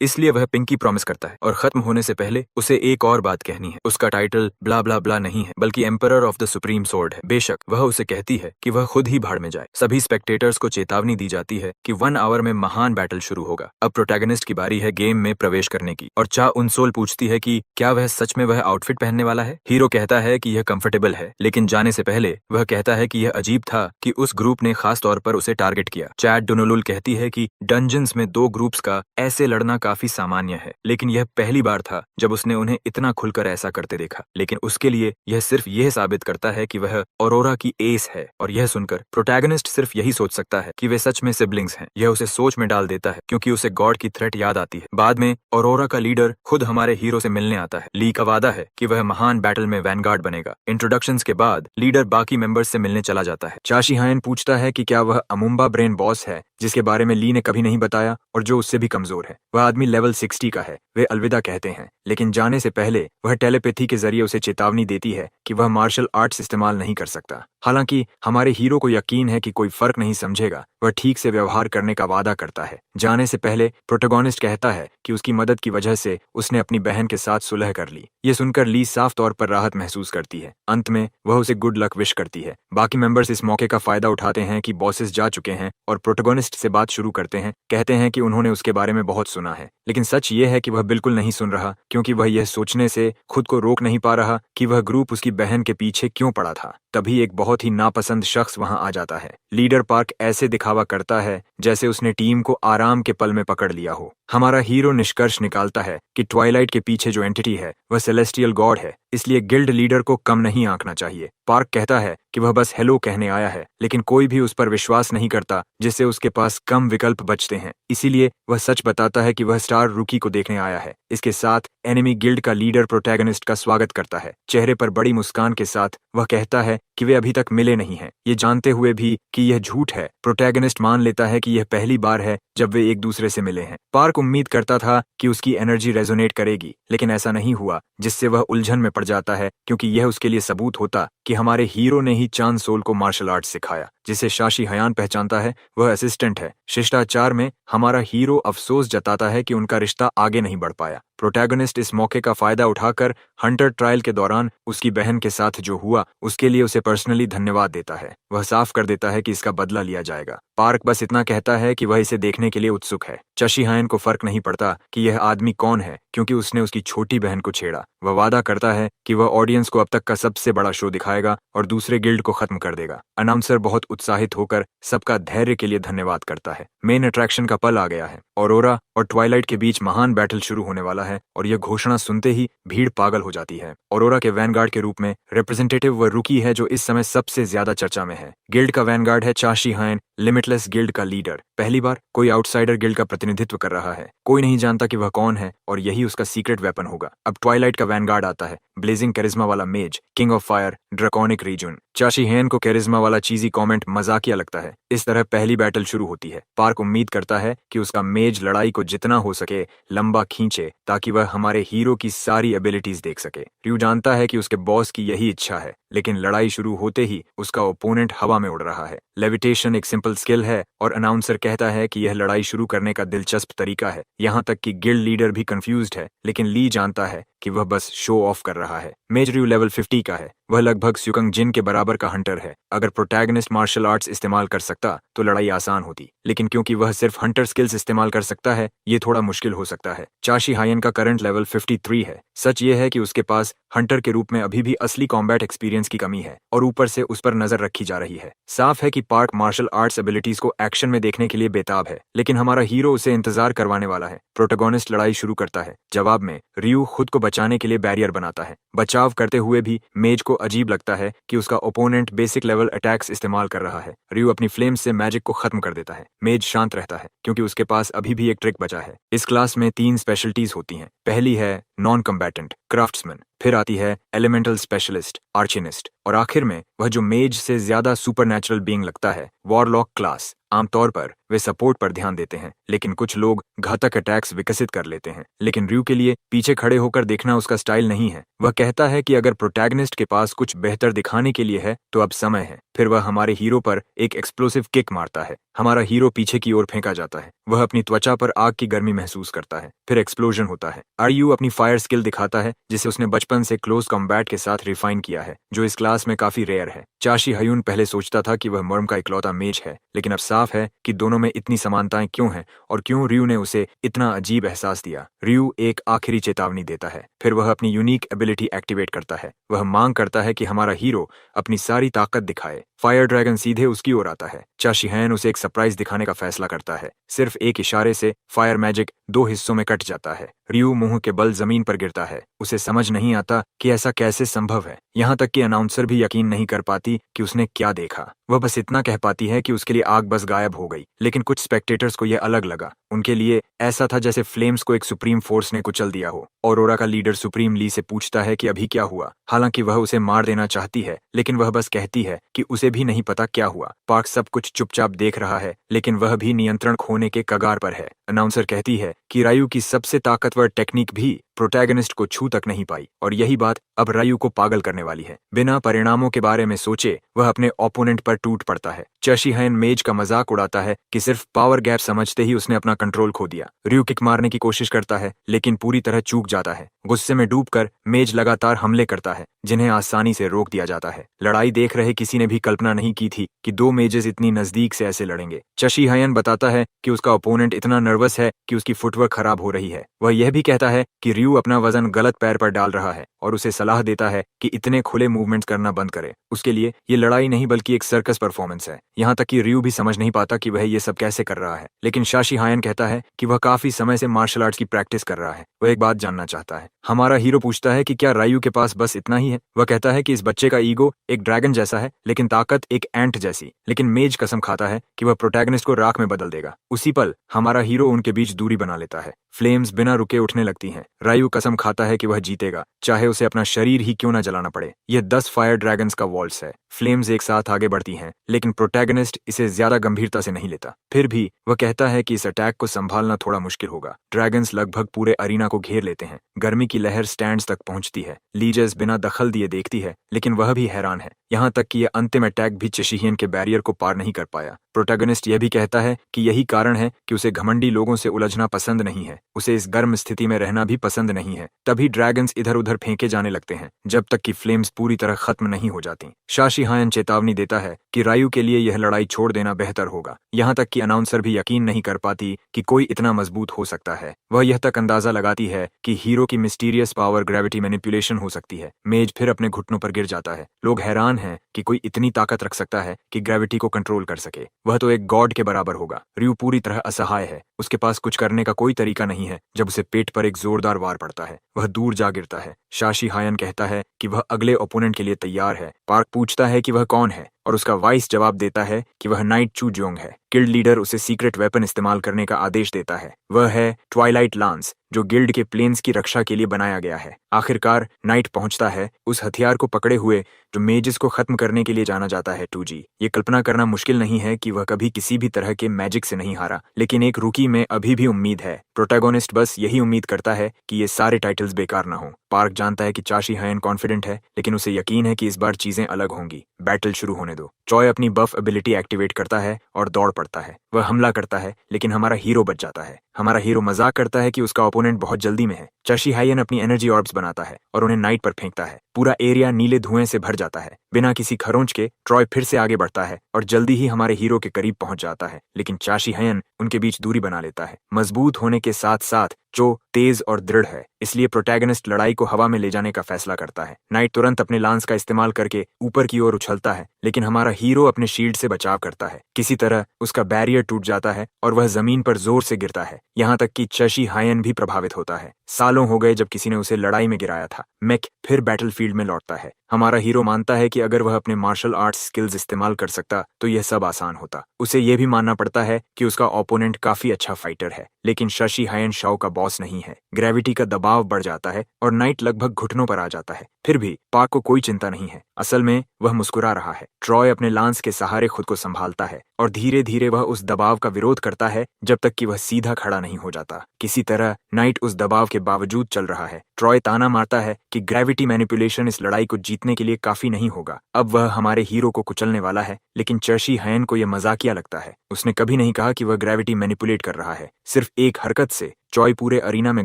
इसलिए वह पिंकी प्रॉमिस करता है और खत्म होने से पहले उसे एक और बात कहनी है। उसका टाइटल ब्ला ब्ला ब्ला नहीं है, बल्कि emperor of the supreme sword है। बेशक वह उसे कहती है कि वह खुद ही भाड़ में जाए। सभी स्पेक्टेटर्स को चेतावनी दी जाती है कि 1 आवर में महान बैटल शुरू होगा। अब प्रोटैगनिस्ट की बारी है गेम में प्रवेश करने की और चा उनसोल पूछती है कि क्या वह सच में वह आउटफिट पहनने वाला है। हीरो कहता है कि यह कंफर्टेबल है, लेकिन जाने से पहले वह कहता है कि यह अजीब था कि उस ग्रुप ने खास तौर पर पर उसे टारगेट किया। चैट डोनोलुल कहती है कि डंजन्स में 2 ग्रुप्स का ऐसे लड़ना काफी सामान्य है, लेकिन यह पहली बार था जब उसने उन्हें इतना खुलकर ऐसा करते देखा। लेकिन उसके लिए यह सिर्फ यह साबित करता है कि वह ऑरोरा की एस है, और यह सुनकर प्रोटैगनिस्ट सिर्फ यही सोच सकता है कि वे सच में सिबलिंग्स हैं। यह उसे सोच में डाल देता है क्योंकि उसे गॉड की थ्रेट याद आती है। बाद में ऑरोरा का लीडर खुद हमारे हीरो से मिलने आता है। ली का वादा है कि वह महान बैटल में वैनगार्ड बनेगा। इंट्रोडक्शंस के बाद लीडर बाकी मेंबर्स से मिलने चला जाता है। चाशी हायन पूछता है कि क्या वह अमुम्बा ब्रेन बॉस है जिसके बारे में ली ने कभी नहीं बताया और जो उससे भी कमजोर है। वह आदमी लेवल 60 का है। वे अलविदा कहते हैं, लेकिन जाने से पहले वह टेलीपैथी के जरिए उसे चेतावनी देती है कि वह मार्शल आर्ट्स इस्तेमाल नहीं कर सकता। हालांकि हमारे हीरो को यकीन है कि कोई फर्क नहीं समझेगा। वह ठीक से व्यवहार करने का वादा करता है। जाने से पहले प्रोटोगोनिस्ट कहता है कि उसकी मदद की वजह से उसने अपनी बहन के साथ सुलह कर ली। ये सुनकर ली साफ तौर पर राहत महसूस करती है। अंत में वह उसे गुड लक विश करती है। बाकी मेंबर्स इस मौके का फायदा उठाते हैं कि बॉसेस जा चुके हैं और प्रोटोगोनिस्ट से बात शुरू करते हैं। कहते हैं कि उन्होंने उसके बारे में बहुत सुना है, लेकिन सच ये है कि वह बिल्कुल नहीं सुन रहा, क्योंकि वह यह सोचने से खुद को रोक नहीं पा रहा कि वह ग्रुप उसकी बहन के पीछे क्यों पड़ा था। तभी एक बहुत ही नापसंद शख्स वहां आ जाता है। लीडर पार्क ऐसे दिखावा करता है जैसे उसने टीम को आराम के पल में पकड़ लिया हो। हमारा हीरो निष्कर्ष निकालता है कि ट्वाइलाइट के पीछे जो एंटिटी है वह सेलेस्टियल गॉड है, इसलिए गिल्ड लीडर को कम नहीं आंकना चाहिए। पार्क कहता है कि वह बस हेलो कहने आया है, लेकिन कोई भी उस पर विश्वास नहीं करता, जिससे उसके पास कम विकल्प बचते हैं। इसीलिए वह सच बताता है कि वह स्टार रूकी को देखने आया है। इसके साथ एनिमी गिल्ड का लीडर प्रोटैगनिस्ट का स्वागत करता है। चेहरे पर बड़ी मुस्कान के साथ वह कहता है कि वे अभी तक मिले नहीं हैं। ये जानते हुए भी कि यह झूठ है, प्रोटैगनिस्ट मान लेता है कि यह पहली बार है जब वे एक दूसरे से मिले हैं। पार्क उम्मीद करता था कि उसकी एनर्जी रेजोनेट करेगी, लेकिन ऐसा नहीं हुआ, जिससे वह उलझन में पड़ जाता है, क्योंकि यह उसके लिए सबूत होता कि हमारे हीरो ने ही चांद सोल को मार्शल आर्ट सिखाया। जिसे शाशी हयान पहचानता है वह असिस्टेंट है। शिष्टाचार में हमारा हीरो अफसोस जताता है कि उनका रिश्ता आगे नहीं बढ़ पाया। प्रोटैगनिस्ट इस मौके का फायदा उठाकर हंटर ट्रायल के दौरान उसकी बहन के साथ जो हुआ उसके लिए उसे पर्सनली धन्यवाद देता है। वह साफ कर देता है कि इसका बदला लिया जाएगा। पार्क बस इतना कहता है कि वह इसे देखने के लिए उत्सुक है। चाशी हायन को फर्क नहीं पड़ता कि यह आदमी कौन है, क्योंकि उसने उसकी छोटी बहन को छेड़ा। वह वादा करता है कि वह ऑडियंस को अब तक का सबसे बड़ा शो दिखाएगा और दूसरे गिल्ड को खत्म कर देगा। अनाउंसर बहुत उत्साहित होकर सबका धैर्य के लिए धन्यवाद करता है। मेन अट्रैक्शन का पल आ गया है। ऑरोरा और ट्वाइलाइट के बीच महान बैटल शुरू होने वाला है और यह घोषणा सुनते ही भीड़ पागल हो जाती है। ऑरोरा के वैनगार्ड के रूप में रिप्रेजेंटेटिव वह रुकी है जो इस समय सबसे ज्यादा चर्चा में है। गिल्ड का वैनगार्ड है चाशी हायन, लिमिटलेस गिल्ड का लीडर। पहली बार कोई आउटसाइडर गिल्ड का प्रतिनिधित्व कर रहा है। कोई नहीं जानता कि वह कौन है और यही उसका सीक्रेट वेपन होगा। अब ट्वाइलाइट का वैनगार्ड आता है, ब्लेजिंग कैरिज्मा वाला मेज, किंग ऑफ फायर, ड्रैकोनिक रीजन। चाशी हायन को कैरिज्मा वाला चीजी कमेंट मजाकिया लगता है। इस तरह पहली बैटल शुरू होती है। पार्क उम्मीद करता है कि उसका मेज लड़ाई को जितना हो सके लंबा खींचे, ताकि वह हमारे हीरो की सारी एबिलिटीज देख सके। र्यू जानता है कि उसके बॉस की यही इच्छा है, लेकिन लड़ाई शुरू होते ही उसका ओपोनेंट हवा में उड़ रहा है। लेविटेशन एक सिंपल स्किल है और अनाउंसर कहता है कि यह लड़ाई शुरू करने का दिलचस्प तरीका है। यहाँ तक कि गिल्ड लीडर भी कंफ्यूज्ड है, लेकिन ली जानता है कि वह बस शो ऑफ कर रहा है। मेज र्यू लेवल 50 का है। वह लगभग स्युकंग जिन के बराबर का हंटर है। अगर प्रोटैगनिस्ट मार्शल आर्ट्स इस्तेमाल कर सकता तो लड़ाई आसान होती, लेकिन क्योंकि वह सिर्फ हंटर स्किल्स इस्तेमाल कर सकता है, ये थोड़ा मुश्किल हो सकता है। चाशी हायन का करंट लेवल 53 है। सच ये है कि उसके पास हंटर के रूप में अभी भी असली कॉम्बैट एक्सपीरियंस की कमी है और ऊपर से उस पर नजर रखी जा रही है। साफ है कि पार्क मार्शल आर्ट्स एबिलिटीज को एक्शन में देखने के लिए बेताब है, लेकिन हमारा हीरो उसे इंतजार करवाने वाला है। प्रोटोगोनिस्ट लड़ाई शुरू करता है। जवाब में र्यू खुद को बचाने के लिए बैरियर बनाता है। बचाव करते हुए भी मेज को अजीब लगता है कि उसका ओपोनेंट बेसिक लेवल अटैक्स इस्तेमाल कर रहा है। र्यू अपनी फ्लेम से मैजिक को खत्म कर देता है। मेज शांत रहता है क्योंकि उसके पास अभी भी एक ट्रिक बचा है। इस क्लास में 3 स्पेशलिटीज होती हैं। पहली है नॉन कम्बैटेंट क्राफ्ट्समैन, फिर आती है एलिमेंटल स्पेशलिस्ट आर्चिनिस्ट, और आखिर में वह जो मेज से ज्यादा सुपरनैचुरल बीइंग लगता है, वॉरलॉक क्लास। आमतौर पर वे सपोर्ट पर ध्यान देते हैं, लेकिन कुछ लोग घातक अटैक्स विकसित कर लेते हैं। लेकिन र्यू के लिए पीछे खड़े होकर देखना उसका स्टाइल नहीं है। वह कहता है कि अगर प्रोटैगनिस्ट के पास कुछ बेहतर दिखाने के लिए है तो अब समय है। फिर वह हमारे हीरो पर एक एक्सप्लोसिव किक मारता है। हमारा हीरो पीछे की ओर फेंका जाता है। वह अपनी त्वचा पर आग की गर्मी महसूस करता है। फिर एक्सप्लोजन होता है। आरयू अपनी फायर स्किल दिखाता है जिसे उसने बचपन बचपन से क्लोज कॉम्बैट के साथ रिफाइन किया है, जो इस क्लास में काफी रेयर है। चाशी हयून पहले सोचता था कि वह मर्म का इकलौता मेज है, लेकिन अब साफ है कि दोनों में इतनी समानताएं क्यों हैं और क्यों रियू ने उसे इतना अजीब एहसास दिया। रियू एक आखिरी चेतावनी देता है, फिर वह अपनी यूनिक एबिलिटी एक्टिवेट करता है। वह मांग करता है कि हमारा हीरो अपनी सारी ताकत दिखाए। फायर ड्रैगन सीधे उसकी ओर आता है। चाशी हैन उसे एक सरप्राइज दिखाने का फैसला करता है। सिर्फ एक इशारे से फायर मैजिक 2 हिस्सों में कट जाता है। रियू मुंह के बल जमीन पर गिरता है। उसे समझ नहीं आता कि ऐसा कैसे संभव है। यहाँ तक कि अनाउंसर भी यकीन नहीं कर पाती कि उसने क्या देखा। वह बस इतना कह पाती है कि उसके लिए आग बस गायब हो गई। लेकिन कुछ स्पेक्टेटर्स को यह अलग लगा। उनके लिए ऐसा था जैसे फ्लेम्स को एक सुप्रीम फोर्स ने कुचल दिया हो। ऑरोरा का लीडर सुप्रीम ली से पूछता है कि अभी क्या हुआ। हालांकि वह उसे मार देना चाहती है, लेकिन वह बस कहती है कि उसे भी नहीं पता क्या हुआ। पार्क सब कुछ चुपचाप देख रहा है, लेकिन वह भी नियंत्रण खोने के कगार पर है। अनाउंसर कहती है कि रायू की सबसे ताकतवर टेक्निक भी प्रोटैगनिस्ट को छू तक नहीं पाई, और यही बात अब रायू को पागल करने वाली है। बिना परिणामों के बारे में सोचे वह अपने ओपोनेंट पर टूट पड़ता है। चाशी हैन मेज का मजाक उड़ाता है कि सिर्फ पावर गैप समझते ही उसने अपना कंट्रोल खो दिया। रियू किक मारने की कोशिश करता है, लेकिन पूरी तरह चूक जाता है। गुस्से में डूबकर मेज लगातार हमले करता है, जिन्हें आसानी से रोक दिया जाता है। लड़ाई देख रहे किसी ने भी कल्पना नहीं की थी कि 2 मेजेस इतनी नजदीक से ऐसे लड़ेंगे। चाशी हैन बताता है कि उसका ओपोनेंट इतना नर्वस है कि उसकी फुटवर्क खराब हो रही है। वह यह भी कहता है कि रियू अपना वजन गलत पैर पर डाल रहा है और उसे सलाह देता है कि इतने खुले मूवमेंट्स करना बंद करे। उसके लिए ये लड़ाई नहीं बल्कि एक सर्कस परफॉर्मेंस है। यहाँ तक कि रियू भी समझ नहीं पाता कि वह ये सब कैसे कर रहा है। लेकिन चाशी हैन कहता है कि वह काफी समय से मार्शल आर्ट्स की प्रैक्टिस कर रहा है। वह एक बात जानना चाहता है। हमारा हीरो पूछता है कि क्या रायू के पास बस इतना ही है। वह कहता है कि इस बच्चे का ईगो एक ड्रैगन जैसा है, लेकिन ताकत एक एंट जैसी। लेकिन मेज कसम खाता है कि वह प्रोटैगनिस्ट को राख में बदल देगा। उसी पल हमारा हीरो उनके बीच दूरी बना लेता है। फ्लेम्स बिना रुके उठने लगती हैं। रायू कसम खाता है कि वह जीतेगा, चाहे उसे अपना शरीर ही क्यों न जलाना पड़े। यह 10 फायर ड्रैगन्स का वॉल्स है। फ्लेम्स एक साथ आगे बढ़ती हैं, लेकिन प्रोटैगनिस्ट इसे ज्यादा गंभीरता से नहीं लेता। फिर भी वह कहता है कि इस अटैक को संभालना थोड़ा मुश्किल होगा। ड्रैगन्स लगभग पूरे अरीना को घेर लेते हैं। गर्मी की लहर स्टैंड्स तक पहुंचती है। लीजर्स बिना दखल दिए देखती है, लेकिन वह भी हैरान है। यहाँ तक कि यह अंतिम अटैक भी चशीहियन के बैरियर को पार नहीं कर पाया। प्रोटैगनिस्ट यह भी कहता है कि यही कारण है कि उसे घमंडी लोगों से उलझना पसंद नहीं है। उसे इस गर्म स्थिति में रहना भी पसंद नहीं है। तभी ड्रैगन्स इधर उधर फेंके जाने लगते हैं, जब तक कि फ्लेम्स पूरी तरह खत्म नहीं हो जाती। चाशी हैन चेतावनी देता है कि रायू के लिए यह लड़ाई छोड़ देना बेहतर होगा। यहाँ तक कि अनाउंसर भी यकीन नहीं कर पाती कि कोई इतना मजबूत हो सकता है। वह यह तक अंदाजा लगाती है कि हीरो की मिस्टीरियस पावर ग्रेविटी मैनिपुलेशन हो सकती है। मेज फिर अपने घुटनों पर गिर जाता है। लोग हैरान हैं कि कोई इतनी ताकत रख सकता है कि ग्रेविटी को कंट्रोल कर सके। वह तो एक गॉड के बराबर होगा। रियू पूरी तरह असहाय है। उसके पास कुछ करने का कोई तरीका नहीं है। जब उसे पेट पर एक जोरदार वार पड़ता है, वह दूर जा गिरता है। चाशी हैन कहता है कि वह अगले ओपोनेंट के लिए तैयार है। पार्क पूछता है कि वह कौन है, और उसका वाइस जवाब देता है कि वह नाइट चू जोंग है। गिल्ड लीडर उसे सीक्रेट वेपन इस्तेमाल करने का आदेश देता है। वह है ट्वाइलाइट लांस, जो गिल्ड के प्लेन्स की रक्षा के लिए बनाया गया है। आखिरकार नाइट पहुंचता है, उस हथियार को पकड़े हुए जो मेजेस को खत्म करने के लिए जाना जाता है 2G। ये कल्पना करना मुश्किल नहीं है कि वह कभी किसी भी तरह के मैजिक से नहीं हारा, लेकिन एक रूकी में अभी भी उम्मीद है। प्रोटैगोनिस्ट बस यही उम्मीद करता है कि ये सारे टाइटल्स बेकार ना हो। पार्क जानता है कि चाशी हैन कॉन्फिडेंट है, लेकिन उसे यकीन है कि इस बार चीजें अलग होंगी। बैटल शुरू होने दो। ट्रॉय अपनी बफ एबिलिटी एक्टिवेट करता है और दौड़ पड़ता है। वह हमला करता है, लेकिन हमारा हीरो बच जाता है। हमारा हीरो मजाक करता है कि उसका ओपोनेंट बहुत जल्दी में है। चाशी हैन अपनी एनर्जी ऑर्ब्स बनाता है और उन्हें नाइट पर फेंकता है। पूरा एरिया नीले धुएं से भर जाता है। बिना किसी खरोंच के ट्रॉय फिर से आगे बढ़ता है और जल्दी ही हमारे हीरो के करीब पहुंच जाता है, लेकिन चाशी हैन उनके बीच दूरी बना लेता है। मजबूत होने के साथ साथ जो तेज और दृढ़ है, इसलिए प्रोटैगनिस्ट लड़ाई को हवा में ले जाने का फैसला करता है। नाइट तुरंत अपने लांस का इस्तेमाल करके ऊपर की ओर उछलता है, लेकिन हमारा हीरो अपने शील्ड से बचाव करता है। किसी तरह उसका बैरियर टूट जाता है और वह जमीन पर जोर से गिरता है। यहाँ तक कि चाशी हैन भी प्रभावित होता है। सालों हो गए जब किसी ने उसे लड़ाई में गिराया था। मैक फिर बैटलफील्ड में लौटता है। हमारा हीरो मानता है कि अगर वह अपने मार्शल आर्ट्स स्किल्स इस्तेमाल कर सकता तो यह सब आसान होता। उसे यह भी मानना पड़ता है कि उसका ओपोनेंट काफी अच्छा फाइटर है, लेकिन चाशी हैन शो का बॉस नहीं है। ग्रेविटी का दबाव बढ़ जाता है और नाइट लगभग घुटनों पर आ जाता है। फिर भी पार्क को कोई चिंता नहीं है। असल में वह मुस्कुरा रहा है। ट्रॉय अपने लांस के सहारे खुद को संभालता है और धीरे धीरे वह उस दबाव का विरोध करता है जब तक कि वह सीधा खड़ा नहीं हो जाता। किसी तरह नाइट उस दबाव के बावजूद चल रहा है। ट्रॉय ताना मारता है कि ग्रेविटी मैनिपुलेशन इस लड़ाई को जीतने के लिए काफी नहीं होगा। अब वह हमारे हीरो को कुचलने वाला है, लेकिन चाशी हैन को यह मजाकिया लगता है। उसने कभी नहीं कहा कि वह ग्रेविटी मैनिपुलेट कर रहा है। सिर्फ एक हरकत से चॉय पूरे अरीना में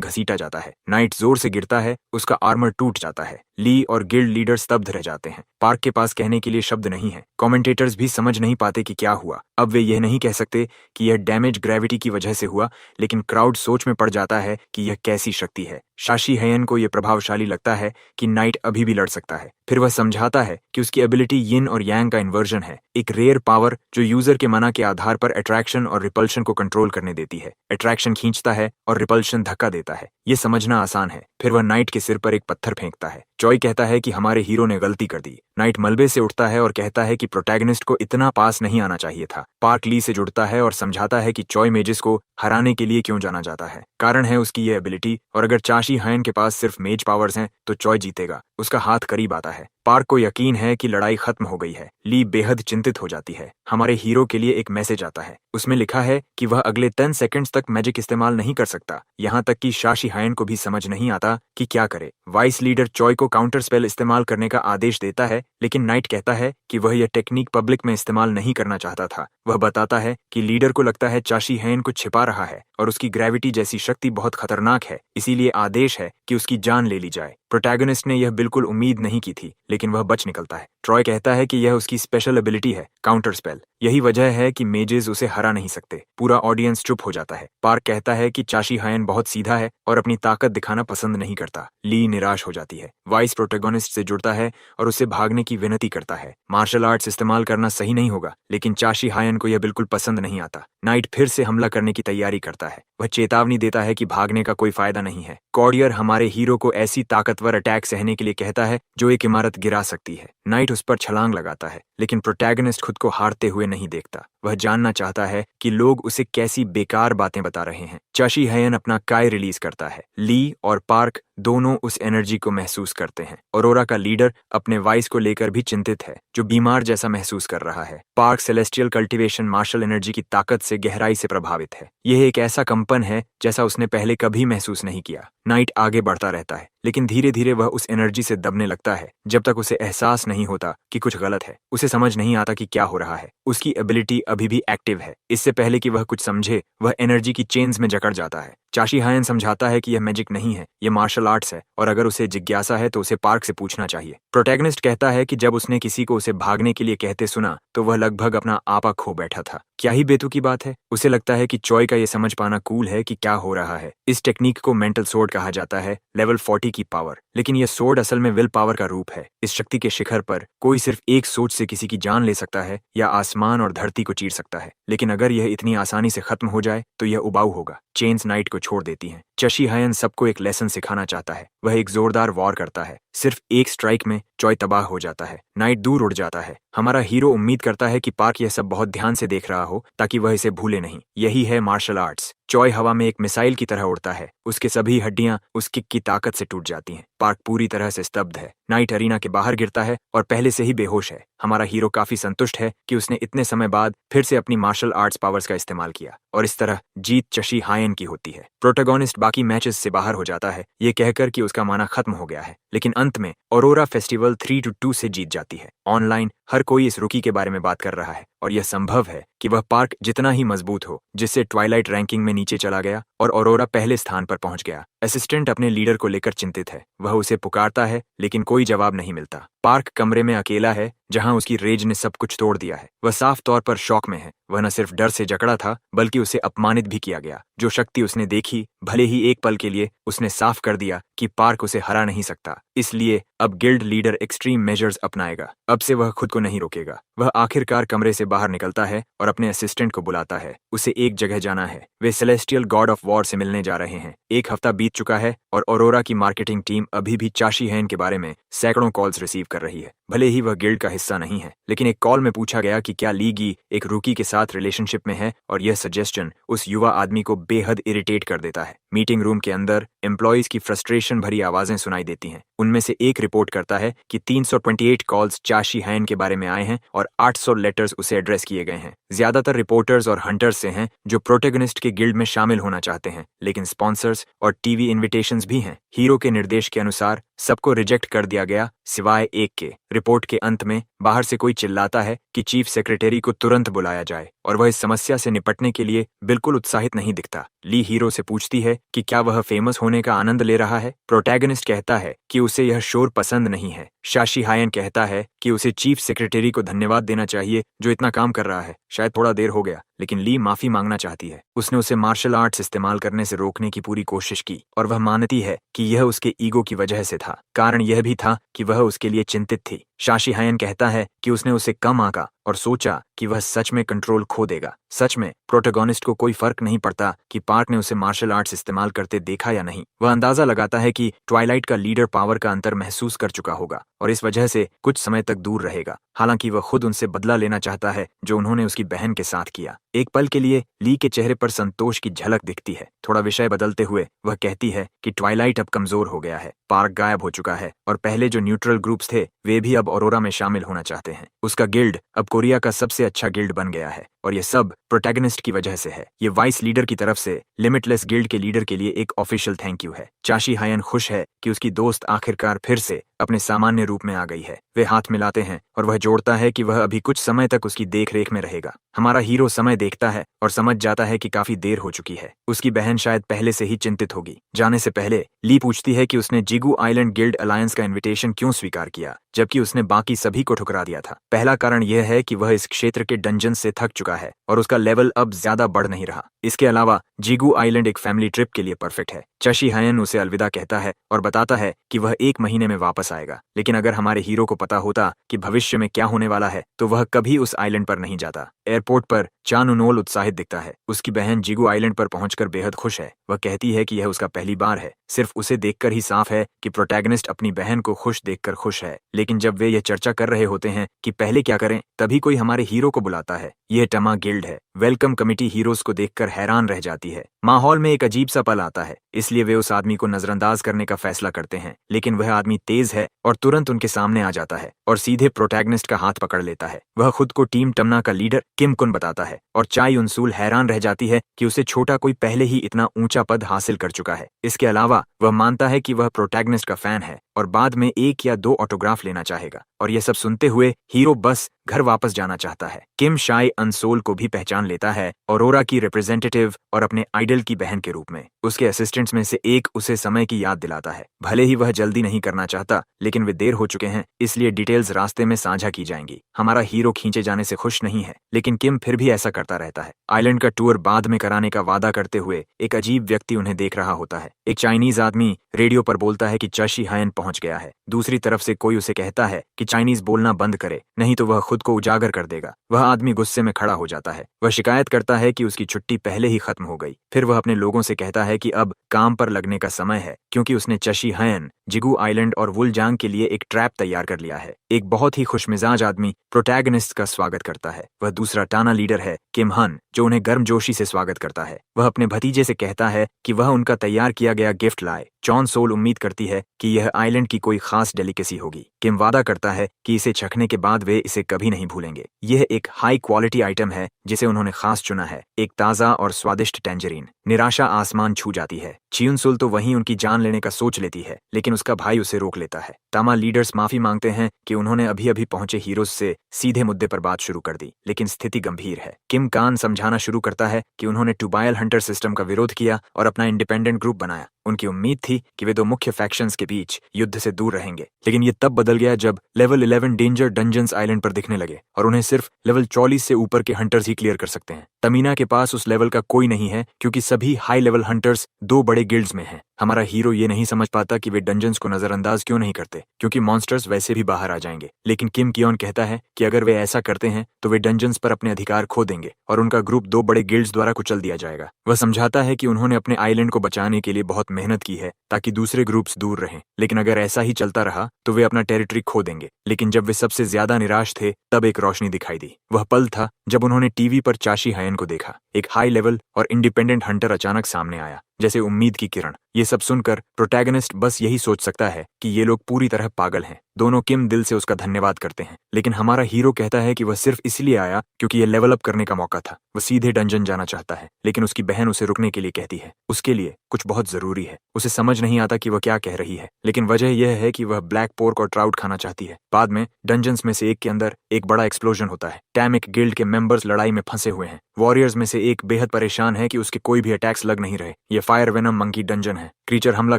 घसीटा जाता है। नाइट जोर से गिरता है, उसका आर्मर टूट जाता है। ली और गिल्ड लीडर स्तब्ध रह जाते हैं। पार्क के पास कहने के लिए शब्द नहीं है। कमेंटेटर्स भी समझ नहीं पाते कि क्या हुआ। अब वे यह नहीं कह सकते कि यह डैमेज ग्रेविटी की वजह से हुआ, लेकिन क्राउड सोच में पड़ जाता है कि यह कैसी शक्ति है। शाशी हेयन को यह प्रभावशाली लगता है कि नाइट अभी भी लड़ सकता है। फिर वह समझाता है कि उसकी एबिलिटी यिन और यांग का इन्वर्जन है, एक रेयर पावर जो यूजर के मना के आधार पर अट्रैक्शन और रिपल्शन को कंट्रोल करने देती है। अट्रैक्शन खींचता है और रिपल्शन धक्का देता है। ये समझना आसान है। फिर वह नाइट के सिर पर एक पत्थर फेंकता है। चॉय कहता है कि हमारे हीरो ने गलती कर दी। नाइट मलबे से उठता है और कहता है कि प्रोटैगनिस्ट को इतना पास नहीं आना चाहिए था। पार्क ली से जुड़ता है और समझाता है कि चॉय मेजेस को हराने के लिए क्यों जाना जाता है। कारण है उसकी ये एबिलिटी, और अगर चाशी हायन के पास सिर्फ मेज पावर्स हैं तो चॉय जीतेगा। उसका हाथ करीब आता है। पार्क को यकीन है कि लड़ाई खत्म हो गई है। ली बेहद चिंतित हो जाती है। हमारे हीरो के लिए एक मैसेज आता है। उसमें लिखा है कि वह अगले 10 सेकंड्स तक मैजिक इस्तेमाल नहीं कर सकता। यहाँ तक कि शाशी हायन को भी समझ नहीं आता कि क्या करे। वाइस लीडर चॉय को काउंटर स्पेल इस्तेमाल करने का आदेश देता है, लेकिन नाइट कहता है कि वह यह टेक्निक पब्लिक में इस्तेमाल नहीं करना चाहता था। वह बताता है कि लीडर को लगता है चाशी हायन कुछ छिपा रहा है और उसकी ग्रेविटी जैसी शक्ति बहुत खतरनाक है, इसीलिए आदेश है कि उसकी जान ले ली जाए। प्रोटैगनिस्ट ने यह बिल्कुल उम्मीद नहीं की थी, लेकिन वह बच निकलता है। ट्रॉय कहता है कि यह उसकी स्पेशल एबिलिटी है, काउंटर स्पेल। यही वजह है कि मेजेस उसे हरा नहीं सकते। पूरा ऑडियंस चुप हो जाता है। पार्क कहता है कि चाशी हायन बहुत सीधा है और अपनी ताकत दिखाना पसंद नहीं करता। ली निराश हो जाती है। वाइस प्रोटैगनिस्ट से जुड़ता है और उसे भागने की विनती करता है। मार्शल आर्ट्स इस्तेमाल करना सही नहीं होगा, लेकिन चाशी हायन को यह बिल्कुल पसंद नहीं आता। नाइट फिर से हमला करने की तैयारी करता है। वह चेतावनी देता है कि भागने का कोई फायदा नहीं है। कॉर्डियर हमारे हीरो को ऐसी ताकतवर अटैक सहने के लिए कहता है जो एक इमारत गिरा सकती है। नाइट उस पर छलांग लगाता है, लेकिन प्रोटैगनिस्ट खुद को हारते हुए नहीं देखता। वह जानना चाहता है कि लोग उसे कैसी बेकार बातें बता रहे हैं। चाशी हायन अपना काय रिलीज करता है। ली और पार्क दोनों उस एनर्जी को महसूस करते हैं। ऑरोरा का लीडर अपने वाइस को लेकर भी चिंतित है, जो बीमार जैसा महसूस कर रहा है। Park celestial cultivation martial energy की ताकत से गहराई से प्रभावित है। यह एक ऐसा कंपन है जैसा उसने पहले कभी महसूस नहीं किया। नाइट आगे बढ़ता रहता है, लेकिन धीरे धीरे वह उस एनर्जी से दबने लगता है, जब तक उसे एहसास नहीं होता कि कुछ गलत है। उसे समझ नहीं आता कि क्या हो रहा है। उसकी एबिलिटी अभी भी एक्टिव है। इससे पहले कि वह कुछ समझे, वह एनर्जी की चेन्स में जकड़ जाता है। चाशी हायन समझाता है कि यह मैजिक नहीं है, यह मार्शल आर्ट्स है, और अगर उसे जिज्ञासा है तो उसे पार्क से पूछना चाहिए। प्रोटैगनिस्ट कहता है कि जब उसने किसी को उसे भागने के लिए कहते सुना तो वह लगभग अपना आपा खो बैठा था। क्या ही बेतुकी बात है। उसे लगता है कि चॉय का यह समझ पाना कूल है कि क्या हो रहा है। इस टेक्निक को मेंटल सोर्ड कहा जाता है, लेवल 40 की पावर। लेकिन यह सोर्ड असल में विल पावर का रूप है। इस शक्ति के शिखर पर कोई सिर्फ एक सोच से किसी की जान ले सकता है या आसमान और धरती को चीर सकता है। लेकिन अगर यह इतनी आसानी से खत्म हो जाए तो यह उबाऊ होगा। चेन्स नाइट को छोड़ देती हैं। चाशी हायन सबको एक लेसन सिखाना चाहता है। वह एक जोरदार वॉर करता है। सिर्फ एक स्ट्राइक में चॉय तबाह हो जाता है। नाइट दूर उड़ जाता है। हमारा हीरो उम्मीद करता है कि पार्क यह सब बहुत ध्यान से देख रहा हो ताकि वह इसे भूले नहीं। यही है मार्शल आर्ट्स। चॉय हवा में एक मिसाइल की तरह उड़ता है। उसके सभी हड्डियां उस किक की ताकत से टूट जाती हैं। पार्क पूरी तरह से स्तब्ध है। नाइट अरीना के बाहर गिरता है और पहले से ही बेहोश है। हमारा हीरो काफी संतुष्ट है कि उसने इतने समय बाद फिर से अपनी मार्शल आर्ट्स पावर्स का इस्तेमाल किया, और इस तरह जीत चाशी हायन की होती है। प्रोटैगनिस्ट बाकी मैचेस से बाहर हो जाता है, ये कहकर कि उसका माना खत्म हो गया है, लेकिन अंत में ऑरोरा फेस्टिवल 3-2 से जीत जाती है। ऑनलाइन हर कोई इस रुकी के बारे में बात कर रहा है, और यह संभव है कि वह पार्क जितना ही मजबूत हो, जिससे ट्वाइलाइट रैंकिंग में नीचे चला गया और ऑरोरा पहले स्थान पर पहुंच गया। असिस्टेंट अपने लीडर को लेकर चिंतित है। वह उसे पुकारता है, लेकिन कोई जवाब नहीं मिलता। पार्क कमरे में अकेला है, जहां उसकी रेज ने सब कुछ तोड़ दिया है। वह साफ तौर पर शॉक में है। वह न सिर्फ डर से जकड़ा था, बल्कि उसे अपमानित भी किया गया। जो शक्ति उसने देखी, भले ही एक पल के लिए, उसने साफ कर दिया कि पार्क उसे हरा नहीं सकता। इसलिए अब गिल्ड लीडर एक्सट्रीम मेजर्स अपनाएगा। अब से वह खुद को नहीं रोकेगा। वह आखिरकार कमरे से बाहर निकलता है और अपने असिस्टेंट को बुलाता है। उसे एक जगह जाना है। वे सेलेस्टियल गॉड ऑफ वॉर से मिलने जा रहे हैं। एक हफ्ता बीत चुका है और ऑरोरा की मार्केटिंग टीम अभी भी चाशी हायन के बारे में सैकड़ों कॉल्स रिसीव कर रही है। भले ही वह गिल्ड का हिस्सा नहीं है, लेकिन एक कॉल में पूछा गया कि क्या ली गी एक रूकी के साथ रिलेशनशिप में है, और यह सजेशन उस युवा आदमी को बेहद इरिटेट कर देता है। मीटिंग रूम के अंदर एम्प्लॉइज की फ्रस्ट्रेशन भरी आवाजें सुनाई देती हैं। उनमें से एक रिपोर्ट करता है कि 328 कॉल्स चाशी हायन के बारे में आए हैं और 800 लेटर्स उसे एड्रेस किए गए हैं। ज्यादातर रिपोर्टर्स और हंटर्स से हैं जो प्रोटैगनिस्ट के गिल्ड में शामिल होना चाहते हैं, लेकिन स्पॉन्सर्स और टीवी इन्विटेशंस भी हैं। हीरो के निर्देश के अनुसार सबको रिजेक्ट कर दिया गया सिवाय एक के। रिपोर्ट के अंत में बाहर से कोई चिल्लाता है कि चीफ सेक्रेटरी को तुरंत बुलाया जाए और वह इस समस्या से निपटने के लिए बिल्कुल उत्साहित नहीं दिखता। ली हीरो से पूछती है कि क्या वह फेमस होने का आनंद ले रहा है। प्रोटैगनिस्ट कहता है कि उसे यह शोर पसंद नहीं है। शाशी हायन कहता है कि उसे चीफ सेक्रेटरी को धन्यवाद देना चाहिए जो इतना काम कर रहा है। शायद थोड़ा देर हो गया, लेकिन ली माफी मांगना चाहती है। उसने उसे मार्शल आर्ट्स इस्तेमाल करने से रोकने की पूरी कोशिश की और वह मानती है कि यह उसके ईगो की वजह से था। कारण यह भी था कि वह उसके लिए चिंतित थी। शाशी हायन कहता है कि उसने उसे कम आंका और सोचा कि वह सच में कंट्रोल खो देगा। सच में प्रोटैगनिस्ट को कोई फर्क नहीं पड़ता कि पार्क ने उसे मार्शल आर्ट्स इस्तेमाल करते देखा या नहीं। वह अंदाजा लगाता है कि ट्वाइलाइट का लीडर पावर का अंतर महसूस कर चुका होगा और इस वजह से कुछ समय तक दूर रहेगा। हालांकि वह खुद उनसे बदला लेना चाहता है जो उन्होंने उसकी बहन के साथ किया। एक पल के लिए ली के चेहरे पर संतोष की झलक दिखती है। थोड़ा विषय बदलते हुए वह कहती है कि ट्वाइलाइट अब कमजोर हो गया है, पार्क गायब हो चुका है और पहले जो न्यूट्रल ग्रुप्स थे वे भी अब ऑरोरा में शामिल होना चाहते हैं। उसका गिल्ड अब कोरिया का सबसे अच्छा गिल्ड बन गया है और ये सब प्रोटैगनिस्ट की वजह से है। ये वाइस लीडर की तरफ से लिमिटलेस गिल्ड के लीडर के लिए एक ऑफिशियल थैंक यू है। चाशी हायन खुश है कि उसकी दोस्त आखिरकार फिर से अपने सामान्य रूप में आ गई है। वे हाथ मिलाते हैं और वह जोड़ता है कि वह अभी कुछ समय तक उसकी देखरेख में रहेगा। हमारा हीरो समय देखता है और समझ जाता है कि काफी देर हो चुकी है। उसकी बहन शायद पहले से ही चिंतित होगी। जाने से पहले ली पूछती है कि उसने जिगू आइलैंड गिल्ड अलायंस का इन्विटेशन क्यों स्वीकार किया जबकि उसने बाकी सभी को ठुकरा दिया था। पहला कारण यह है कि वह इस क्षेत्र के डंजन से थक चुका है और उसका लेवल अब ज्यादा बढ़ नहीं रहा। इसके अलावा जिगू आइलैंड एक फैमिली ट्रिप के लिए परफेक्ट है। चाशी हायन उसे अलविदा कहता है और बताता है कि वह 1 महीने में वापस आएगा। लेकिन अगर हमारे हीरो को पता होता कि भविष्य में क्या होने वाला है तो वह कभी उस आइलैंड पर नहीं जाता। एयरपोर्ट पर चान उनोल उत्साहित दिखता है। उसकी बहन जिगू आइलैंड पर पहुंचकर बेहद खुश है। वह कहती है कि यह उसका पहली बार है। सिर्फ उसे देखकर ही साफ है कि प्रोटैगनिस्ट अपनी बहन को खुश देखकर खुश है। लेकिन जब वे यह चर्चा कर रहे होते हैं कि पहले क्या करें, तभी कोई हमारे हीरो को बुलाता है। यह टमा गिल्ड है। वेलकम कमिटी हीरोज को देखकर हैरान रह जाती है। माहौल में एक अजीब सा पल आता है, इसलिए वे उस आदमी को नजरअंदाज करने का फैसला करते हैं। लेकिन वह आदमी तेज है और तुरंत उनके सामने आ जाता है और सीधे प्रोटैगनिस्ट का हाथ पकड़ लेता है। वह खुद को टीम टमना का लीडर किम कुन बताता है और चाई उनसूल हैरान रह जाती है कि उसे छोटा कोई पहले ही इतना ऊंचा पद हासिल कर चुका है। इसके अलावा वह मानता है कि वह प्रोटैगनिस्ट का फैन है और बाद में 1 या 2 ऑटोग्राफ लेना चाहेगा। और यह सब सुनते हुए हीरो बस घर वापस जाना चाहता है। किम शाई अनसोल को भी पहचान लेता है ऑरोरा की रिप्रेजेंटेटिव और अपने आइडल की बहन के रूप में। उसके असिस्टेंट्स में से एक उसे समय की याद दिलाता है। भले ही वह जल्दी नहीं करना चाहता, लेकिन वे देर हो चुके हैं, इसलिए डिटेल्स रास्ते में साझा की जाएंगी। हमारा हीरो खींचे जाने से खुश नहीं है, लेकिन किम फिर भी ऐसा करता रहता है। आइलैंड का टूर बाद में कराने का वादा करते हुए एक अजीब व्यक्ति उन्हें देख रहा होता है। एक चाइनीज आदमी रेडियो पर बोलता है कि चाशी हायन पहुंच गया है। दूसरी तरफ से कोई उसे कहता है कि चाइनीज बोलना बंद करे, नहीं तो वह खुद को उजागर कर देगा। वह आदमी गुस्से में खड़ा हो जाता है। वह शिकायत करता है कि उसकी छुट्टी पहले ही खत्म हो गई। फिर वह अपने लोगों से कहता है कि अब काम पर लगने का समय है, क्योंकि उसने चाशी हायन, जिगू आइलैंड और वुलजांग के लिए एक ट्रैप तैयार कर लिया है। एक बहुत ही खुशमिजाज आदमी प्रोटैगनिस्ट का स्वागत करता है। वह दूसरा टाना लीडर है किम हन, जो उन्हें गर्मजोशी से स्वागत करता है। वह अपने भतीजे से कहता है कि वह उनका तैयार किया गया गिफ्ट लाए। चॉन सोल उम्मीद करती है कि यह आइलैंड की कोई खास डेलिकेसी होगी। किम वादा करता है कि इसे चखने के बाद वे इसे कभी नहीं भूलेंगे। यह एक हाई क्वालिटी आइटम है जिसे उन्होंने खास चुना है, एक ताज़ा और स्वादिष्ट टैंजरीन। निराशा आसमान छू जाती है। चियुनसुल तो वहीं उनकी जान लेने का सोच लेती है, लेकिन उसका भाई उसे रोक लेता है। तामा लीडर्स माफी मांगते हैं कि उन्होंने अभी अभी पहुंचे हीरोज से सीधे मुद्दे पर बात शुरू कर दी, लेकिन स्थिति गंभीर है। किम कान समझाना शुरू करता है कि उन्होंने टुबायल हंटर सिस्टम का विरोध किया और अपना इंडिपेंडेंट ग्रुप बनाया। उनकी उम्मीद थी कि वे 2 मुख्य फैक्शंस के बीच युद्ध से दूर रहेंगे, लेकिन ये तब बदल गया जब लेवल 11 डेंजर डंजन्स आइलैंड पर दिखने लगे और उन्हें सिर्फ लेवल 44 से ऊपर के हंटर्स ही क्लियर कर सकते हैं। तमीना के पास उस लेवल का कोई नहीं है, क्योंकि सभी हाई लेवल हंटर्स 2 बड़े गिल्ड्स में हैं। हमारा हीरो ये नहीं समझ पाता कि वे डंजन्स को नजरअंदाज क्यों नहीं करते, क्योंकि मॉन्स्टर्स वैसे भी बाहर आ जाएंगे। लेकिन किम कियोन कहता है कि अगर वे ऐसा करते हैं तो वे डंजन्स पर अपने अधिकार खो देंगे और उनका ग्रुप 2 बड़े गिल्ड्स द्वारा कुचल दिया जाएगा। वह समझाता है कि उन्होंने अपने आइलैंड को बचाने के लिए बहुत मेहनत की है ताकि दूसरे ग्रुप्स दूर रहें, लेकिन अगर ऐसा ही चलता रहा तो वे अपना टेरिटरी खो देंगे। लेकिन जब वे सबसे ज्यादा निराश थे, तब एक रोशनी दिखाई दी। वह पल था जब उन्होंने टीवी पर चाशी हायन को देखा। एक हाई लेवल और इंडिपेंडेंट हंटर अचानक सामने आया, जैसे उम्मीद की किरण। ये सब सुनकर प्रोटैगनिस्ट बस यही सोच सकता है कि ये लोग पूरी तरह पागल हैं। दोनों किम दिल से उसका धन्यवाद करते हैं, लेकिन हमारा हीरो कहता है कि वह सिर्फ इसलिए आया क्योंकि यह लेवल अप करने का मौका था। वह सीधे डंजन जाना चाहता है, लेकिन उसकी बहन उसे रुकने के लिए कहती है। उसके लिए कुछ बहुत जरूरी है। उसे समझ नहीं आता कि वह क्या कह रही है, लेकिन वजह यह है कि वह ब्लैक पोर्क और ट्राउट खाना चाहती है। बाद में डंजन्स में से एक के अंदर एक बड़ा एक्सप्लोजन होता है। टैमिक गिल्ड के मेंबर्स लड़ाई में फंसे हुए हैं। वॉरियर्स में से एक बेहद परेशान है कि उसके कोई भी अटैक्स लग नहीं रहे। यह फायर वेनम मंकी डंजन है। क्रीचर हमला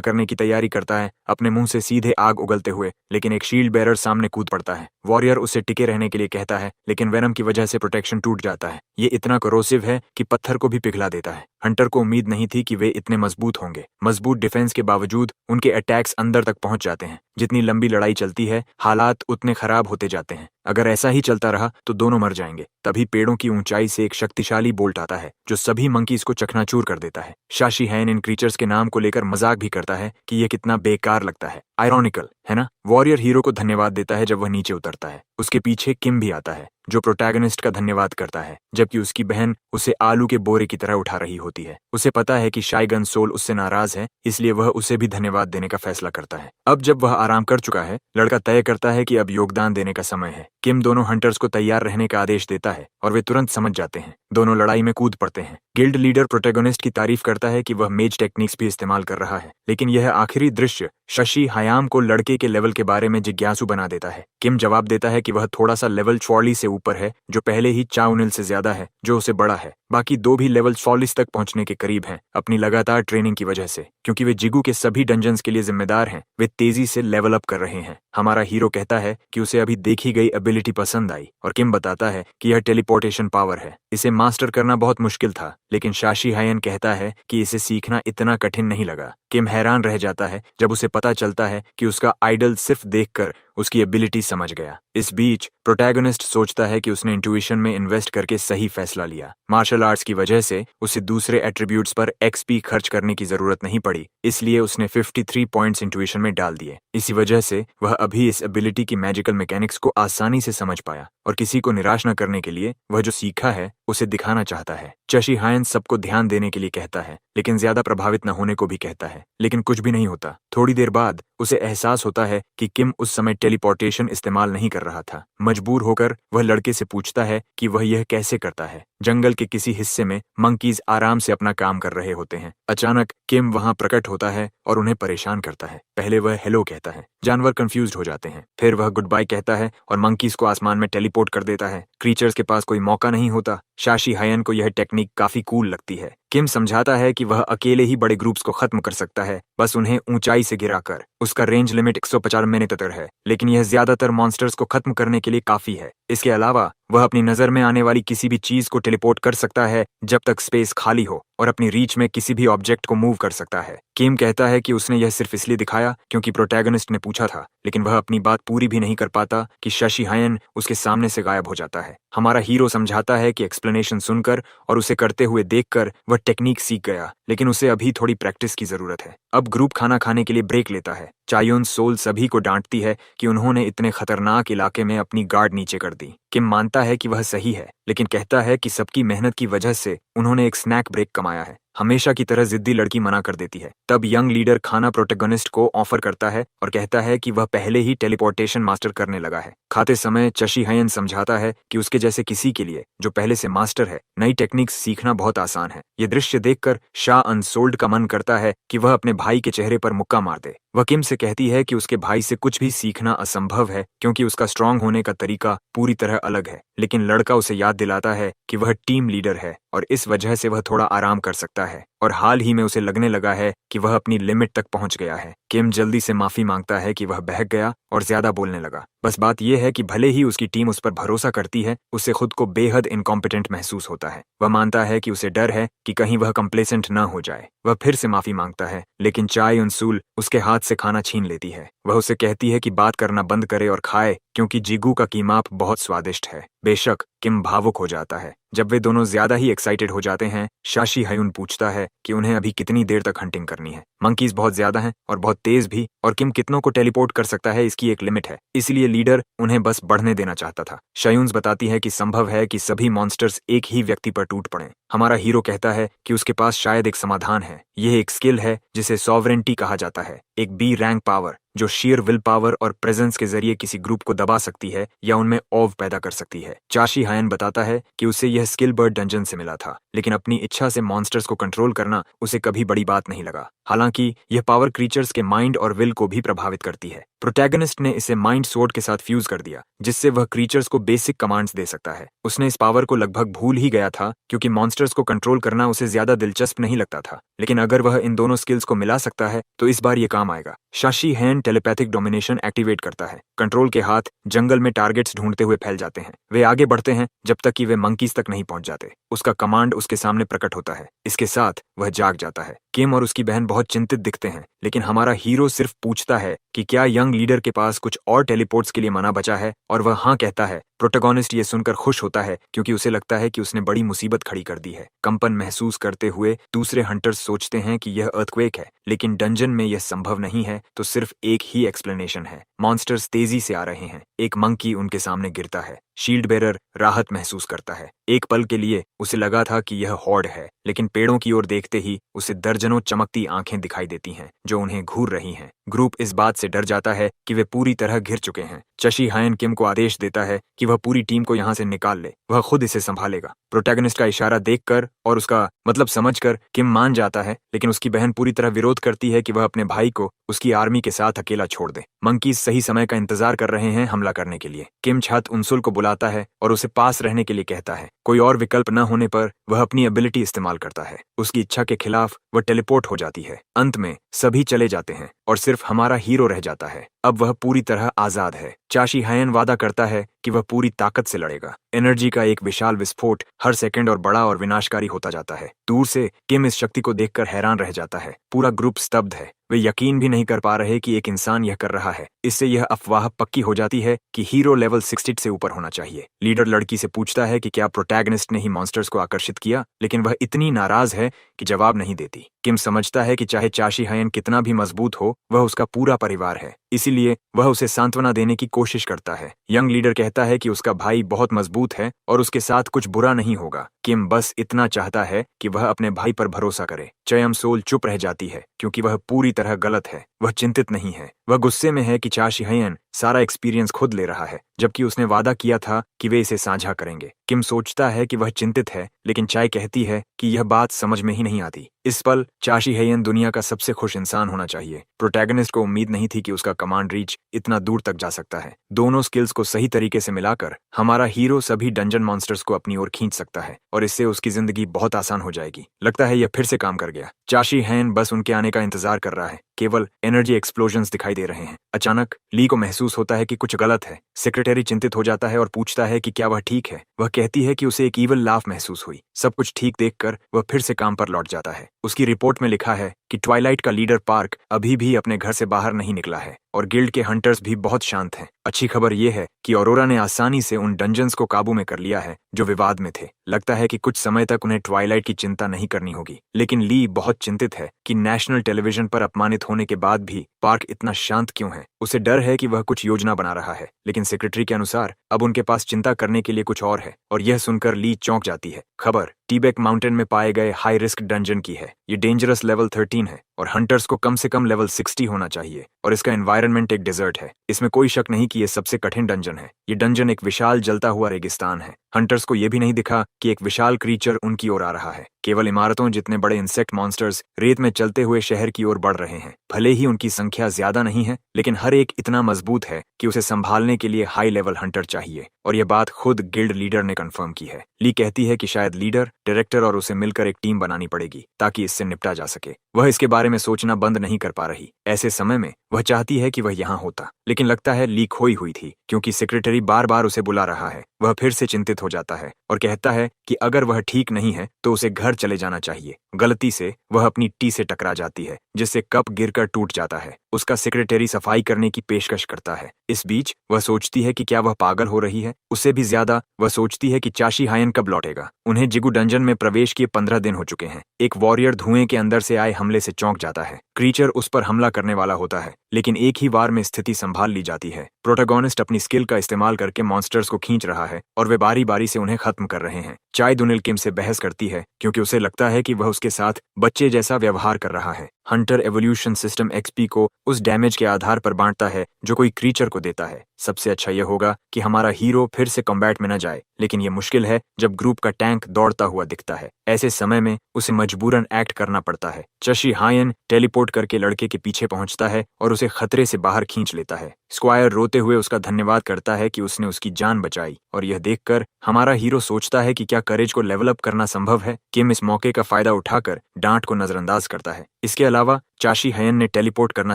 करने की तैयारी करता है, अपने मुंह से सीधे आग उगलते हुए, लेकिन एक शील्ड बेरर सामने कूद पड़ता है। वॉरियर उसे टिके रहने के लिए कहता है, लेकिन वेनम की वजह से प्रोटेक्शन टूट जाता है। ये इतना कोरोसिव है कि पत्थर को भी पिघला देता है। हंटर को उम्मीद नहीं थी कि वे इतने मजबूत होंगे। मजबूत डिफेंस के बावजूद उनके अटैक्स अंदर तक पहुंच जाते हैं। जितनी लंबी लड़ाई चलती है, हालात उतने खराब होते जाते हैं। अगर ऐसा ही चलता रहा तो दोनों मर जाएंगे। तभी पेड़ों की ऊंचाई से एक शक्तिशाली बोल्ट आता है जो सभी मंकीज को चकनाचूर कर देता है। शाशी हैन इन क्रीचर्स के नाम को लेकर मजाक भी करता है कि यह कितना बेकार लगता है। आयरॉनिकल है ना। वॉरियर हीरो को धन्यवाद देता है जब वह नीचे उतरता है। उसके पीछे किम भी आता है जो प्रोटैगनिस्ट का धन्यवाद करता है, जबकि उसकी बहन उसे आलू के बोरे की तरह उठा रही होती है। उसे पता है कि शाइगन सोल उससे नाराज है, इसलिए वह उसे भी धन्यवाद देने का फैसला करता है। अब जब वह आराम कर चुका है, लड़का तय करता है कि अब योगदान देने का समय है। किम दोनों हंटर्स को तैयार रहने का आदेश देता है और वे तुरंत समझ जाते हैं। दोनों लड़ाई में कूद पड़ते हैं। गिल्ड लीडर प्रोटैगनिस्ट की तारीफ करता है कि वह मेज टेक्निक्स भी इस्तेमाल कर रहा है, लेकिन यह आखिरी दृश्य शशि हयाम को लड़के के लेवल के बारे में जिज्ञासु बना देता है। किम जवाब देता है कि वह थोड़ा सा लेवल 44 से ऊपर है, जो पहले ही चाउनिल से ज्यादा है, जो उसे बड़ा है। बाकी दो भी लेवल 44 तक पहुंचने के करीब हैं, अपनी लगातार ट्रेनिंग की वजह से। क्योंकि वे जिगू के सभी डंजन्स के लिए जिम्मेदार हैं, वे तेजी से लेवल अप कर रहे हैं। हमारा हीरो कहता है कि उसे अभी देखी गई एबिलिटी पसंद आई, और किम बताता है कि यह टेलीपोर्टेशन पावर है। इसे मास्टर करना बहुत मुश्किल था, लेकिन शाशी हायन कहता है कि इसे सीखना इतना कठिन नहीं लगा। किम हैरान रह जाता है जब उसे पता चलता है कि उसका आइडल सिर्फ देखकर उसकी एबिलिटी समझ गया। इस बीच प्रोटैगनिस्ट सोचता है कि उसने इंट्यूशन में इन्वेस्ट करके सही फैसला लिया। मार्शल आर्ट्स की वजह से उसे दूसरे एट्रीब्यूट्स पर एक्सपी खर्च करने की जरूरत नहीं पड़ी, इसलिए उसने 53 पॉइंट्स इंट्यूशन में डाल दिए। इसी वजह से वह अभी इस एबिलिटी की मैजिकल मैकेनिक्स को आसानी से समझ पाया, और किसी को निराश न करने के लिए वह जो सीखा है उसे दिखाना चाहता है। चशी हायन सबको ध्यान देने के लिए कहता है, लेकिन ज्यादा प्रभावित न होने को भी कहता है, लेकिन कुछ भी नहीं होता। थोड़ी देर बाद उसे एहसास होता है कि किम उस समय टेलीपोर्टेशन इस्तेमाल नहीं कर रहा था। मजबूर होकर वह लड़के से पूछता है कि वह यह कैसे करता है। जंगल के किसी हिस्से में मंकीज आराम से अपना काम कर रहे होते हैं। अचानक किम वहां प्रकट होता है और उन्हें परेशान करता है। पहले वह हेलो कहता है, जानवर कंफ्यूज्ड हो जाते हैं। फिर वह गुड बाय कहता है और मंकीज को आसमान में टेलीपोर्ट कर देता है। क्रीचर्स के पास कोई मौका नहीं होता। शाशी हायन को यह टेक्निक काफी कूल लगती है। किम समझाता है कि वह अकेले ही बड़े ग्रुप्स को खत्म कर सकता है, बस उन्हें ऊंचाई से गिराकर। उसका रेंज लिमिट 195 तक है, लेकिन यह ज्यादातर मॉन्स्टर्स को खत्म करने के लिए काफी है। इसके अलावा वह अपनी नजर में आने वाली किसी भी चीज को टेलीपोर्ट कर सकता है जब तक स्पेस खाली हो, और अपनी रीच में किसी भी ऑब्जेक्ट को मूव कर सकता है। किम कहता है कि उसने यह सिर्फ इसलिए दिखाया क्योंकि प्रोटैगनिस्ट ने पूछा था, लेकिन वह अपनी बात पूरी भी नहीं कर पाता कि शशि हायन उसके सामने से गायब हो जाता है। हमारा हीरो समझाता है कि एक्सप्लेनेशन सुनकर और उसे करते हुए देखकर वह टेक्निक सीख गया, लेकिन उसे अभी थोड़ी प्रैक्टिस की जरूरत है। अब ग्रुप खाना खाने के लिए ब्रेक लेता है। चायोन सोल सभी को डांटती है कि उन्होंने इतने खतरनाक इलाके में अपनी गार्ड नीचे कर दी। किम मानता है कि वह सही है, लेकिन कहता है कि सबकी मेहनत की वजह से उन्होंने एक स्नैक ब्रेक कमाया है। हमेशा की तरह जिद्दी लड़की मना कर देती है। तब यंग लीडर खाना प्रोटैगनिस्ट को ऑफर करता है और कहता है कि वह पहले ही टेलीपोर्टेशन मास्टर करने लगा है। खाते समय चशी हायन समझाता है कि उसके जैसे किसी के लिए जो पहले से मास्टर है, नई टेक्निक्स सीखना बहुत आसान है। ये दृश्य देखकर शाह अनसोल्ड का मन करता है कि वह अपने भाई के चेहरे पर मुक्का मार दे। वह किम से कहती है कि उसके भाई से कुछ भी सीखना असंभव है क्योंकि उसका स्ट्रांग होने का तरीका पूरी तरह अलग है, लेकिन लड़का उसे याद दिलाता है कि वह टीम लीडर है और इस वजह से वह थोड़ा आराम कर सकता है, और हाल ही में उसे लगने लगा है कि वह अपनी लिमिट तक पहुंच गया है। किम जल्दी से माफी मांगता है कि वह बहक गया और ज्यादा बोलने लगा। बस बात यह है कि भले ही उसकी टीम उस पर भरोसा करती है, उसे खुद को बेहद इनकॉम्पिटेंट महसूस होता है। वह मानता है कि उसे डर है कि कहीं वह कंप्लेसेंट न हो जाए। वह फिर से माफी मांगता है, लेकिन चाय उनसूल उसके हाथ से खाना छीन लेती है। वह उसे कहती है कि बात करना बंद करे और खाए, क्योंकि जिगू का कीमाप बहुत स्वादिष्ट है। बेशक किम भावुक हो जाता है। जब वे दोनों ज्यादा ही एक्साइटेड हो जाते हैं, शाशी हायुन पूछता है कि उन्हें अभी कितनी देर तक हंटिंग करनी है। मंकीज बहुत ज्यादा हैं और बहुत तेज भी, और किम कितनों को टेलीपोर्ट कर सकता है इसकी एक लिमिट है, इसलिए लीडर उन्हें बस बढ़ने देना चाहता था। शायुन्स बताती है कि संभव है कि सभी मॉन्स्टर्स एक ही व्यक्ति पर टूट पड़ें। हमारा हीरो कहता है कि उसके पास शायद एक समाधान है। यह एक स्किल है जिसे सॉवरेंटी कहा जाता है, एक बी रैंक पावर जो शेयर विल पावर और प्रेजेंस के जरिए किसी ग्रुप को दबा सकती है या उनमें औव पैदा कर सकती है। चाशी हायन बताता है कि उसे यह स्किल बर्ड डंजन से मिला था, लेकिन अपनी इच्छा से मॉन्स्टर्स को कंट्रोल करना उसे कभी बड़ी बात नहीं लगा। हालांकि यह पावर क्रीचर्स के माइंड और विल को भी प्रभावित करती है। प्रोटैगनिस्ट ने इसे माइंड सोर्ड के साथ फ्यूज कर दिया, जिससे वह क्रीचर्स को बेसिक कमांड्स दे सकता है। उसने इस पावर को लगभग भूल ही गया था, क्योंकि मॉन्स्टर्स को कंट्रोल करना उसे ज्यादा दिलचस्प नहीं लगता था। लेकिन अगर वह इन दोनों स्किल्स को मिला सकता है तो इस बार ये काम आएगा। चाशी हायन टेलीपैथिक डोमिनेशन एक्टिवेट करता है। कंट्रोल के हाथ जंगल में टारगेट्स ढूंढते हुए फैल जाते हैं। वे आगे बढ़ते हैं जब तक कि वे मंकीज तक नहीं पहुंच जाते। उसका कमांड उसके सामने प्रकट होता है। इसके साथ वह जाग जाता है। किम और उसकी बहन बहुत चिंतित दिखते हैं, लेकिन हमारा हीरो सिर्फ पूछता है कि क्या यंग लीडर के पास कुछ और टेलीपोर्ट्स के लिए मना बचा है, और वह हाँ कहता है। प्रोटोगोनिस्ट ये सुनकर खुश होता है, क्योंकि उसे लगता है कि उसने बड़ी मुसीबत खड़ी कर दी है। कंपन महसूस करते हुए दूसरे हंटर्स सोचते हैं कि यह अर्थक्वेक है, लेकिन डंजन में यह संभव नहीं है, तो सिर्फ एक ही एक्सप्लेनेशन है। मॉन्स्टर्स तेजी से आ रहे हैं। एक मंकी उनके सामने गिरता है। शील्ड बेरर राहत महसूस करता है। एक पल के लिए उसे लगा था कि यह हॉर्ड है, लेकिन पेड़ों की ओर देखते ही उसे दर्जनों चमकती आंखें दिखाई देती हैं, जो उन्हें घूर रही हैं। ग्रुप इस बात से डर जाता है कि वे पूरी तरह घिर चुके हैं। चाशी हायन किम को आदेश देता है कि वह पूरी टीम को यहाँ से निकाल ले, वह खुद इसे संभालेगा। प्रोटैगनिस्ट का इशारा देखकर और उसका मतलब समझकर किम मान जाता है, लेकिन उसकी बहन पूरी तरह विरोध करती है कि वह अपने भाई को उसकी आर्मी के साथ अकेला छोड़ दे। मंकीज सही समय का इंतजार कर रहे हैं हमला करने के लिए। किम छत उनसुल को बुलाता है और उसे पास रहने के लिए कहता है। कोई और विकल्प न होने पर वह अपनी एबिलिटी इस्तेमाल करता है। उसकी इच्छा के खिलाफ वह टेलीपोर्ट हो जाती है। अंत में सभी चले जाते हैं और सिर्फ हमारा हीरो रह जाता है। अब वह पूरी तरह आजाद है। चाशी हायन वादा करता है कि वह पूरी ताकत से लड़ेगा। एनर्जी का एक विशाल विस्फोट हर सेकंड और बड़ा और विनाशकारी होता जाता है। दूर से किम इस शक्ति को देखकर हैरान रह जाता है। पूरा ग्रुप स्तब्ध है। वे यकीन भी नहीं कर पा रहे कि एक इंसान यह कर रहा है। इससे यह अफवाह पक्की हो जाती है कि हीरो लेवल 60 से ऊपर होना चाहिए। लीडर लड़की से पूछता है कि क्या प्रोटैगनिस्ट ने ही मॉन्स्टर्स को आकर्षित किया, लेकिन वह इतनी नाराज है कि जवाब नहीं देती। किम समझता है कि चाहे चाशी हायन कितना भी मजबूत हो, वह उसका पूरा परिवार है, इसीलिए वह उसे सांत्वना देने की कोशिश करता है। यंग लीडर कहता है कि उसका भाई बहुत मजबूत है और उसके साथ कुछ बुरा नहीं होगा। किम बस इतना चाहता है कि वह अपने भाई पर भरोसा करे। चयम सोल चुप रह जाती है, क्योंकि वह पूरी तरह गलत है। वह चिंतित नहीं है। वह गुस्से में है कि चाशी हायन सारा एक्सपीरियंस खुद ले रहा है, जबकि उसने वादा किया था कि वे इसे साझा करेंगे। किम सोचता है कि वह चिंतित है, लेकिन चाय कहती है कि यह बात समझ में ही नहीं आती। इस पल चाशी हायन दुनिया का सबसे खुश इंसान होना चाहिए। प्रोटैगनिस्ट को उम्मीद नहीं थी कि उसका कमांड रीच इतना दूर तक जा सकता है। दोनों स्किल्स को सही तरीके से मिलाकर हमारा हीरो सभी डंजन मॉन्स्टर्स को अपनी ओर खींच सकता है, और इससे उसकी जिंदगी बहुत आसान हो जाएगी। लगता है यह फिर से काम कर गया। चाशी हायन बस उनके आने का इंतजार कर रहा है। केवल एनर्जी एक्सप्लोजन्स दिखाई दे रहे हैं। अचानक ली को महसूस होता है कि कुछ गलत है। सेक्रेटरी चिंतित हो जाता है और पूछता है कि क्या वह ठीक है। वह कहती है कि उसे एक ईवल लाफ महसूस हुई। सब कुछ ठीक देखकर वह फिर से काम पर लौट जाता है। उसकी रिपोर्ट में लिखा है कि ट्वाइलाइट का लीडर पार्क अभी भी अपने घर से बाहर नहीं निकला है, और गिल्ड के हंटर्स भी बहुत शांत हैं। अच्छी खबर यह है कि ऑरोरा ने आसानी से उन डंजन्स को काबू में कर लिया है जो विवाद में थे। लगता है कि कुछ समय तक उन्हें ट्वाइलाइट की चिंता नहीं करनी होगी। लेकिन ली बहुत चिंतित है कि नेशनल टेलीविजन पर अपमानित होने के बाद भी पार्क इतना शांत क्यों है। उसे डर है कि वह कुछ योजना बना रहा है, लेकिन सेक्रेटरी के अनुसार अब उनके पास चिंता करने के लिए कुछ और है, और यह सुनकर ली चौंक जाती है। खबर टीबेक माउंटेन में पाए गए हाई रिस्क डंजन की है। ये डेंजरस लेवल 13 है, और हंटर्स को कम से कम लेवल 60 होना चाहिए, और इसका एनवायरनमेंट एक डेजर्ट है। इसमें कोई शक नहीं कि यह सबसे कठिन डंजन है। ये डंजन एक विशाल जलता हुआ रेगिस्तान है। हंटर्स को यह भी नहीं दिखा कि एक विशाल क्रीचर उनकी ओर आ रहा है। केवल इमारतों जितने बड़े इंसेक्ट मॉन्स्टर्स रेत में चलते हुए शहर की ओर बढ़ रहे हैं। भले ही उनकी संख्या ज्यादा नहीं है, लेकिन हर एक इतना मजबूत है कि उसे संभालने के लिए हाई लेवल हंटर चाहिए, और यह बात खुद गिल्ड लीडर ने कंफर्म की है। ली कहती है कि शायद लीडर, डायरेक्टर और उसे मिलकर एक टीम बनानी पड़ेगी ताकि इससे निपटा जा सके। वह इसके बारे में सोचना बंद नहीं कर पा रही। ऐसे समय में वह चाहती है कि वह यहाँ होता, लेकिन लगता है ली खोई हुई थी, क्योंकि सेक्रेटरी बार बार उसे बुला रहा है। वह फिर से चिंतित हो जाता है और कहता है कि अगर वह ठीक नहीं है तो उसे घर चले जाना चाहिए। गलती से वह अपनी टी से टकरा जाती है, जिससे कप गिरकर टूट जाता है। उसका सेक्रेटरी सफाई करने की पेशकश करता है। इस बीच वह सोचती है कि क्या वह पागल हो रही है। उससे भी ज्यादा वह सोचती है कि चाशी हायन कब लौटेगा। उन्हें जिगु डंजन में प्रवेश किए 15 दिन हो चुके हैं। एक वॉरियर धुएं के अंदर से आए हमले से चौंक जाता है। क्रीचर उस पर हमला करने वाला होता है, लेकिन एक ही बार में स्थिति संभाल ली जाती है। प्रोटैगनिस्ट अपनी स्किल का इस्तेमाल करके मॉन्स्टर्स को खींच रहा है, और वे बारी बारी से उन्हें खत्म कर रहे हैं। चाय दुनिल किम से बहस करती है, क्योंकि उसे लगता है कि वह उसके साथ बच्चे जैसा व्यवहार कर रहा है। हंटर एवोल्यूशन सिस्टम एक्सपी को उस डैमेज के आधार पर बांटता है जो कोई क्रीचर को देता है। सबसे अच्छा यह होगा कि हमारा हीरो फिर से कॉम्बैट में न जाए, लेकिन यह मुश्किल है जब ग्रुप का टैंक दौड़ता हुआ दिखता है। ऐसे समय में उसे मजबूरन एक्ट करना पड़ता है। चशी हायन टेलीपोर्ट करके लड़के के पीछे पहुंचता है और उसे खतरे से बाहर खींच लेता है। स्क्वायर रोते हुए उसका धन्यवाद करता है कि उसने उसकी जान बचाई, और यह देखकर हमारा हीरो सोचता है कि क्या करेज को लेवल अप करना संभव है। किम इस मौके का फायदा उठाकर डांट को नजरअंदाज करता है। इसके अलावा चाशी हयन ने टेलीपोर्ट करना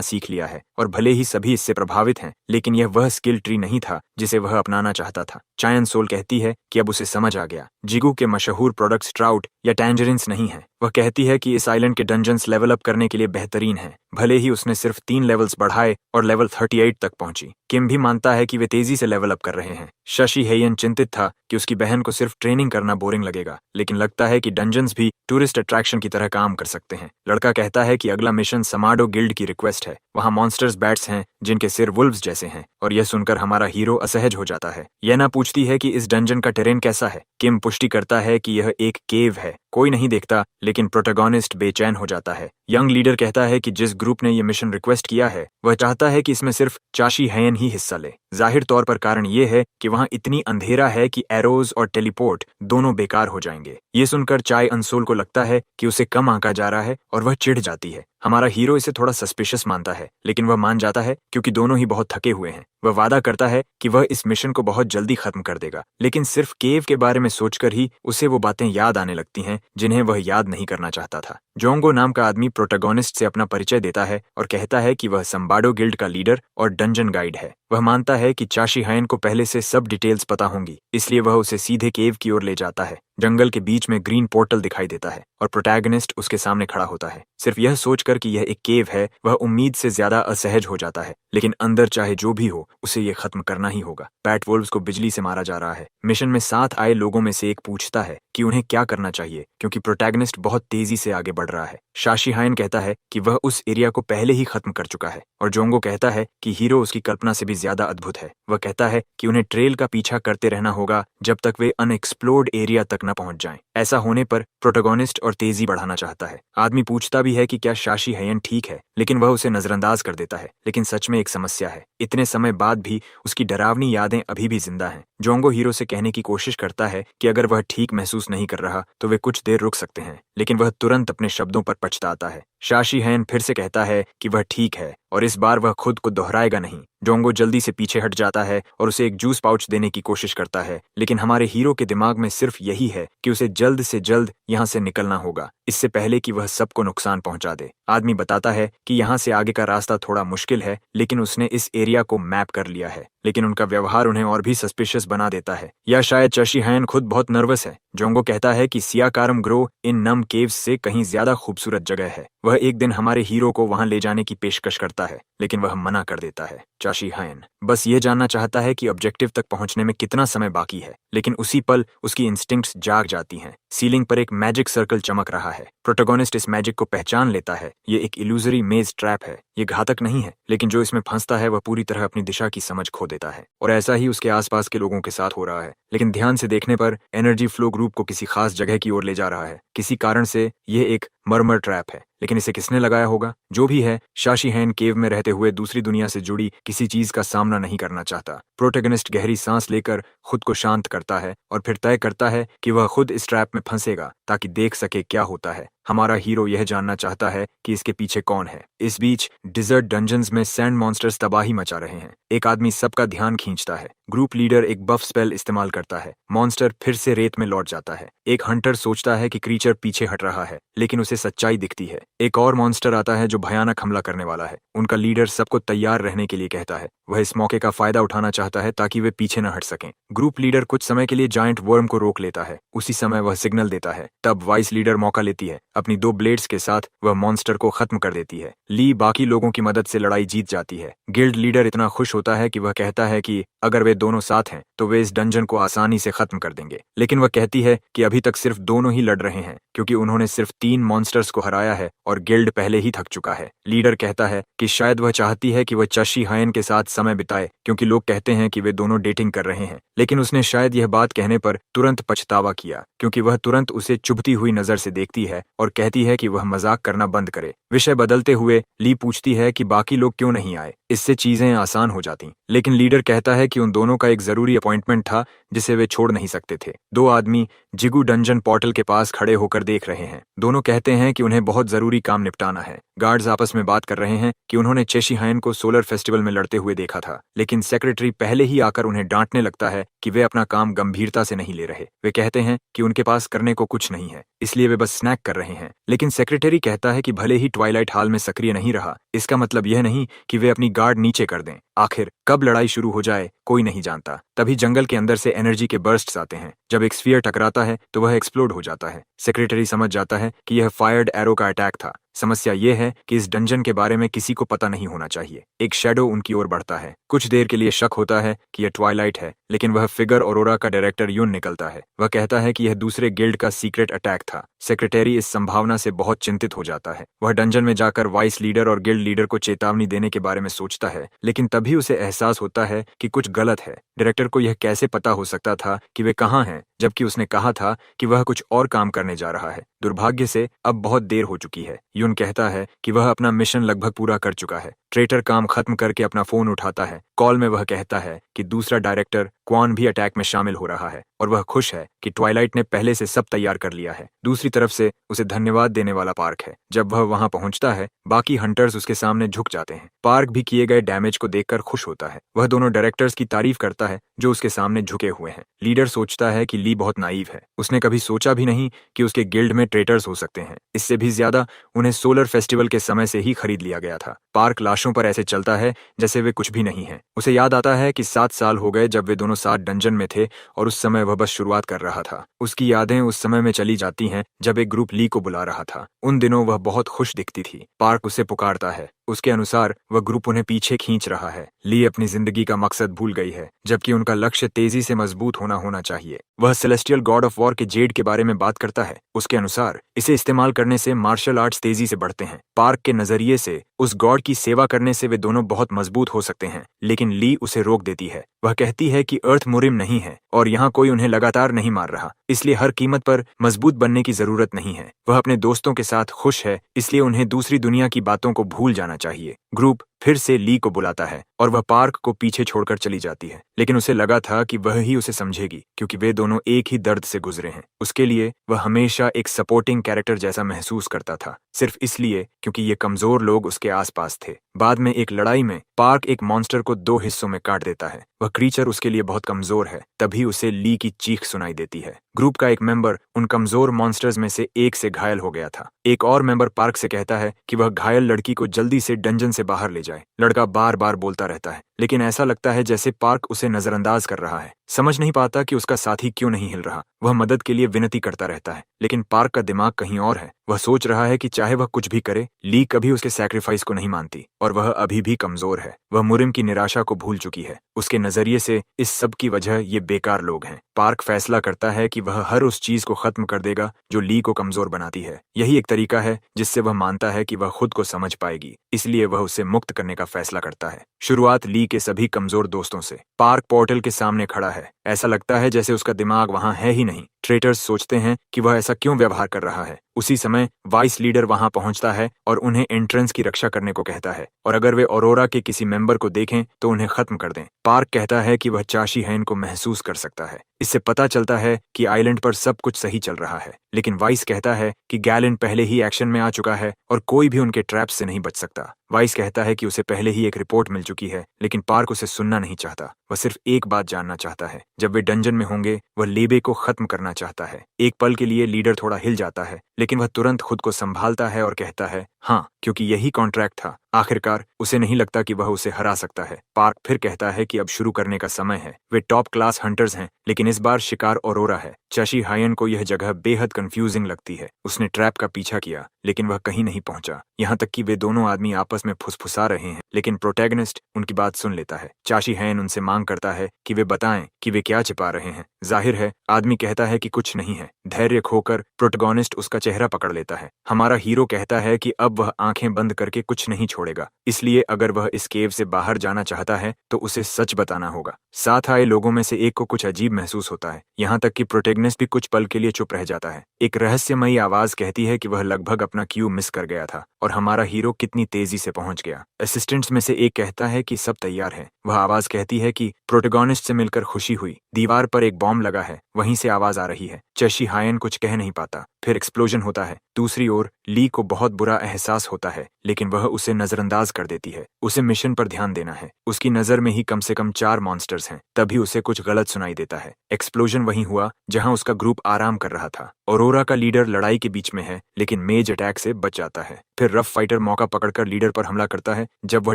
सीख लिया है, और भले ही सभी इससे प्रभावित हैं, लेकिन यह वह स्किल ट्री नहीं था जिसे वह अपनाना चाहता था। चायन सोल कहती है कि अब उसे समझ आ गया, जिगू के मशहूर प्रोडक्ट्स ट्राउट या टैंजरिन्स नहीं हैं। वह कहती है कि इस आइलैंड के डंजन्स लेवल अप करने के लिए बेहतरीन हैं, भले ही उसने सिर्फ 3 लेवल्स बढ़ाए और लेवल 38 तक पहुंची। किम भी मानता है कि वे तेजी से लेवल अप कर रहे हैं। शशि हेयन चिंतित था कि उसकी बहन को सिर्फ ट्रेनिंग करना बोरिंग लगेगा, लेकिन लगता है कि डंजन्स भी टूरिस्ट अट्रैक्शन की तरह काम कर सकते हैं। लड़का कहता है कि अगला मिशन समाडो गिल्ड की रिक्वेस्ट है। वहाँ मॉन्स्टर्स बैट्स हैं जिनके सिर वुल्व्स जैसे हैं, और यह सुनकर हमारा हीरो असहज हो जाता है। येना पूछती है कि इस डंजन का टेरेन कैसा है। किम पुष्टि करता है कि यह एक केव है। कोई नहीं देखता, लेकिन प्रोटैगनिस्ट बेचैन हो जाता है। यंग लीडर कहता है कि जिस ग्रुप ने यह मिशन रिक्वेस्ट किया है वह चाहता है कि इसमें सिर्फ चाशी हयन ही हिस्सा ले। जाहिर तौर पर कारण यह है कि वहाँ इतनी अंधेरा है कि एरोज और टेलीपोर्ट दोनों बेकार हो जाएंगे। ये सुनकर चाय अंसोल को लगता है कि उसे कम आंका जा रहा है और वह चिढ़ जाती है। हमारा हीरो इसे थोड़ा सस्पिशियस मानता है, लेकिन वह मान जाता है क्योंकि दोनों ही बहुत थके हुए हैं। वह वादा करता है कि वह इस मिशन को बहुत जल्दी खत्म कर देगा, लेकिन सिर्फ केव के बारे में सोचकर ही उसे वो बातें याद आने लगती हैं जिन्हें वह याद नहीं करना चाहता था। जोंगो नाम का आदमी प्रोटैगनिस्ट से अपना परिचय देता है और कहता है कि वह संबाडो गिल्ड का लीडर और डंजन गाइड है। वह मानता है कि चाशी हायन को पहले से सब डिटेल्स पता होंगी, इसलिए वह उसे सीधे केव की ओर ले जाता है। जंगल के बीच में ग्रीन पोर्टल दिखाई देता है और प्रोटैगनिस्ट उसके सामने खड़ा होता है। सिर्फ यह सोचकर कि यह एक केव है, वह उम्मीद से ज्यादा असहज हो जाता है, लेकिन अंदर चाहे जो भी हो उसे यह खत्म करना ही होगा। बैट वुल्व्स को बिजली से मारा जा रहा है। मिशन में साथ आए लोगों में से एक पूछता है कि उन्हें क्या करना चाहिए, क्योंकि प्रोटैगनिस्ट बहुत तेजी से आगे बढ़ रहा है। शाशी हायन कहता है कि वह उस एरिया को पहले ही खत्म कर चुका है, और जोंगो कहता है कि हीरो उसकी कल्पना से भी ज्यादा अद्भुत है। वह कहता है कि उन्हें ट्रेल का पीछा करते रहना होगा जब तक वे अनएक्सप्लोर्ड एरिया तक न पहुंच जाएं। ऐसा होने पर प्रोटैगनिस्ट और तेजी बढ़ाना चाहता है। आदमी पूछता भी है कि क्या शाशी हयन ठीक है, लेकिन वह उसे नजरअंदाज कर देता है। लेकिन सच में एक समस्या है, इतने समय बाद भी उसकी डरावनी यादें अभी भी जिंदा हैं। जोंगो हीरो से कहने की कोशिश करता है कि अगर वह ठीक महसूस नहीं कर रहा तो वे कुछ देर रुक सकते हैं, लेकिन वह तुरंत अपने शब्दों पर पछताता है। शाशी हयन फिर से कहता है कि वह ठीक है, और इस बार वह खुद को दोहराएगा नहीं। जोंगो जल्दी से पीछे हट जाता है और उसे एक जूस पाउच देने की कोशिश करता है, लेकिन हमारे हीरो के दिमाग में सिर्फ यही है कि उसे जल्द से जल्द यहाँ से निकलना होगा, इससे पहले कि वह सबको नुकसान पहुंचा दे। आदमी बताता है कि यहाँ से आगे का रास्ता थोड़ा मुश्किल है, लेकिन उसने इस एरिया को मैप कर लिया है। लेकिन उनका व्यवहार उन्हें और भी सस्पिशियस बना देता है, या शायद चाशी हयन खुद बहुत नर्वस है। जोंगो कहता है कि सियाकारम ग्रो इन नम केव्स से कहीं ज्यादा खूबसूरत जगह है। वह एक दिन हमारे हीरो को वहां ले जाने की पेशकश करता है, लेकिन वह मना कर देता है। चाशी हयन बस ये जानना चाहता है कि ऑब्जेक्टिव तक पहुंचने में कितना समय बाकी है, लेकिन उसी पल उसकी इंस्टिंक्ट्स जाग जाती हैं। सीलिंग पर एक मैजिक सर्कल चमक रहा है। प्रोटैगनिस्ट इस मैजिक को पहचान लेता है। ये एक इल्यूजरी मेज ट्रैप है। ये घातक नहीं है, लेकिन जो इसमें फंसता है वह पूरी तरह अपनी दिशा की समझ खो देता है, और ऐसा ही उसके आसपास के लोगों के साथ हो रहा है। लेकिन ध्यान से देखने पर एनर्जी फ्लो ग्रुप को किसी खास जगह की ओर ले जा रहा है। किसी कारण से यह एक मरमर ट्रैप है, लेकिन इसे किसने लगाया होगा? जो भी है, शाशी हयन केव में रहते हुए दूसरी दुनिया से जुड़ी किसी चीज का सामना नहीं करना चाहता। प्रोटैगनिस्ट गहरी सांस लेकर खुद को शांत करता है और फिर तय करता है कि वह खुद इस ट्रैप में फंसेगा ताकि देख सके क्या होता है। हमारा हीरो यह जानना चाहता है कि इसके पीछे कौन है। इस बीच डिजर्ट डंजन्स में सैंड मॉन्स्टर्स तबाही मचा रहे हैं। एक आदमी सबका ध्यान खींचता है। ग्रुप लीडर एक बफ स्पेल इस्तेमाल करता है। मॉन्स्टर फिर से रेत में लौट जाता है। एक हंटर सोचता है कि क्रीचर पीछे हट रहा है, लेकिन उसे सच्चाई दिखती है। एक और मॉन्स्टर आता है जो भयानक हमला करने वाला है। उनका लीडर सबको तैयार रहने के लिए कहता है। वह इस मौके का फायदा उठाना चाहता है ताकि वे पीछे न हट सकें। ग्रुप लीडर कुछ समय के लिए जायंट वर्म को रोक लेता है। उसी समय वह सिग्नल देता है। तब वाइस लीडर मौका लेती है। अपनी 2 ब्लेड्स के साथ वह मॉन्स्टर को खत्म कर देती है। ली बाकी लोगों की मदद से लड़ाई जीत जाती है। गिल्ड लीडर इतना खुश होता है कि वह कहता है कि अगर वे दोनों साथ हैं तो वे इस डंजन को आसानी से खत्म कर देंगे। लेकिन वह कहती है कि अभी तक सिर्फ दोनों ही लड़ रहे हैं, क्योंकि उन्होंने सिर्फ 3 मॉन्स्टर्स को हराया है और गिल्ड पहले ही थक चुका है। लीडर कहता है कि शायद वह चाहती है कि वह चाशी हयन के साथ समय बिताए, क्योंकि लोग कहते हैं कि वे दोनों डेटिंग कर रहे हैं। लेकिन उसने शायद यह बात कहने पर तुरंत पछतावा किया, क्योंकि वह तुरंत उसे चुभती हुई नजर से देखती है और कहती है कि वह मजाक करना बंद करे। विषय बदलते हुए ली पूछती है कि बाकी लोग क्यों नहीं आए, इससे चीजें आसान हो जाती। लेकिन लीडर कहता है कि उन दोनों का एक जरूरी अपॉइंटमेंट था जिसे वे छोड़ नहीं सकते थे। दो आदमी जिगू डंजन पोर्टल के पास खड़े होकर देख रहे हैं। दोनों कहते हैं कि उन्हें बहुत जरूरी काम निपटाना है। गार्ड्स आपस में बात कर रहे हैं कि उन्होंने चेशी हायन को सोलर फेस्टिवल में लड़ते हुए देखा था, लेकिन सेक्रेटरी पहले ही आकर उन्हें डांटने लगता है कि वे अपना काम गंभीरता से नहीं ले रहे। वे कहते हैं कि उनके पास करने को कुछ नहीं है, इसलिए वे बस स्नैक कर रहे हैं। लेकिन सेक्रेटरी कहता है कि भले ही ट्वाइलाइट हाल में सक्रिय नहीं रहा, इसका मतलब यह नहीं कि वे अपनी गार्ड नीचे कर दें। आखिर कब लड़ाई शुरू हो जाए कोई नहीं जानता। तभी जंगल के अंदर से एनर्जी के बर्स्ट्स आते हैं। जब एक स्फीयर टकराता है तो वह एक्सप्लोड हो जाता है। सेक्रेटरी समझ जाता है कि यह फायर्ड एरो का अटैक था। समस्या यह है कि इस डंजन के बारे में किसी को पता नहीं होना चाहिए। एक शैडो उनकी ओर बढ़ता है। कुछ देर के लिए शक होता है कि यह ट्वाइलाइट है, लेकिन वह फिगर ऑरोरा का डायरेक्टर यून निकलता है। वह कहता है कि यह दूसरे गिल्ड का सीक्रेट अटैक था। सेक्रेटरी इस संभावना से बहुत चिंतित हो जाता है। वह डंजन में जाकर वाइस लीडर और गिल्ड लीडर को चेतावनी देने के बारे में सोचता है, लेकिन तभी उसे एहसास होता है कि कुछ गलत है। डायरेक्टर को यह कैसे पता हो सकता था कि वे कहाँ हैं, जबकि उसने कहा था कि वह कुछ और काम करने जा रहा है। दुर्भाग्य से अब बहुत देर हो चुकी है। यून कहता है कि वह अपना मिशन लगभग पूरा कर चुका है। ट्रेटर काम खत्म करके अपना फोन उठाता है। कॉल में वह कहता है कि दूसरा डायरेक्टर क्वान भी अटैक में शामिल हो रहा है और वह खुश है कि ट्वाइलाइट ने पहले से सब तैयार कर लिया है। दूसरी तरफ से उसे धन्यवाद देने वाला पार्क है। जब वह वहां पहुंचता है, बाकी हंटर्स उसके सामने झुक जाते हैं। पार्क भी किए गए डैमेज को देखकर खुश होता है। वह दोनों डायरेक्टर्स की तारीफ करता है जो उसके सामने झुके हुए हैं। लीडर सोचता है कि ली बहुत नाइव है। उसने कभी सोचा भी नहीं कि उसके गिल्ड में ट्रेटर्स हो सकते हैं। इससे भी ज्यादा उन्हें सोलर फेस्टिवल के समय से ही खरीद लिया गया था। पार्क लाशों पर ऐसे चलता है जैसे वे कुछ भी नहीं है। उसे याद आता है कि 7 साल हो गए जब वे दोनों साथ डंजन में थे और उस समय वह बस शुरुआत कर रहा था। उसकी यादें उस समय में चली जाती हैं जब एक ग्रुप ली को बुला रहा था। उन दिनों वह बहुत खुश दिखती थी। पार्क उसे पुकारता है। उसके अनुसार वह ग्रुप उन्हें पीछे खींच रहा है। ली अपनी जिंदगी का मकसद भूल गई है, जबकि उनका लक्ष्य तेजी से मजबूत होना चाहिए। वह सेलेस्टियल गॉड ऑफ वॉर के जेड के बारे में बात करता है। उसके अनुसार इसे इस्तेमाल करने से मार्शल आर्ट्स तेजी से बढ़ते हैं। पार्क के नजरिए से उस गॉड की सेवा करने से वे दोनों बहुत मजबूत हो सकते हैं, लेकिन ली उसे रोक देती है। वह कहती है कि अर्थ मुरिम नहीं है और यहाँ कोई उन्हें लगातार नहीं मार रहा, इसलिए हर कीमत पर मजबूत बनने की जरूरत नहीं है। वह अपने दोस्तों के साथ खुश है, इसलिए उन्हें दूसरी दुनिया की बातों को भूल जाना चाहिए। ग्रुप फिर से ली को बुलाता है और वह पार्क को पीछे छोड़कर चली जाती है, लेकिन उसे लगा था कि वह ही उसे समझेगी, क्योंकि वे दोनों एक ही दर्द से गुजरे हैं। उसके लिए वह हमेशा एक सपोर्टिंग कैरेक्टर जैसा महसूस करता था, सिर्फ इसलिए क्योंकि ये कमजोर लोग उसके आसपास थे। बाद में एक लड़ाई में पार्क एक मॉन्स्टर को 2 हिस्सों में काट देता है। वह क्रीचर उसके लिए बहुत कमजोर है। तभी उसे ली की चीख सुनाई देती है। ग्रुप का एक मेंबर उन कमजोर मॉन्स्टर्स में से एक से घायल हो गया था। एक और मेंबर पार्क से कहता है कि वह घायल लड़की को जल्दी से डंजन से बाहर ले जाए। लड़का बार बार बोलता रहता है, लेकिन ऐसा लगता है जैसे पार्क उसे नजरअंदाज कर रहा है। समझ नहीं पाता कि उसका साथी क्यों नहीं हिल रहा। वह मदद के लिए विनती करता रहता है, लेकिन पार्क का दिमाग कहीं और है। वह सोच रहा है कि चाहे वह कुछ भी करे, ली कभी उसके सैक्रिफाइस को नहीं मानती और वह अभी भी कमजोर है। वह मुरिम की निराशा को भूल चुकी है। उसके नजरिए से इस सब की वजह ये बेकार लोग हैं। पार्क फैसला करता है कि वह हर उस चीज को खत्म कर देगा जो ली को कमजोर बनाती है। यही एक तरीका है जिससे वह मानता है कि वह खुद को समझ पाएगी, इसलिए वह उसे मुक्त करने का फैसला करता है। शुरुआत ली के सभी कमजोर दोस्तों से। पार्क पोर्टल के सामने खड़ा है। ऐसा लगता है जैसे उसका दिमाग वहां है ही नहीं। ट्रेटर्स सोचते हैं कि वह ऐसा क्यों व्यवहार कर रहा है। उसी समय वाइस लीडर वहां पहुंचता है और उन्हें एंट्रेंस की रक्षा करने को कहता है, और अगर वे ऑरोरा के किसी मेंबर को देखें तो उन्हें खत्म कर दें। पार्क कहता है कि वह चाशी हैन को महसूस कर सकता है। इससे पता चलता है कि आइलैंड पर सब कुछ सही चल रहा है, लेकिन वाइस कहता है कि गैलेन पहले ही एक्शन में आ चुका है और कोई भी उनके ट्रैप्स से नहीं बच सकता। वाइस कहता है कि उसे पहले ही एक रिपोर्ट मिल चुकी है, लेकिन पार्क उसे सुनना नहीं चाहता। वह सिर्फ एक बात जानना चाहता है, जब वे डंजन में होंगे वह लेबे को खत्म करना चाहता है। एक पल के लिए लीडर थोड़ा हिल जाता है, लेकिन वह तुरंत खुद को संभालता है और कहता है हाँ, क्योंकि यही कॉन्ट्रैक्ट था। आखिरकार उसे नहीं लगता कि वह उसे हरा सकता है। पार्क फिर कहता है कि अब शुरू करने का समय है। वे टॉप क्लास हंटर्स हैं, लेकिन इस बार शिकार ऑरोरा है। चशी हायन को यह जगह बेहद कंफ्यूजिंग लगती है। उसने ट्रैप का पीछा किया, लेकिन वह कहीं नहीं पहुंचा। यहाँ तक कि वे दोनों आदमी आपस में फुसफुसा रहे हैं, लेकिन प्रोटैगनिस्ट उनकी बात सुन लेता है। चाशी हायन उनसे मांग करता है कि वे बताएं कि वे क्या छिपा रहे हैं। जाहिर है आदमी कहता है कि कुछ नहीं है। धैर्य खोकर प्रोटैगनिस्ट उसका चेहरा पकड़ लेता है। हमारा हीरो कहता है कि अब वह आंखें बंद करके कुछ नहीं छोड़ छोड़ेगा। इसलिए अगर वह इस केव से बाहर जाना चाहता है तो उसे सच बताना होगा। साथ आए लोगों में से एक को कुछ अजीब महसूस होता है, यहाँ तक कि प्रोटेगनिस्ट भी कुछ पल के लिए चुप रह जाता है। एक रहस्यमयी आवाज कहती है कि वह लगभग अपना क्यू मिस कर गया था और हमारा हीरो कितनी तेजी से पहुंच गया। असिस्टेंट्स में से एक कहता है कि सब तैयार है। वह आवाज कहती है कि प्रोटेगोनिस्ट से मिलकर खुशी हुई। दीवार पर एक बॉम्ब लगा है, वहीं से आवाज आ रही है। चशी हायन कुछ कह नहीं पाता। फिर एक्सप्लोजन होता है। दूसरी ओर ली को बहुत बुरा एहसास होता है, लेकिन वह उसे नजरअंदाज कर देती है। उसे मिशन पर ध्यान देना है। उसकी नजर में ही कम से कम 4 मॉन्स्टर्स हैं। तभी उसे कुछ गलत सुनाई देता है। एक्सप्लोजन वहीं हुआ जहां उसका ग्रुप आराम कर रहा था। औरोरा का लीडर लड़ाई के बीच में है, लेकिन मेज अटैक से बच जाता है। फिर रफ फाइटर मौका पकड़कर लीडर पर हमला करता है जब वह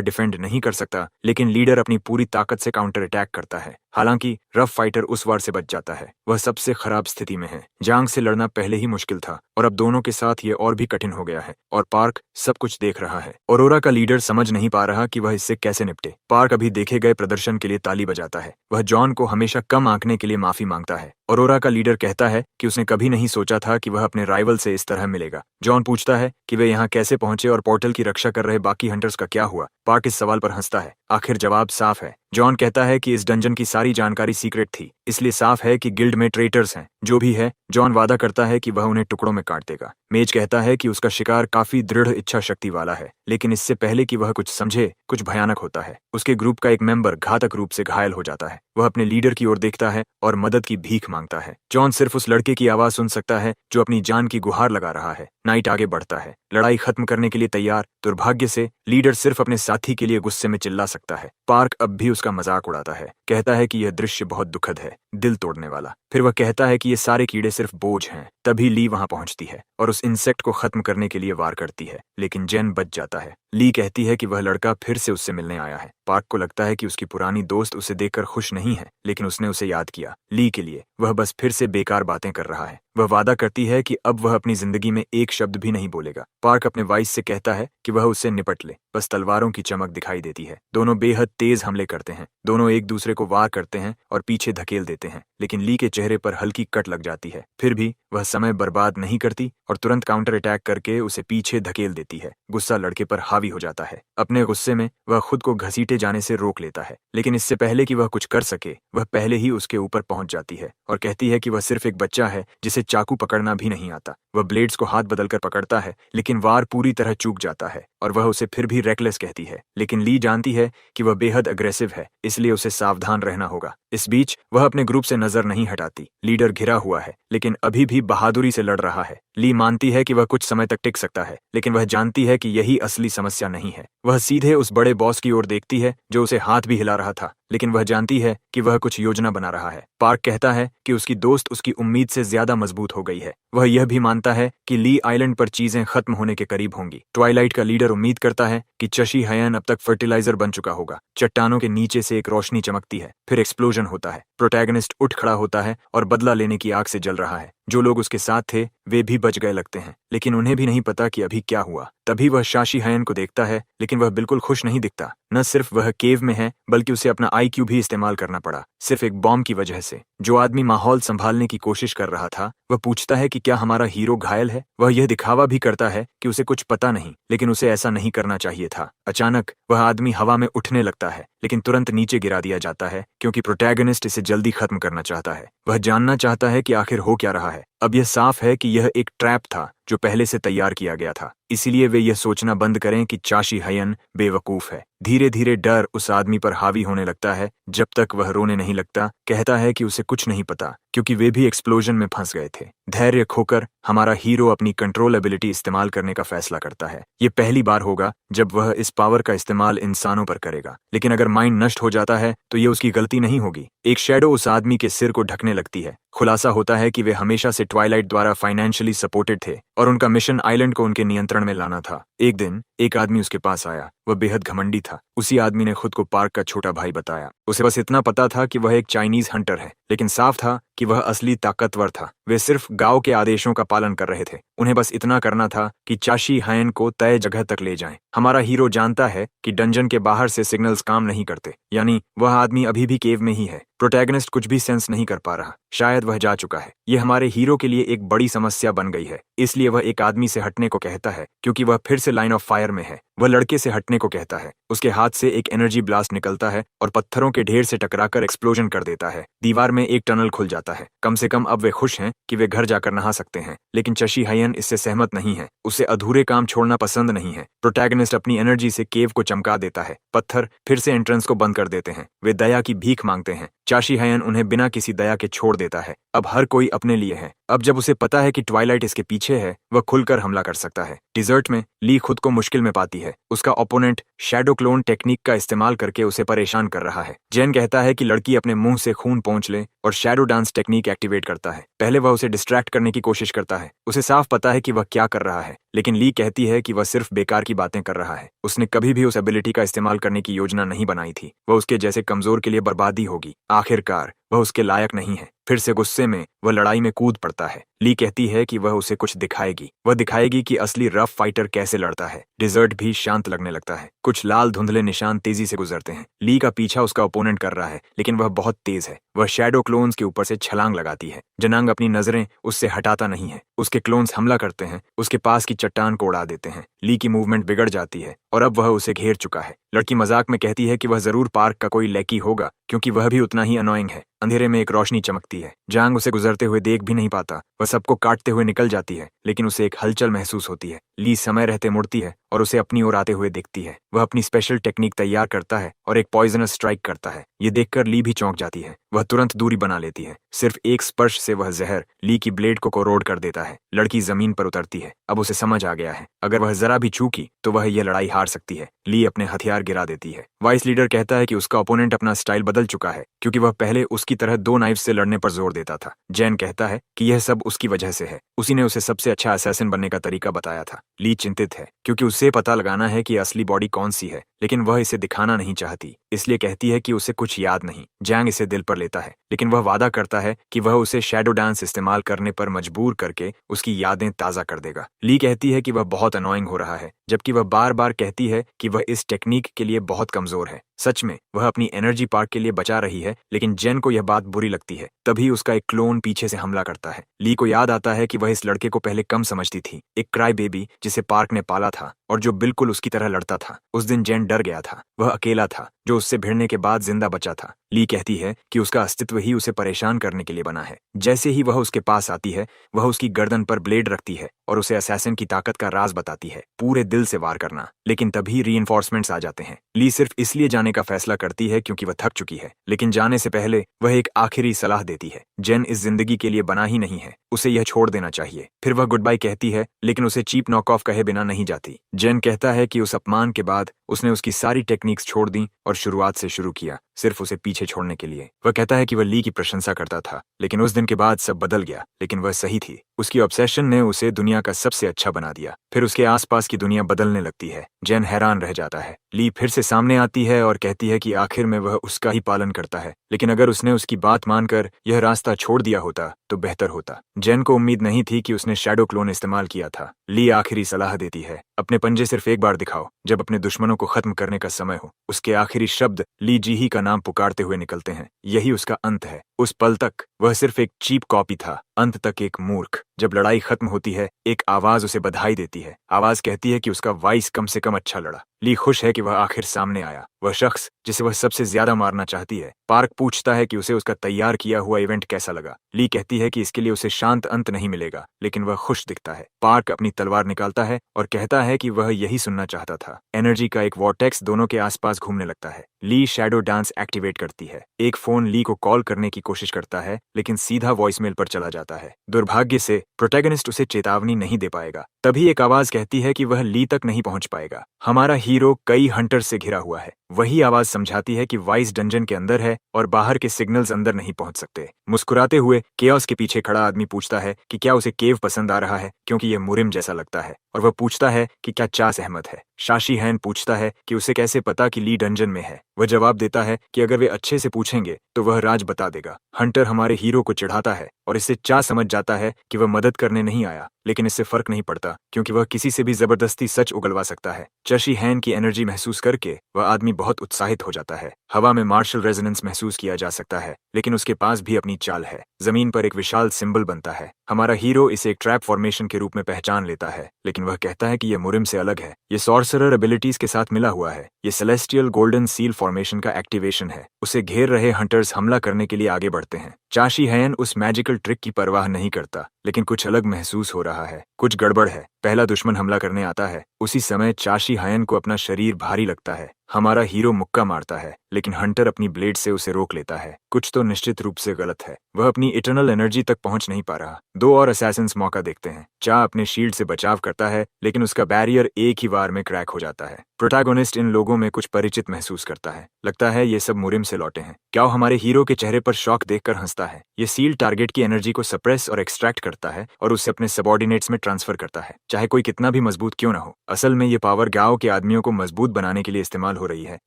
डिफेंड नहीं कर सकता, लेकिन लीडर अपनी पूरी ताकत से काउंटर अटैक करता है। हालांकि रफ फाइटर उस वार से बच जाता है। वह सबसे खराब स्थिति में है। जांग से लड़ना पहले ही मुश्किल था और अब दोनों के साथ ये और भी कठिन हो गया है। और पार्क सब कुछ देख रहा है। औरोरा का लीडर समझ नहीं पा रहा कि वह इससे कैसे निपटे। पार्क अभी देखे गए प्रदर्शन के लिए ताली बजाता है। वह जॉन को हमेशा कम आंकने के लिए माफी मांगता है। औरोरा का लीडर कहता है कि उसने कभी नहीं सोचा था कि वह अपने राइवल से इस तरह मिलेगा। जॉन पूछता है कि वे यहाँ कैसे पहुंचे और पोर्टल की रक्षा कर रहे बाकी हंटर्स का क्या हुआ। पार्क इस सवाल पर हंसता है। आखिर जवाब साफ है। जॉन कहता है कि इस डंजन की सारी जानकारी सीक्रेट थी, इसलिए साफ है कि गिल्ड में ट्रेटर्स हैं। जो भी है, जॉन वादा करता है कि वह उन्हें टुकड़ों में काट देगा। मेज कहता है कि उसका शिकार काफी दृढ़ इच्छा शक्ति वाला है, लेकिन इससे पहले कि वह कुछ समझे, कुछ भयानक होता है। उसके ग्रुप का एक मेंबर घातक रूप से घायल हो जाता है। वह अपने लीडर की ओर देखता है और मदद की भीख मांगता है। जॉन सिर्फ उस लड़के की आवाज सुन सकता है जो अपनी जान की गुहार लगा रहा है। नाइट आगे बढ़ता है, लड़ाई खत्म करने के लिए तैयार। दुर्भाग्य से लीडर सिर्फ अपने साथी के लिए गुस्से में चिल्ला सकता है। पार्क अब भी उसका मजाक उड़ाता है, कहता है कि यह दृश्य बहुत दुखद है, दिल तोड़ने वाला। फिर वह कहता है कि ये सारे कीड़े सिर्फ बोझ हैं। तभी ली वहां पहुंचती है और उस इंसेक्ट को खत्म करने के लिए वार करती है, लेकिन जेन बच जाता है। ली कहती है कि वह लड़का फिर से उससे मिलने आया है। पार्क को लगता है कि उसकी पुरानी दोस्त उसे देखकर खुश नहीं है, लेकिन उसने उसे याद किया। ली के लिए वह बस फिर से बेकार बातें कर रहा है। वह वादा करती है कि अब वह अपनी जिंदगी में एक शब्द भी नहीं बोलेगा। पार्क अपने वाइस से कहता है कि वह उससे निपट ले। बस तलवारों की चमक दिखाई देती है। दोनों बेहद तेज हमले करते हैं। दोनों एक दूसरे को वार करते हैं और पीछे धकेल देते हैं, लेकिन ली के चेहरे पर हल्की कट लग जाती है। फिर भी वह समय बर्बाद नहीं करती और तुरंत काउंटर अटैक करके उसे पीछे धकेल देती है। गुस्सा लड़के पर हावी हो जाता है। अपने गुस्से में वह खुद को घसीटे जाने से रोक लेता है, लेकिन इससे पहले कि वह कुछ कर सके, वह पहले ही उसके ऊपर पहुंच जाती है और कहती है कि वह सिर्फ एक बच्चा है जिसे चाकू पकड़ना भी नहीं आता। वह ब्लेड्स को हाथ बदलकर पकड़ता है, लेकिन वार पूरी तरह चूक जाता है और वह उसे फिर भी रेकलेस कहती है। लेकिन ली जानती है कि वह बेहद अग्रेसिव है, इसलिए उसे सावधान रहना होगा। इस बीच वह अपने ग्रुप से नजर नहीं हटाती। लीडर घिरा हुआ है, लेकिन अभी भी बहादुरी से लड़ रहा है। ली मानती है कि वह कुछ समय तक टिक सकता है, लेकिन वह जानती है कि यही असली समस्या नहीं है। वह सीधे उस बड़े बॉस की ओर देखती है जो उसे हाथ भी हिला रहा था, लेकिन वह जानती है कि वह कुछ योजना बना रहा है। पार्क कहता है कि उसकी दोस्त उसकी उम्मीद से ज्यादा मजबूत हो गई है। वह यह भी मानता है कि ली आइलैंड पर चीजें खत्म होने के करीब होंगी। ट्वाइलाइट का लीडर उम्मीद करता है कि चशी हयन अब तक फर्टिलाइजर बन चुका होगा। चट्टानों के नीचे से एक रोशनी चमकती है। फिर एक्सप्लोजन होता है। प्रोटैगनिस्ट उठ खड़ा होता है और बदला लेने की आग से जल रहा है। जो लोग उसके साथ थे वे भी बच गए लगते हैं, लेकिन उन्हें भी नहीं पता कि अभी क्या हुआ। तभी वह शाशी हयन को देखता है, लेकिन वह बिल्कुल खुश नहीं दिखता। न सिर्फ वह केव में है, बल्कि उसे अपना IQ भी इस्तेमाल करना पड़ा, सिर्फ एक बॉम्ब की वजह से। जो आदमी माहौल संभालने की कोशिश कर रहा था, वह पूछता है कि क्या हमारा हीरो घायल है। वह यह दिखावा भी करता है कि उसे कुछ पता नहीं, लेकिन उसे ऐसा नहीं करना चाहिए था। अचानक वह आदमी हवा में उठने लगता है, लेकिन तुरंत नीचे गिरा दिया जाता है क्योंकि प्रोटैगनिस्ट इसे जल्दी खत्म करना चाहता है। वह जानना चाहता है कि आखिर हो क्या रहा है। अब यह साफ है कि यह एक ट्रैप था जो पहले से तैयार किया गया था, इसीलिए वे यह सोचना बंद करें कि चाशी हयन बेवकूफ है। धीरे धीरे डर उस आदमी पर हावी होने लगता है, जब तक वह रोने नहीं लगता। कहता है कि उसे कुछ नहीं पता क्योंकि वे भी एक्सप्लोजन में फंस गए थे। धैर्य खोकर हमारा हीरो अपनी कंट्रोल एबिलिटी इस्तेमाल करने का फैसला करता है। ये पहली बार होगा जब वह इस पावर का इस्तेमाल इंसानों पर करेगा, लेकिन अगर माइंड नष्ट हो जाता है तो ये उसकी गलती नहीं होगी। एक शैडो उस आदमी के सिर को ढकने लगती है। खुलासा होता है कि वे हमेशा से ट्वाइलाइट द्वारा फाइनेंशियली सपोर्टेड थे और उनका मिशन आइलैंड को उनके नियंत्रण में लाना था। एक दिन एक आदमी उसके पास आया। वह बेहद घमंडी था। उसी आदमी ने खुद को पार्क का छोटा भाई बताया। उसे बस इतना पता था कि वह एक चाइनीज हंटर है, लेकिन साफ था कि वह असली ताकतवर था। वे सिर्फ गांव के आदेशों का पालन कर रहे थे। उन्हें बस इतना करना था कि चाशी हयन को तय जगह तक ले जाएं। हमारा हीरो जानता है कि डंजन के बाहर से सिग्नल्स काम नहीं करते, यानी वह आदमी अभी भी केव में ही है। प्रोटैगनिस्ट कुछ भी सेंस नहीं कर पा रहा, शायद वह जा चुका है। ये हमारे हीरो के लिए एक बड़ी समस्या बन गई है, इसलिए वह एक आदमी से हटने को कहता है क्योंकि वह फिर से लाइन ऑफ फायर में है। वह लड़के से हटने को कहता है। उसके हाथ से एक एनर्जी ब्लास्ट निकलता है और पत्थरों के ढेर से टकराकर एक्सप्लोजन कर देता है। दीवार में एक टनल खुल जाता है। कम से कम अब वे खुश हैं कि वे घर जाकर नहा सकते हैं, लेकिन चशी हयन इससे सहमत नहीं है। उसे अधूरे काम छोड़ना पसंद नहीं है। प्रोटैगनिस्ट अपनी एनर्जी से केव को चमका देता है। पत्थर फिर से एंट्रेंस को बंद कर देते हैं। वे दया की भीख मांगते हैं। चाशी हयन उन्हें बिना किसी दया के छोड़ देता है। अब हर कोई अपने लिए है। अब जब उसे पता है कि ट्वाइलाइट इसके पीछे है, वह खुलकर हमला कर सकता है। डिजर्ट में ली खुद को मुश्किल में पाती है। उसका ओपोनेंट शैडो क्लोन टेक्निक का इस्तेमाल करके उसे परेशान कर रहा है। जेन कहता है कि लड़की अपने मुंह से खून पोंछ ले और शैडो डांस टेक्निक एक्टिवेट करता है। पहले वह उसे डिस्ट्रैक्ट करने की कोशिश करता है। उसे साफ पता है कि वह क्या कर रहा है, लेकिन ली कहती है कि वह सिर्फ बेकार की बातें कर रहा है। उसने कभी भी उस एबिलिटी का इस्तेमाल करने की योजना नहीं बनाई थी। वह उसके जैसे कमजोर के लिए बर्बादी होगी। आखिरकार वह उसके लायक नहीं है। फिर से गुस्से में वह लड़ाई में कूद पड़ता है। ली कहती है कि वह उसे कुछ दिखाएगी। वह दिखाएगी कि असली रफ फाइटर कैसे लड़ता है। डिजर्ट भी शांत लगने लगता है। कुछ लाल धुंधले निशान तेजी से गुजरते हैं। ली का पीछा उसका ओपोनेंट कर रहा है, लेकिन वह बहुत तेज है। वह शैडो क्लोन्स के ऊपर से छलांग लगाती है। जनांग अपनी नजरें उससे हटाता नहीं है। उसके क्लोन्स हमला करते हैं, उसके पास की चट्टान को उड़ा देते हैं। ली की मूवमेंट बिगड़ जाती है और अब वह उसे घेर चुका है। लड़की मजाक में कहती है कि वह जरूर पार्क का कोई लैकी होगा, क्योंकि वह भी उतना ही अनोइंग है। अंधेरे में एक रोशनी चमकती है। जांग उसे गुजरते हुए देख भी नहीं पाता। वह सबको काटते हुए निकल जाती है, लेकिन उसे एक हलचल महसूस होती है। ली समय रहते मुड़ती है और उसे अपनी ओर आते हुए देखती है। वह अपनी स्पेशल टेक्निक तैयार करता है और एक पॉइजनस स्ट्राइक करता है। ये देखकर ली भी चौंक जाती है। वह तुरंत दूरी बना लेती है। सिर्फ एक स्पर्श से वह जहर ली की ब्लेड को कोरोड कर देता है। लड़की जमीन पर उतरती है। अब उसे समझ आ गया है, अगर वह जरा भी चूकी तो वह यह लड़ाई हार सकती है। ली अपने हथियार गिरा देती है। वाइस लीडर कहता है कि उसका ओपोनेंट अपना स्टाइल बदल चुका है, क्योंकि वह पहले उसकी तरह 2 नाइफ से लड़ने पर जोर देता था। जैन कहता है कि यह सब उसकी वजह से है। उसी ने उसे सबसे अच्छा असैसिन बनने का तरीका बताया था। ली चिंतित है, क्योंकि उसे पता लगाना है कि असली बॉडी कौन सी है, लेकिन वह इसे दिखाना नहीं चाहती। इसलिए कहती है कि उसे कुछ याद नहीं। जैंग इसे दिल पर लेता है, लेकिन वह वादा करता है कि वह उसे शैडो डांस इस्तेमाल करने पर मजबूर करके उसकी यादें ताज़ा कर देगा। ली कहती है कि वह बहुत अनोइंग हो रहा है, जबकि वह बार बार कहती है कि वह इस टेक्निक के लिए बहुत कमजोर है। सच में वह अपनी एनर्जी पार्क के लिए बचा रही है, लेकिन जेन को यह बात बुरी लगती है। तभी उसका एक क्लोन पीछे से हमला करता है। ली को याद आता है कि वह इस लड़के को पहले कम समझती थी, एक क्राई बेबी जिसे पार्क ने पाला था और जो बिल्कुल उसकी तरह लड़ता था। उस दिन जेन डर गया था। वह अकेला था, जो उससे भिड़ने के बाद जिंदा बचा था। ली कहती है कि उसका अस्तित्व ही उसे परेशान करने के लिए बना है। जैसे ही वह उसके पास आती है, वह उसकी गर्दन पर ब्लेड रखती है और उसे असैसिन की ताकत का राज बताती है, पूरे दिल से वार करना। लेकिन तभी रीइंफोर्समेंट्स आ जाते हैं। ली सिर्फ इसलिए जाने का फैसला करती है क्योंकि वह थक चुकी है, लेकिन जाने से पहले वह एक आखिरी सलाह देती है। जेन इस जिंदगी के लिए बना ही नहीं है, उसे यह छोड़ देना चाहिए। फिर वह गुड बाय कहती है, लेकिन उसे चीप नॉक ऑफ कहे बिना नहीं जाती। जेन कहता है कि उस अपमान के बाद उसने उसकी सारी टेक्निक्स छोड़ दी और शुरुआत से शुरू किया, सिर्फ उसे पीछे छोड़ने के लिए। वह कहता है कि वह ली की प्रशंसा करता था, लेकिन उस दिन के बाद सब बदल गया। लेकिन वह सही थी। उसकी ऑब्सेशन ने उसे दुनिया का सबसे अच्छा बना दिया। फिर उसके आसपास की दुनिया बदलने लगती है। जेन हैरान रह जाता है। ली फिर से सामने आती है और कहती है कि आखिर में वह उसका ही पालन करता है, लेकिन अगर उसने उसकी बात मानकर यह रास्ता छोड़ दिया होता तो बेहतर होता। जेन को उम्मीद नहीं थी कि उसने शैडो क्लोन इस्तेमाल किया था। ली आखिरी सलाह देती है, अपने पंजे सिर्फ एक बार दिखाओ, जब अपने दुश्मनों को खत्म करने का समय हो। उसके आखिरी शब्द ली जीही का नाम पुकारते हुए निकलते हैं। यही उसका अंत है। उस पल तक वह सिर्फ एक चीप कॉपी था, अंत तक एक मूर्ख। जब लड़ाई खत्म होती है, एक आवाज उसे बधाई देती है। आवाज कहती है कि उसका वाइस कम से कम अच्छा लड़ा। ली खुश है कि वह आखिर सामने आया, वह शख्स जिसे वह सबसे ज्यादा मारना चाहती है। पार्क पूछता है कि उसे उसका तैयार किया हुआ इवेंट कैसा लगा। ली कहती है कि इसके लिए उसे शांत अंत नहीं मिलेगा, लेकिन वह खुश दिखता है। पार्क अपनी तलवार निकालता है और कहता है कि वह यही सुनना चाहता था। एनर्जी का एक वॉर्टेक्स दोनों के आसपास घूमने लगता है। ली शैडो डांस एक्टिवेट करती है। एक फोन ली को कॉल करने की कोशिश करता है, लेकिन सीधा वॉइसमेल पर चला जाता है। दुर्भाग्य से प्रोटैगनिस्ट उसे चेतावनी नहीं दे पाएगा। तभी एक आवाज कहती है कि वह ली तक नहीं पहुंच पाएगा। हमारा हीरो कई हंटर से घिरा हुआ है। वही आवाज समझाती है कि वाइस डंजन के अंदर है और बाहर के सिग्नल्स अंदर नहीं पहुंच सकते। मुस्कुराते हुए केओस के पीछे खड़ा आदमी पूछता है कि क्या उसे केव पसंद आ रहा है, क्योंकि यह मुरिम जैसा लगता है। और वह पूछता है कि क्या चा सहमत है। शाशी हैन पूछता है कि उसे कैसे पता कि ली डंजन में है। वह जवाब देता है कि अगर वे अच्छे से पूछेंगे तो वह राज बता देगा। हंटर हमारे हीरो को चिढ़ाता है और इससे चा समझ जाता है कि वह मदद करने नहीं आया, लेकिन इससे फर्क नहीं पड़ता, क्योंकि वह किसी से भी जबरदस्ती सच उगलवा सकता है। चशी हैन की एनर्जी महसूस करके वह आदमी बहुत उत्साहित हो जाता है। हवा में मार्शल रेजोनेंस महसूस किया जा सकता है, लेकिन उसके पास भी अपनी चाल है। जमीन पर एक विशाल सिंबल बनता है। हमारा हीरो इसे एक ट्रैप फॉर्मेशन के रूप में पहचान लेता है, लेकिन वह कहता है कि यह मुरिम से अलग है। ये सॉर्सरर एबिलिटीज के साथ मिला हुआ है। ये सेलेस्टियल गोल्डन सील फॉर्मेशन का एक्टिवेशन है। उसे घेर रहे हंटर्स हमला करने के लिए आगे बढ़ते हैं। चाशी हैन उस मैजिकल ट्रिक की परवाह नहीं करता, लेकिन कुछ अलग महसूस हो रहा है। कुछ गड़बड़ है। पहला दुश्मन हमला करने आता है। उसी समय चाशी हायन को अपना शरीर भारी लगता है। हमारा हीरो मुक्का मारता है, लेकिन हंटर अपनी ब्लेड से उसे रोक लेता है। कुछ तो निश्चित रूप से गलत है। वह अपनी इटर्नल एनर्जी तक पहुंच नहीं पा रहा। दो और असैसिन्स मौका देखते हैं। चा अपने शील्ड से बचाव करता है, लेकिन उसका बैरियर एक ही बार में क्रैक हो जाता है। प्रोटैगोनिस्ट इन लोगों में कुछ परिचित महसूस करता है। लगता है ये सब मुरिम से लौटे हैं। क्या हमारे हीरो के चेहरे पर शॉक देखकर हंसता है। ये सील टारगेट की एनर्जी को सप्रेस और एक्सट्रैक्ट करता है और उसे अपने सबऑर्डिनेट्स में ट्रांसफर करता है, चाहे कोई कितना भी मजबूत क्यों ना हो। असल में ये पावर गांव के आदमियों को मजबूत बनाने के लिए इस्तेमाल हो रही है,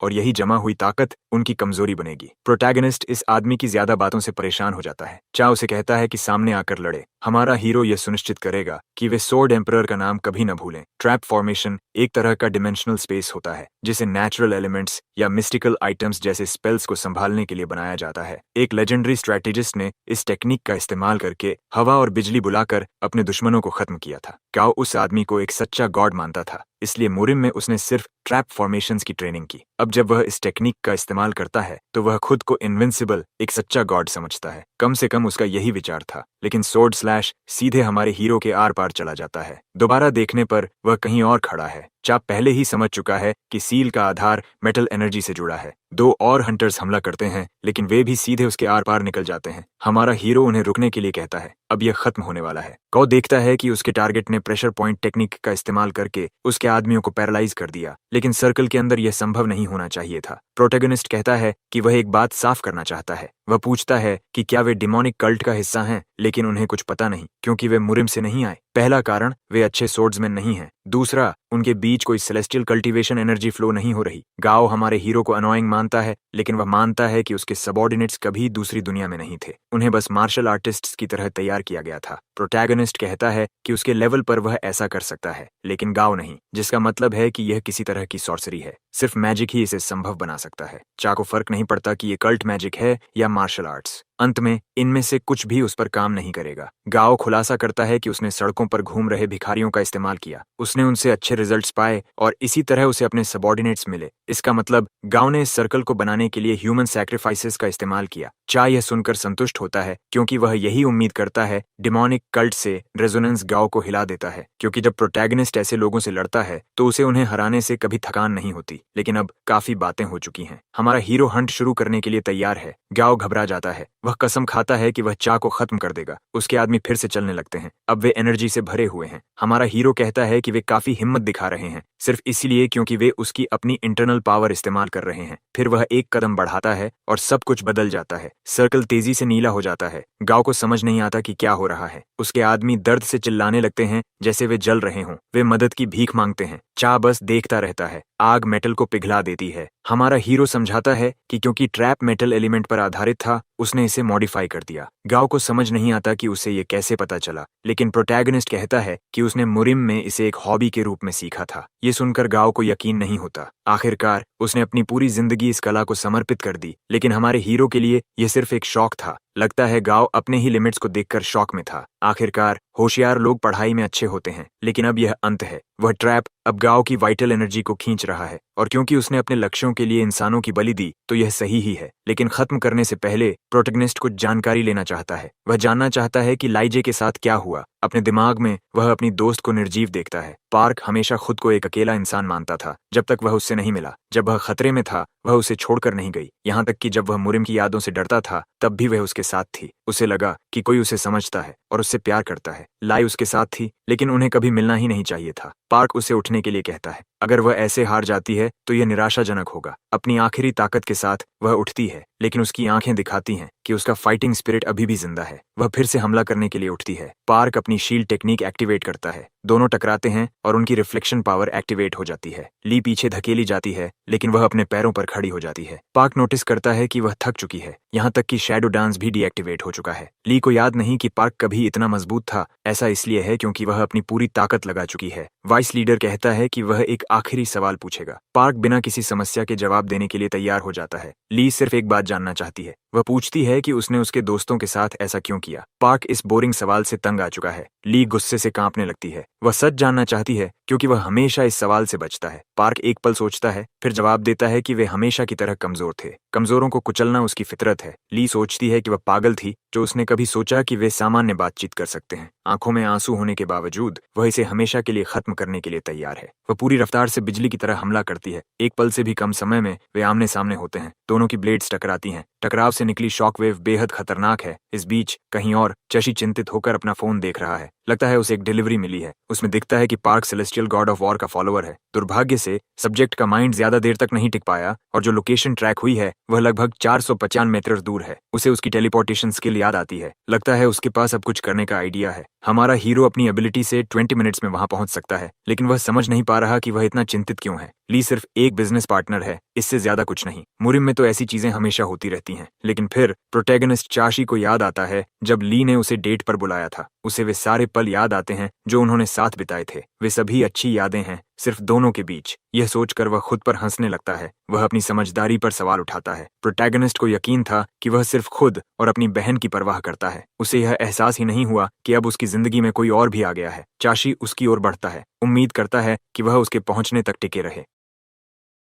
और यही जमा हुई ताकत उनकी कमजोरी बनेगी। प्रोटैगनिस्ट इस आदमी की ज्यादा बातों से परेशान हो जाता है। चा उसे कहता है कि सामने आकर लड़े। हमारा हीरो यह सुनिश्चित करेगा कि वे सोर्ड एम्परर का नाम कभी न भूलें। ट्रैप फॉर्मेशन एक तरह का डिमेंशनल स्पेस होता है, जिसे नेचुरल एलिमेंट्स या मिस्टिकल आइटम्स जैसे स्पेल्स को संभालने के लिए बनाया जाता है। एक लेजेंडरी स्ट्रेटेजिस्ट ने इस टेक्निक का इस्तेमाल करके हवा और बिजली बुलाकर अपने दुश्मनों को खत्म किया था। गाओ उस आदमी को एक सच्चा गॉड मानता था, इसलिए मुरिम में उसने सिर्फ ट्रैप फॉर्मेशंस की ट्रेनिंग की। अब जब वह इस टेक्निक का इस्तेमाल करता है तो वह खुद को इनविंसिबल, एक सच्चा गॉड समझता है। कम से कम उसका यही विचार था। लेकिन सोर्ड स्लैश सीधे हमारे हीरो के आर पार चला जाता है। दोबारा देखने पर वह कहीं और खड़ा है। चाप पहले ही समझ चुका है कि सील का आधार मेटल एनर्जी से जुड़ा है। दो और हंटर्स हमला करते हैं, लेकिन वे भी सीधे उसके आर पार निकल जाते हैं। हमारा हीरो उन्हें रुकने के लिए कहता है। अब यह खत्म होने वाला है। कौ देखता है कि उसके टारगेट ने प्रेशर पॉइंट टेक्निक का इस्तेमाल करके उसके आदमियों को पैरालाइज कर दिया, लेकिन सर्कल के अंदर यह संभव नहीं होना चाहिए था। प्रोटैगनिस्ट कहता है कि वह एक बात साफ करना चाहता है। वह पूछता है कि क्या वे डिमोनिक कल्ट का हिस्सा हैं, लेकिन उन्हें कुछ पता नहीं, क्योंकि वे मुरिम से नहीं आए। पहला कारण, वे अच्छे सोर्ड्समैन नहीं हैं। दूसरा, उनके बीच कोई सेलेस्टियल कल्टीवेशन एनर्जी फ्लो नहीं हो रही। गाओ हमारे हीरो को अनोइंग मानता है, लेकिन वह मानता है कि उसके सबऑर्डिनेट्स कभी दूसरी दुनिया में नहीं थे। उन्हें बस मार्शल आर्टिस्ट्स की तरह तैयार किया गया था। प्रोटैगनिस्ट कहता है कि उसके लेवल पर वह ऐसा कर सकता है, लेकिन गाओ नहीं, जिसका मतलब है कि यह किसी तरह की सॉर्सरी है। सिर्फ मैजिक ही इसे संभव बना सकता है। चा को फर्क नहीं पड़ता कि ये कल्ट मैजिक है या मार्शल आर्ट्स। अंत में इनमें से कुछ भी उस पर काम नहीं करेगा। गाओ खुलासा करता है कि उसने सड़कों पर घूम रहे भिखारियों का इस्तेमाल किया। उसने उनसे अच्छे रिजल्ट्स पाए और इसी तरह उसे अपने सबऑर्डिनेट्स मिले। इसका मतलब गाओ ने इस सर्कल को बनाने के लिए ह्यूमन सैक्रिफाइसेस का इस्तेमाल किया। चा यह सुनकर संतुष्ट होता है, क्योंकि वह यही उम्मीद करता है। डिमोनिक कल्ट से रेजोनेंस गाओ को हिला देता है, क्योंकि जब प्रोटैगनिस्ट ऐसे लोगों से लड़ता है तो उसे उन्हें हराने से कभी थकान नहीं होती। लेकिन अब काफी बातें हो चुकी हैं। हमारा हीरो हंट शुरू करने के लिए तैयार है। गाओ घबरा जाता है। वह कसम खाता है कि वह चा को खत्म कर देगा। उसके आदमी फिर से चलने लगते हैं। अब वे एनर्जी से भरे हुए हैं। हमारा हीरो कहता है कि वे काफी हिम्मत दिखा रहे हैं, सिर्फ इसलिए क्योंकि वे उसकी अपनी इंटरनल पावर इस्तेमाल कर रहे हैं। फिर वह एक कदम बढ़ाता है और सब कुछ बदल जाता है। सर्कल तेजी से नीला हो जाता है। गाओ को समझ नहीं आता कि क्या हो रहा है। उसके आदमी दर्द से चिल्लाने लगते हैं, जैसे वे जल रहे हों। वे मदद की भीख मांगते हैं। चा बस देखता रहता है। आग मेटल को पिघला देती है। हमारा हीरो समझाता है कि क्योंकि ट्रैप मेटल एलिमेंट पर आधारित था, उसने इसे मॉडिफाई कर दिया। गाओ को समझ नहीं आता कि उसे ये कैसे पता चला, लेकिन प्रोटैगनिस्ट कहता है कि उसने मुरिम में इसे एक हॉबी के रूप में सीखा था। ये सुनकर गाओ को यकीन नहीं होता। आखिरकार उसने अपनी पूरी जिंदगी इस कला को समर्पित कर दी, लेकिन हमारे हीरो के लिए यह सिर्फ एक शौक था। लगता है गाओ अपने ही लिमिट्स को देखकर शौक में था। आखिरकार होशियार लोग पढ़ाई में अच्छे होते हैं, लेकिन अब यह अंत है। वह ट्रैप अब गाओ की वाइटल एनर्जी को खींच रहा है, और क्योंकि उसने अपने लक्ष्यों के लिए इंसानों की बलि दी, तो यह सही ही है। लेकिन खत्म करने से पहले प्रोटैगनिस्ट कुछ जानकारी लेना चाहता है। वह जानना चाहता है कि लाइजे के साथ क्या हुआ। अपने दिमाग में वह अपनी दोस्त को निर्जीव देखता है। पार्क हमेशा खुद को एक अकेला इंसान मानता था, जब तक वह उससे नहीं मिला। जब वह खतरे में था, वह उसे छोड़कर नहीं गई। यहाँ तक कि जब वह मुरिम की यादों से डरता था, तब भी वह उसके साथ थी। उसे लगा कि कोई उसे समझता है और उससे प्यार करता है। लाई उसके साथ थी, लेकिन उन्हें कभी मिलना ही नहीं चाहिए था। पार्क उसे उठने के लिए कहता है। अगर वह ऐसे हार जाती है तो यह निराशाजनक होगा। अपनी आखिरी ताकत के साथ वह उठती है, लेकिन उसकी आंखें दिखाती हैं कि उसका फाइटिंग स्पिरिट अभी भी जिंदा है। वह फिर से हमला करने के लिए उठती है। पार्क अपनी शील्ड टेक्निक एक्टिवेट करता है। दोनों टकराते हैं और उनकी रिफ्लेक्शन पावर एक्टिवेट हो जाती है। ली पीछे धकेली जाती है, लेकिन वह अपने पैरों पर खड़ी हो जाती है। पार्क नोटिस करता है कि वह थक चुकी है, यहाँ तक कि शैडो डांस भी डीएक्टिवेट हो चुका है। ली को याद नहीं कि पार्क कभी इतना मजबूत था। ऐसा इसलिए है क्योंकि वह अपनी पूरी ताकत लगा चुकी है। वाइस लीडर कहता है कि वह एक आखिरी सवाल पूछेगा। पार्क बिना किसी समस्या के जवाब देने के लिए तैयार हो जाता है। ली सिर्फ एक बात जानना चाहती है। वह पूछती है है कि उसने उसके दोस्तों के साथ ऐसा क्यों किया। पार्क इस बोरिंग सवाल से तंग आ चुका है। ली गुस्से से कांपने लगती है। वह सच जानना चाहती है क्योंकि वह हमेशा इस सवाल से बचता है। पार्क एक पल सोचता है, फिर जवाब देता है कि वे हमेशा की तरह कमजोर थे। कमजोरों को कुचलना उसकी फितरत है। ली सोचती है कि वह पागल थी जो उसने कभी सोचा कि वे सामान्य बातचीत कर सकते हैं। आंखों में आंसू होने के बावजूद वह इसे हमेशा के लिए खत्म करने के लिए तैयार है। वह पूरी रफ्तार से बिजली की तरह हमला करती है। एक पल से भी कम समय में वे आमने सामने होते हैं। दोनों की ब्लेड्स टकराती हैं। टकराव से निकली शॉकवेव बेहद खतरनाक है। इस बीच कहीं और शशि चिंतित होकर अपना फोन देख रहा है। लगता है उसे एक डिलीवरी मिली है। उसमें दिखता है कि park celestial God of war का फॉलोअर है। दुर्भाग्य से सब्जेक्ट का माइंड ज्यादा देर तक नहीं टिक पाया और जो लोकेशन ट्रैक हुई है वह लगभग 495 मीटर दूर है। उसे उसकी टेलीपोर्टेशन स्किल याद आती है। लगता है उसके पास अब कुछ करने का आइडिया है। हमारा हीरो अपनी एबिलिटी से 20 मिनट्स में वहां पहुंच सकता है, लेकिन वह समझ नहीं पा रहा कि वह इतना चिंतित क्यों है। ली सिर्फ एक बिजनेस पार्टनर है, इससे ज्यादा कुछ नहीं। मुरिम में तो ऐसी चीजें हमेशा होती रहती हैं, लेकिन फिर प्रोटैगनिस्ट चाशी को याद आता है जब ली ने उसे डेट पर बुलाया था। उसे वे सारे पल याद आते हैं जो उन्होंने साथ बिताए थे। वे सभी अच्छी यादें हैं, सिर्फ दोनों के बीच। यह सोचकर वह खुद पर हंसने लगता है। वह अपनी समझदारी पर सवाल उठाता है। प्रोटैगनिस्ट को यकीन था कि वह सिर्फ खुद और अपनी बहन की परवाह करता है। उसे यह एहसास ही नहीं हुआ कि अब उसकी जिंदगी में कोई और भी आ गया है। चाशी उसकी ओर बढ़ता है, उम्मीद करता है कि वह उसके पहुंचने तक टिके रहे।